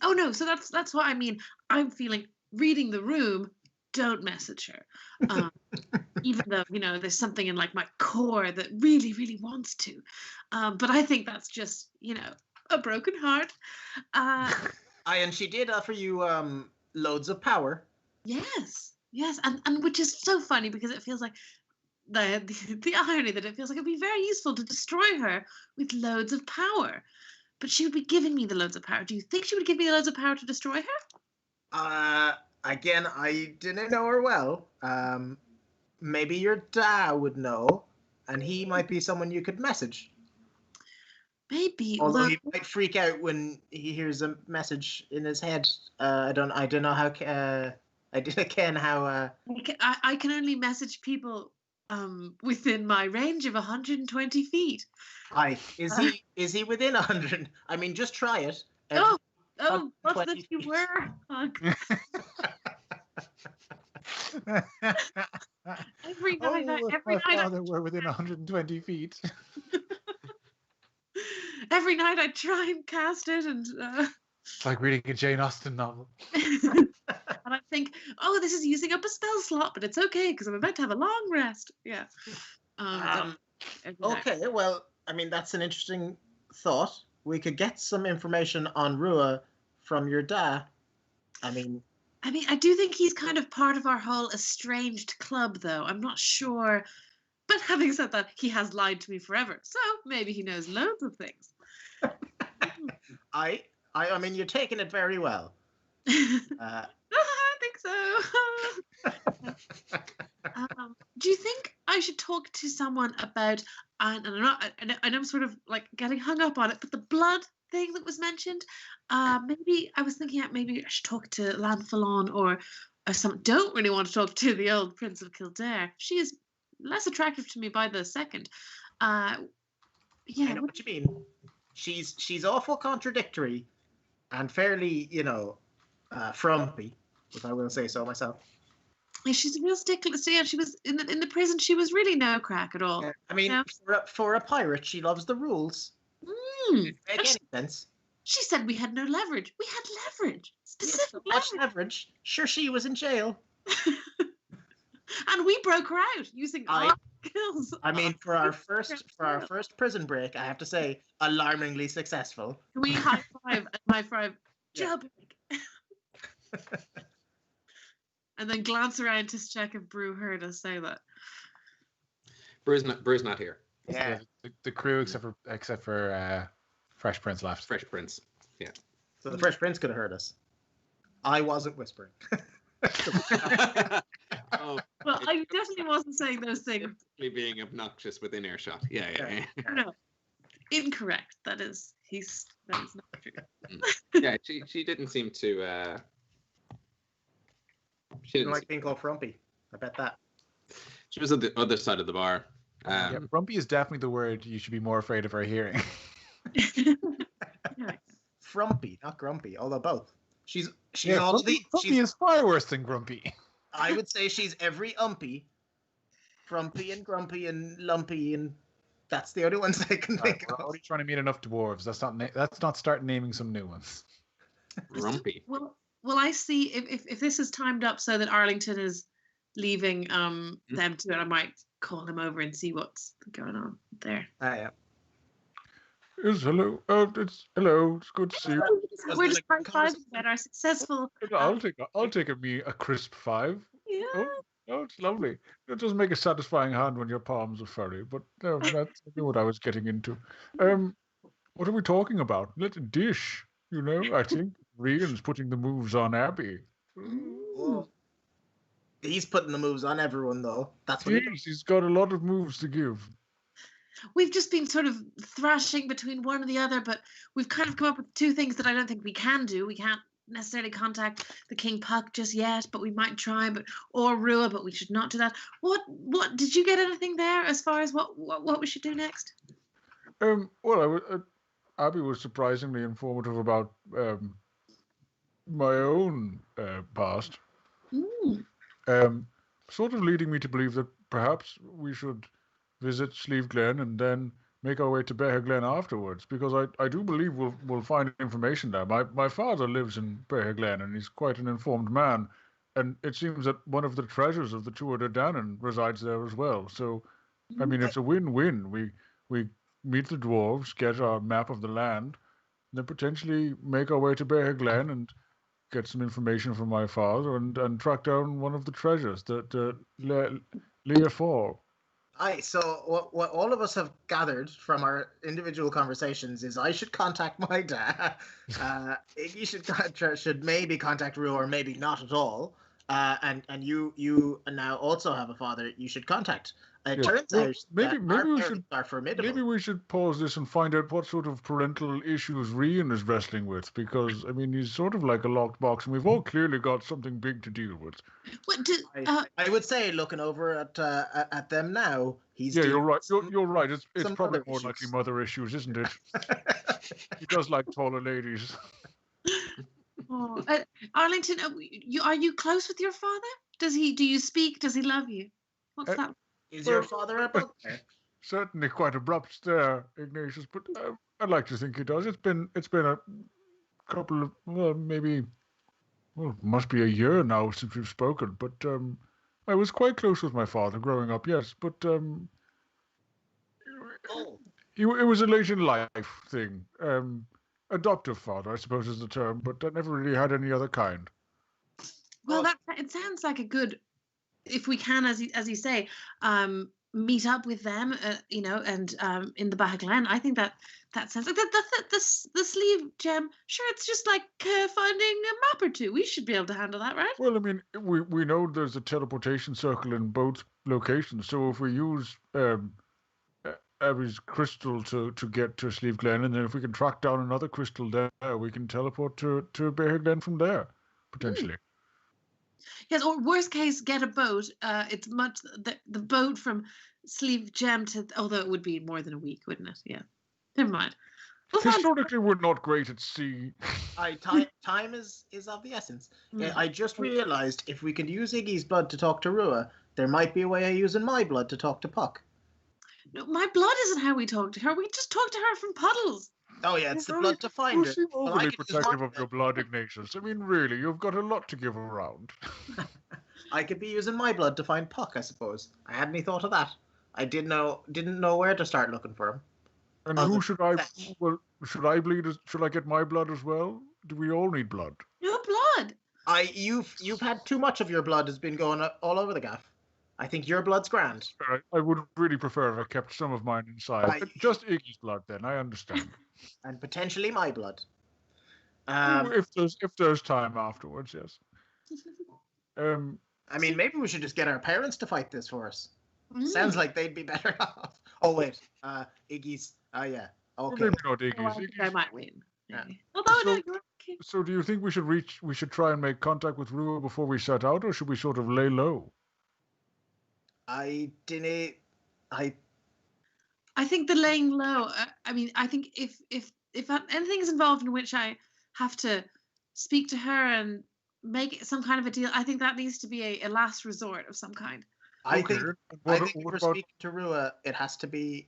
Oh no, so that's what I mean. I'm feeling reading the room. Don't message her. Even though, there's something in like my core that really, really wants to. But I think that's just, a broken heart. And she did offer you loads of power. Yes. And which is so funny because it feels like the irony that it feels like it'd be very useful to destroy her with loads of power. But she would be giving me the loads of power. Do you think she would give me the loads of power to destroy her? Again, I didn't know her well. Maybe your dad would know, and he might be someone you could message. Maybe. Although he might freak out when he hears a message in his head. I don't know how. I didn't ken how. I can only message people within my range of 120 feet. Is he within 100? I mean, just try it. What's if you were? Every night, my father were within 120 feet. Every night I try and cast it, and it's like reading a Jane Austen novel. And I think, this is using up a spell slot, but it's okay because I'm about to have a long rest. Yeah. Okay, well, I mean, that's an interesting thought. We could get some information on Rua from your dad. I mean, I do think he's kind of part of our whole estranged club, though. I'm not sure. But having said that, he has lied to me forever. So maybe he knows loads of things. I mean, you're taking it very well. I think so. Do you think I should talk to someone about, and I'm sort of like getting hung up on it, but the blood thing that was mentioned, maybe I was thinking maybe I should talk to Lanfalon or some. Don't really want to talk to the old Prince of Kildare. She is less attractive to me by the second. I know what you mean. She's awful contradictory and fairly, frumpy, if I will say so myself. She's a real stickler. So yeah, she was in the prison. She was really no crack at all. I mean, for a pirate, she loves the rules. Make any sense? She said we had no leverage. We had leverage. Specific leverage. Sure, she was in jail. And we broke her out using our skills. I mean, for our first prison break, I have to say, alarmingly successful. Can we high five? Jailbreak. And then glance around to check if Brew heard us say that. Brew's not here. Yeah. The crew, except for Fresh Prince left. Fresh Prince. Yeah. So the Fresh Prince could have heard us. I wasn't whispering. Well, I definitely wasn't saying those things. Being obnoxious within earshot. Yeah. No, incorrect. That is not true. Yeah, she didn't seem to She didn't like being called frumpy. I bet that. She was at the other side of the bar. Yeah, frumpy is definitely the word you should be more afraid of her hearing. Frumpy, not grumpy, although both. She's frumpy is far worse than grumpy. I would say she's every umpy. Frumpy and grumpy and lumpy, and that's the only ones I can think of. We're already trying to meet enough dwarves. Let's not start naming some new ones. Grumpy. Well, I see if this is timed up so that Arlington is leaving them to it, I might call him over and see what's going on there. Yeah. Yes, hello. It's good to see you. We're just high-fiving about our successful. I'll take a crisp 5. Yeah. Oh, it's lovely. It does make a satisfying hand when your palms are furry, but no, that's what I was getting into. What are we talking about? Let's dish. I think Rian's putting the moves on Abby. Well, he's putting the moves on everyone, though. That's what he's got a lot of moves to give. We've just been sort of thrashing between one or the other, but we've kind of come up with 2 things that I don't think we can do. We can't necessarily contact the King Puck just yet, but we might try, or Rua, but we should not do that. What did you get anything there as far as what we should do next? Well, Abby was surprisingly informative about my own past. Sort of leading me to believe that perhaps we should visit Sleeve Glen and then make our way to Bear Glen afterwards, because I do believe we'll find information there. My father lives in Bear Glen, and he's quite an informed man, and it seems that one of the treasures of the Tuatha Dé Danann resides there as well. So, I mean, it's a win-win. We meet the dwarves, get our map of the land, and then potentially make our way to Bear Glen and get some information from my father and track down one of the treasures, the Lear 4. So what all of us have gathered from our individual conversations is I should contact my dad. Iggy should maybe contact Rue, or maybe not at all. And you now also have a father you should contact. It turns out maybe we should are formidable. Maybe we should pause this and find out what sort of parental issues Rian is wrestling with, because I mean he's sort of like a locked box, and we've all clearly got something big to deal with. I would say, looking over at them now, you're right. You're right. It's probably more likely mother issues, isn't it? He does like taller ladies. Arlington, are you close with your father? Do you speak? Does he love you? What's that? Is your father a butler? Certainly quite abrupt there, Ignatius, but I'd like to think he does. It's been a couple of must be a year now since we've spoken. But I was quite close with my father growing up, yes. But it was a late in life thing. Adoptive father, I suppose, is the term, but I never really had any other kind. Well, it sounds like a good, if we can, as you say, meet up with them, and in the Back Glen. I think that sounds like the sleeve gem. Sure, it's just like finding a map or 2. We should be able to handle that, right? Well, I mean, we know there's a teleportation circle in both locations, so if we use Abby's crystal to get to Sleeve Glen, and then if we can track down another crystal there, we can teleport to Bear Glen from there, potentially. Yes, or worst case, get a boat. It's much the boat from Sleeve Gem to, although it would be more than a week, wouldn't it? Yeah, never mind. Historically, we're not great at sea. Time is of the essence. I just realised if we could use Iggy's blood to talk to Rua, there might be a way of using my blood to talk to Puck. No, my blood isn't how we talk to her. We just talk to her from puddles. Oh yeah, it's the blood to find her. You seem overly protective of your blood, Ignatius. I mean, really, you've got a lot to give around. I could be using my blood to find Puck, I suppose. I hadn't any thought of that. I didn't know where to start looking for him. And who should I? Well, should I bleed? Should I get my blood as well? Do we all need blood? No blood. You've had too much of your blood has been going all over the gaff. I think your blood's grand. I would really prefer if I kept some of mine inside. Just Iggy's blood, then. I understand. And potentially my blood. If there's time afterwards, yes. I mean, maybe we should just get our parents to fight this for us. Sounds like they'd be better off. Oh wait, Iggy's. Oh yeah. Okay. Maybe not Iggy's. I might win. Maybe. Although So- no, you're okay. So do you think we should try and make contact with Rua before we set out, or should we sort of lay low? I didn't. I think the laying low. I mean, I think if anything is involved in which I have to speak to her and make it some kind of a deal, I think that needs to be a last resort of some kind. I Okay, think. what- I think if what we're about- speaking to Rua, it has to be.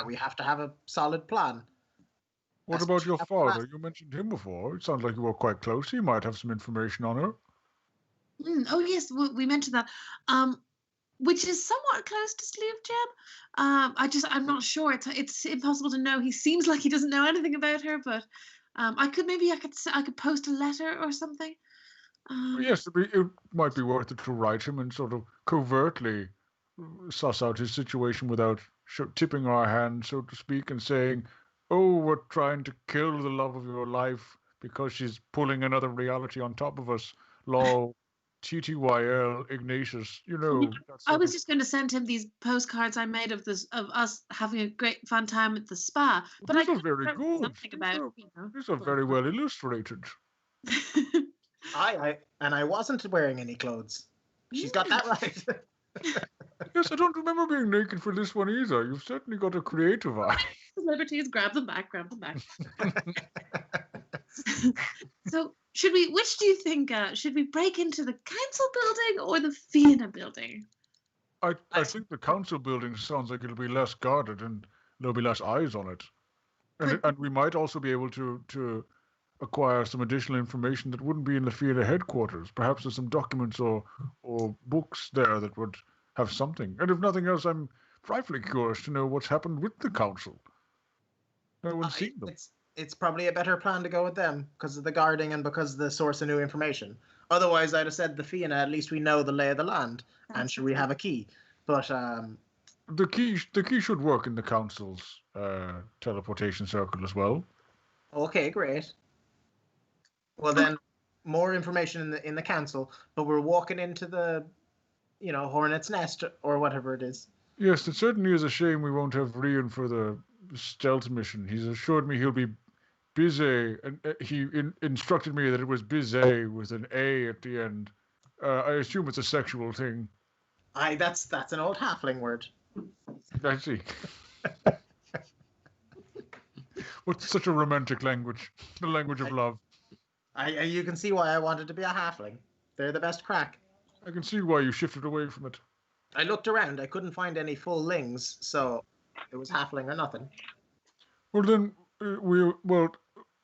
We have to have a solid plan. What That's about what your you have to father? ask. You mentioned him before. It sounds like you were quite close. He might have some information on her. Oh yes, we mentioned that. Which is somewhat close to Sleeve Gem. I'm not sure. It's impossible to know. He seems like he doesn't know anything about her, but I could post a letter or something. Yes, it might be worth it to write him and sort of covertly suss out his situation without tipping our hand, so to speak, and saying, "Oh, we're trying to kill the love of your life because she's pulling another reality on top of us." Lol, TTYL, Ignatius, you know. that I sort was of- just going to send him these postcards I made of us having a great fun time at the spa. But These I are could very write good. something These about, are- These are very well illustrated. I wasn't wearing any clothes. She's got that right. Yes, I don't remember being naked for this one either. You've certainly got a creative eye. Liberties, grab them back. So which do you think, should we break into the council building or the Fianna building? I think the council building sounds like it'll be less guarded and there'll be less eyes on it. And we might also be able to acquire some additional information that wouldn't be in the theatre headquarters. Perhaps there's some documents or books there that would have something. And if nothing else, I'm frightfully curious to know what's happened with the council. No one's seen them. It's probably a better plan to go with them because of the guarding and because of the source of new information. Otherwise, I'd have said the Fianna. At least we know the lay of the land, and should we have a key? But The key should work in the council's teleportation circle as well. okay, great. Well then, more information in the council. But we're walking into the, hornet's nest or whatever it is. Yes, it certainly is a shame we won't have Rian for the stealth mission. He's assured me he'll be busy, and he instructed me that it was busy with an A at the end. I assume it's a sexual thing. That's an old halfling word. I see. What's such a romantic language? The language of love. You can see why I wanted to be a halfling. They're the best crack. I can see why you shifted away from it. I looked around. I couldn't find any full lings, so it was halfling or nothing. Well, then,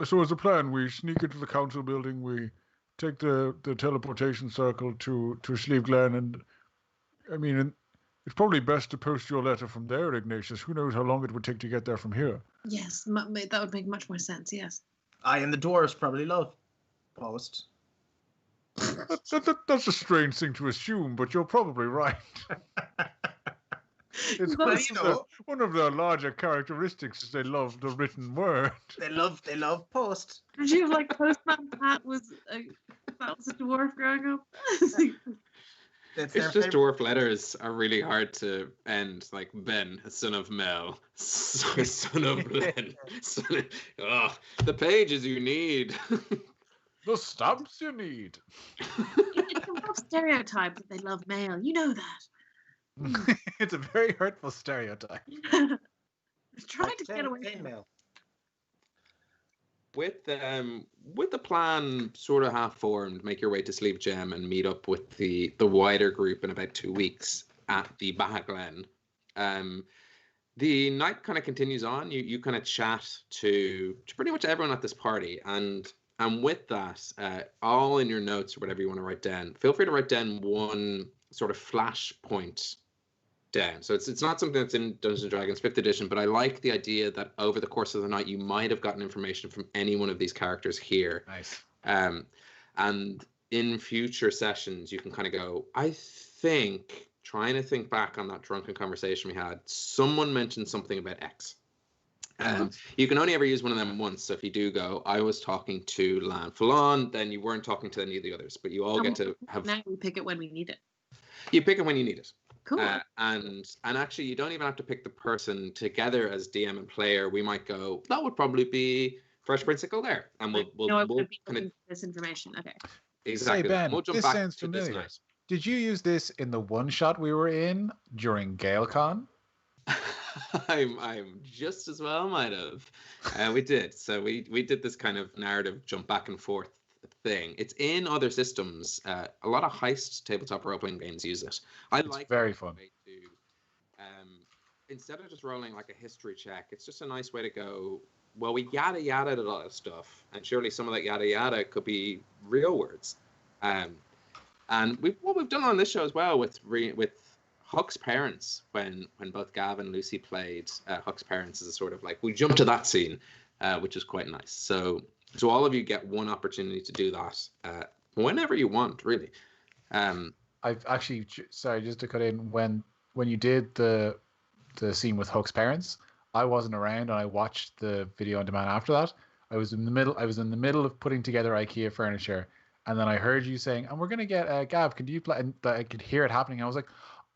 so as a plan, we sneak into the council building, we take the teleportation circle to Sleeve Glen, and, I mean, it's probably best to post your letter from there, Ignatius. Who knows how long it would take to get there from here. Yes, that would make much more sense, yes. And the dwarves probably love post. That's a strange thing to assume, but you're probably right. It's one of the larger characteristics is they love the written word. They love post. Did you have Postman Pat was a dwarf growing up? It's just dwarf letters are really hard to end, like Ben, son of Mel, son of Glenn, the pages you need. The stamps you need. It's a rough stereotype that they love mail. You know that. It's a very hurtful stereotype. Trying to get away from mail. With the plan sort of half formed, make your way to Sleeve Gem and meet up with the wider group in about 2 weeks at the Bahaglen. The night kind of continues on. You kind of chat to pretty much everyone at this party, and with that, all in your notes or whatever you want to write down, feel free to write down one sort of flash point down. So it's not something that's in Dungeons & Dragons 5th edition, but I like the idea that over the course of the night, you might have gotten information from any one of these characters here. Nice. And in future sessions, you can kind of go, I think, trying to think back on that drunken conversation we had, someone mentioned something about X. You can only ever use one of them once. So if you do go, I was talking to Lan Falon, then you weren't talking to any of the others, but you all get to have. Now we pick it when we need it. You pick it when you need it. Cool. And actually, you don't even have to pick the person together as DM and player. We might go, that would probably be fresh Prinsicle there, and we'll kind of this information. Okay. Exactly. Say, Ben, we'll jump this back sounds to this familiar. night. Did you use this in the one shot we were in during GaleCon? I'm just as well might have. We did. So we did this kind of narrative jump back and forth thing. It's in other systems. A lot of heist tabletop role-playing games use it. It's like very fun. Instead of just rolling like a history check, it's just a nice way to go, well, we yada yada a lot of stuff, and surely some of that yada yada could be real words. And what we've done on this show as well with Huck's parents, when both Gav and Lucy played Huck's parents, as a sort of like, we jumped to that scene, which is quite nice. So all of you get one opportunity to do that whenever you want, really. I've actually, sorry, just to cut in, when you did the scene with Huck's parents, I wasn't around, and I watched the video on demand after that. I was in the middle of putting together IKEA furniture, and then I heard you saying, "And we're gonna get Gav. Can you play?" And I could hear it happening. And I was like,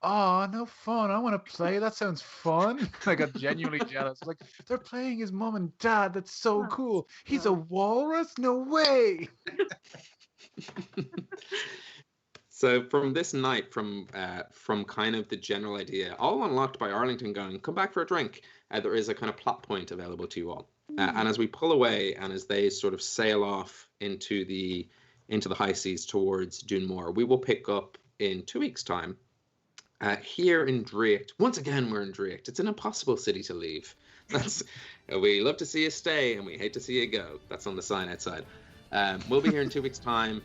"Oh, no fun! I want to play. That sounds fun." I got genuinely jealous. I was like, "They're playing his mom and dad. That's so cool. He's a walrus? No way!" So from this night, from kind of the general idea, all unlocked by Arlington going, "Come back for a drink," there is a kind of plot point available to you all. And as we pull away, and as they sort of sail off into the high seas towards Dunmore, we will pick up in 2 weeks' time here in Draíocht. Once again, we're in Draíocht. It's an impossible city to leave. We love to see you stay, and we hate to see you go. That's on the sign outside. We'll be here in 2 weeks' time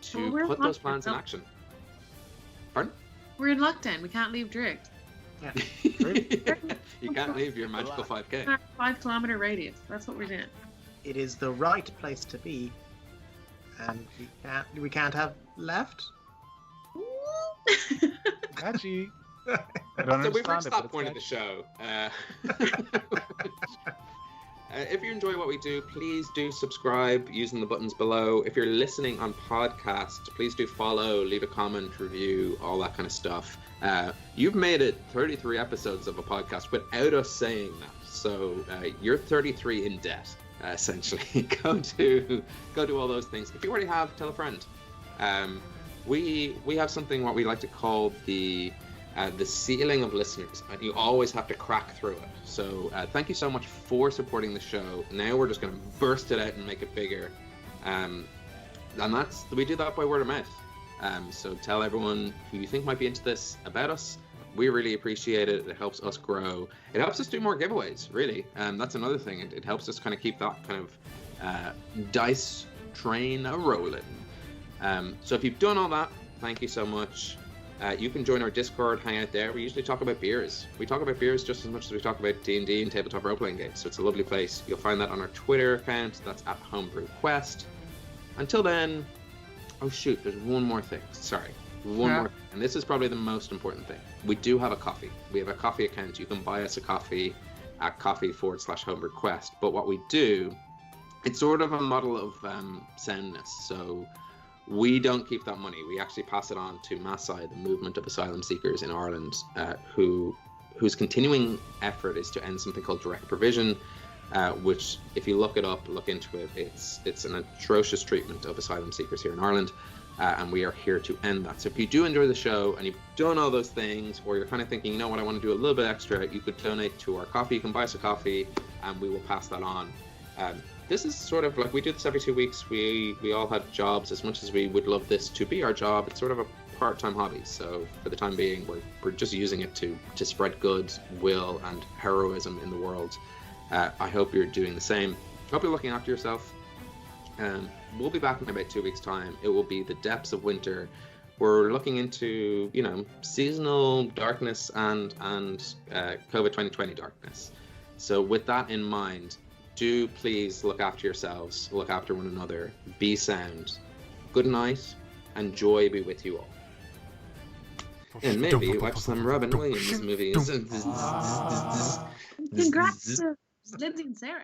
to put those plans in action. Pardon? We're in lockdown. We can't leave Draíocht. Yeah. You can't leave your magical 5K. 5-kilometer radius. That's what we're doing. It is the right place to be, and we can't have left. Catchy. So we've reached that point of the show. If you enjoy what we do, please do subscribe using the buttons below. If you're listening on podcast, please do follow, leave a comment, review, all that kind of stuff. You've made it 33 episodes of a podcast without us saying that. So you're 33 in debt, essentially. Go do all those things. If you already have, tell a friend. We have something what we like to call the ceiling of listeners, and you always have to crack through it. So thank you so much for supporting the show. Now we're just going to burst it out and make it bigger, and we do that by word of mouth. So tell everyone who you think might be into this about us. We really appreciate it. It helps us grow. It helps us do more giveaways, really. That's another thing. It helps us kind of keep that kind of dice train a-rolling. So if you've done all that, thank you so much. You can join our Discord, hang out there. We usually talk about beers. We talk about beers just as much as we talk about D&D and tabletop role-playing games. So it's a lovely place. You'll find that on our Twitter account. That's at Homebrew Quest. Until then, oh shoot, there's one more thing. Sorry, one more. And this is probably the most important thing. We do have a coffee. We have a coffee account. You can buy us a coffee at coffee.com/Homebrew Quest. But what we do, it's sort of a model of soundness. So we don't keep that money. We actually pass it on to MASI, the movement of asylum seekers in Ireland, whose continuing effort is to end something called direct provision, which, if you look into it, it's an atrocious treatment of asylum seekers here in Ireland, and we are here to end that. So if you do enjoy the show and you've done all those things, or you're kind of thinking, you know what, I want to do a little bit extra, you could donate to our coffee. You can buy us a coffee, and we will pass that on. This is sort of like, we do this every 2 weeks. We all have jobs. As much as we would love this to be our job, it's sort of a part-time hobby. So for the time being, we're just using it to spread good will and heroism in the world. I hope you're doing the same. Hope you're looking after yourself. We'll be back in about 2 weeks' time. It will be the depths of winter. We're looking into, seasonal darkness and COVID 2020 darkness. So with that in mind, do please look after yourselves, look after one another, be sound. Good night, and joy be with you all. And maybe watch some Robin Williams movies. Congrats to Lindsay and Sarah.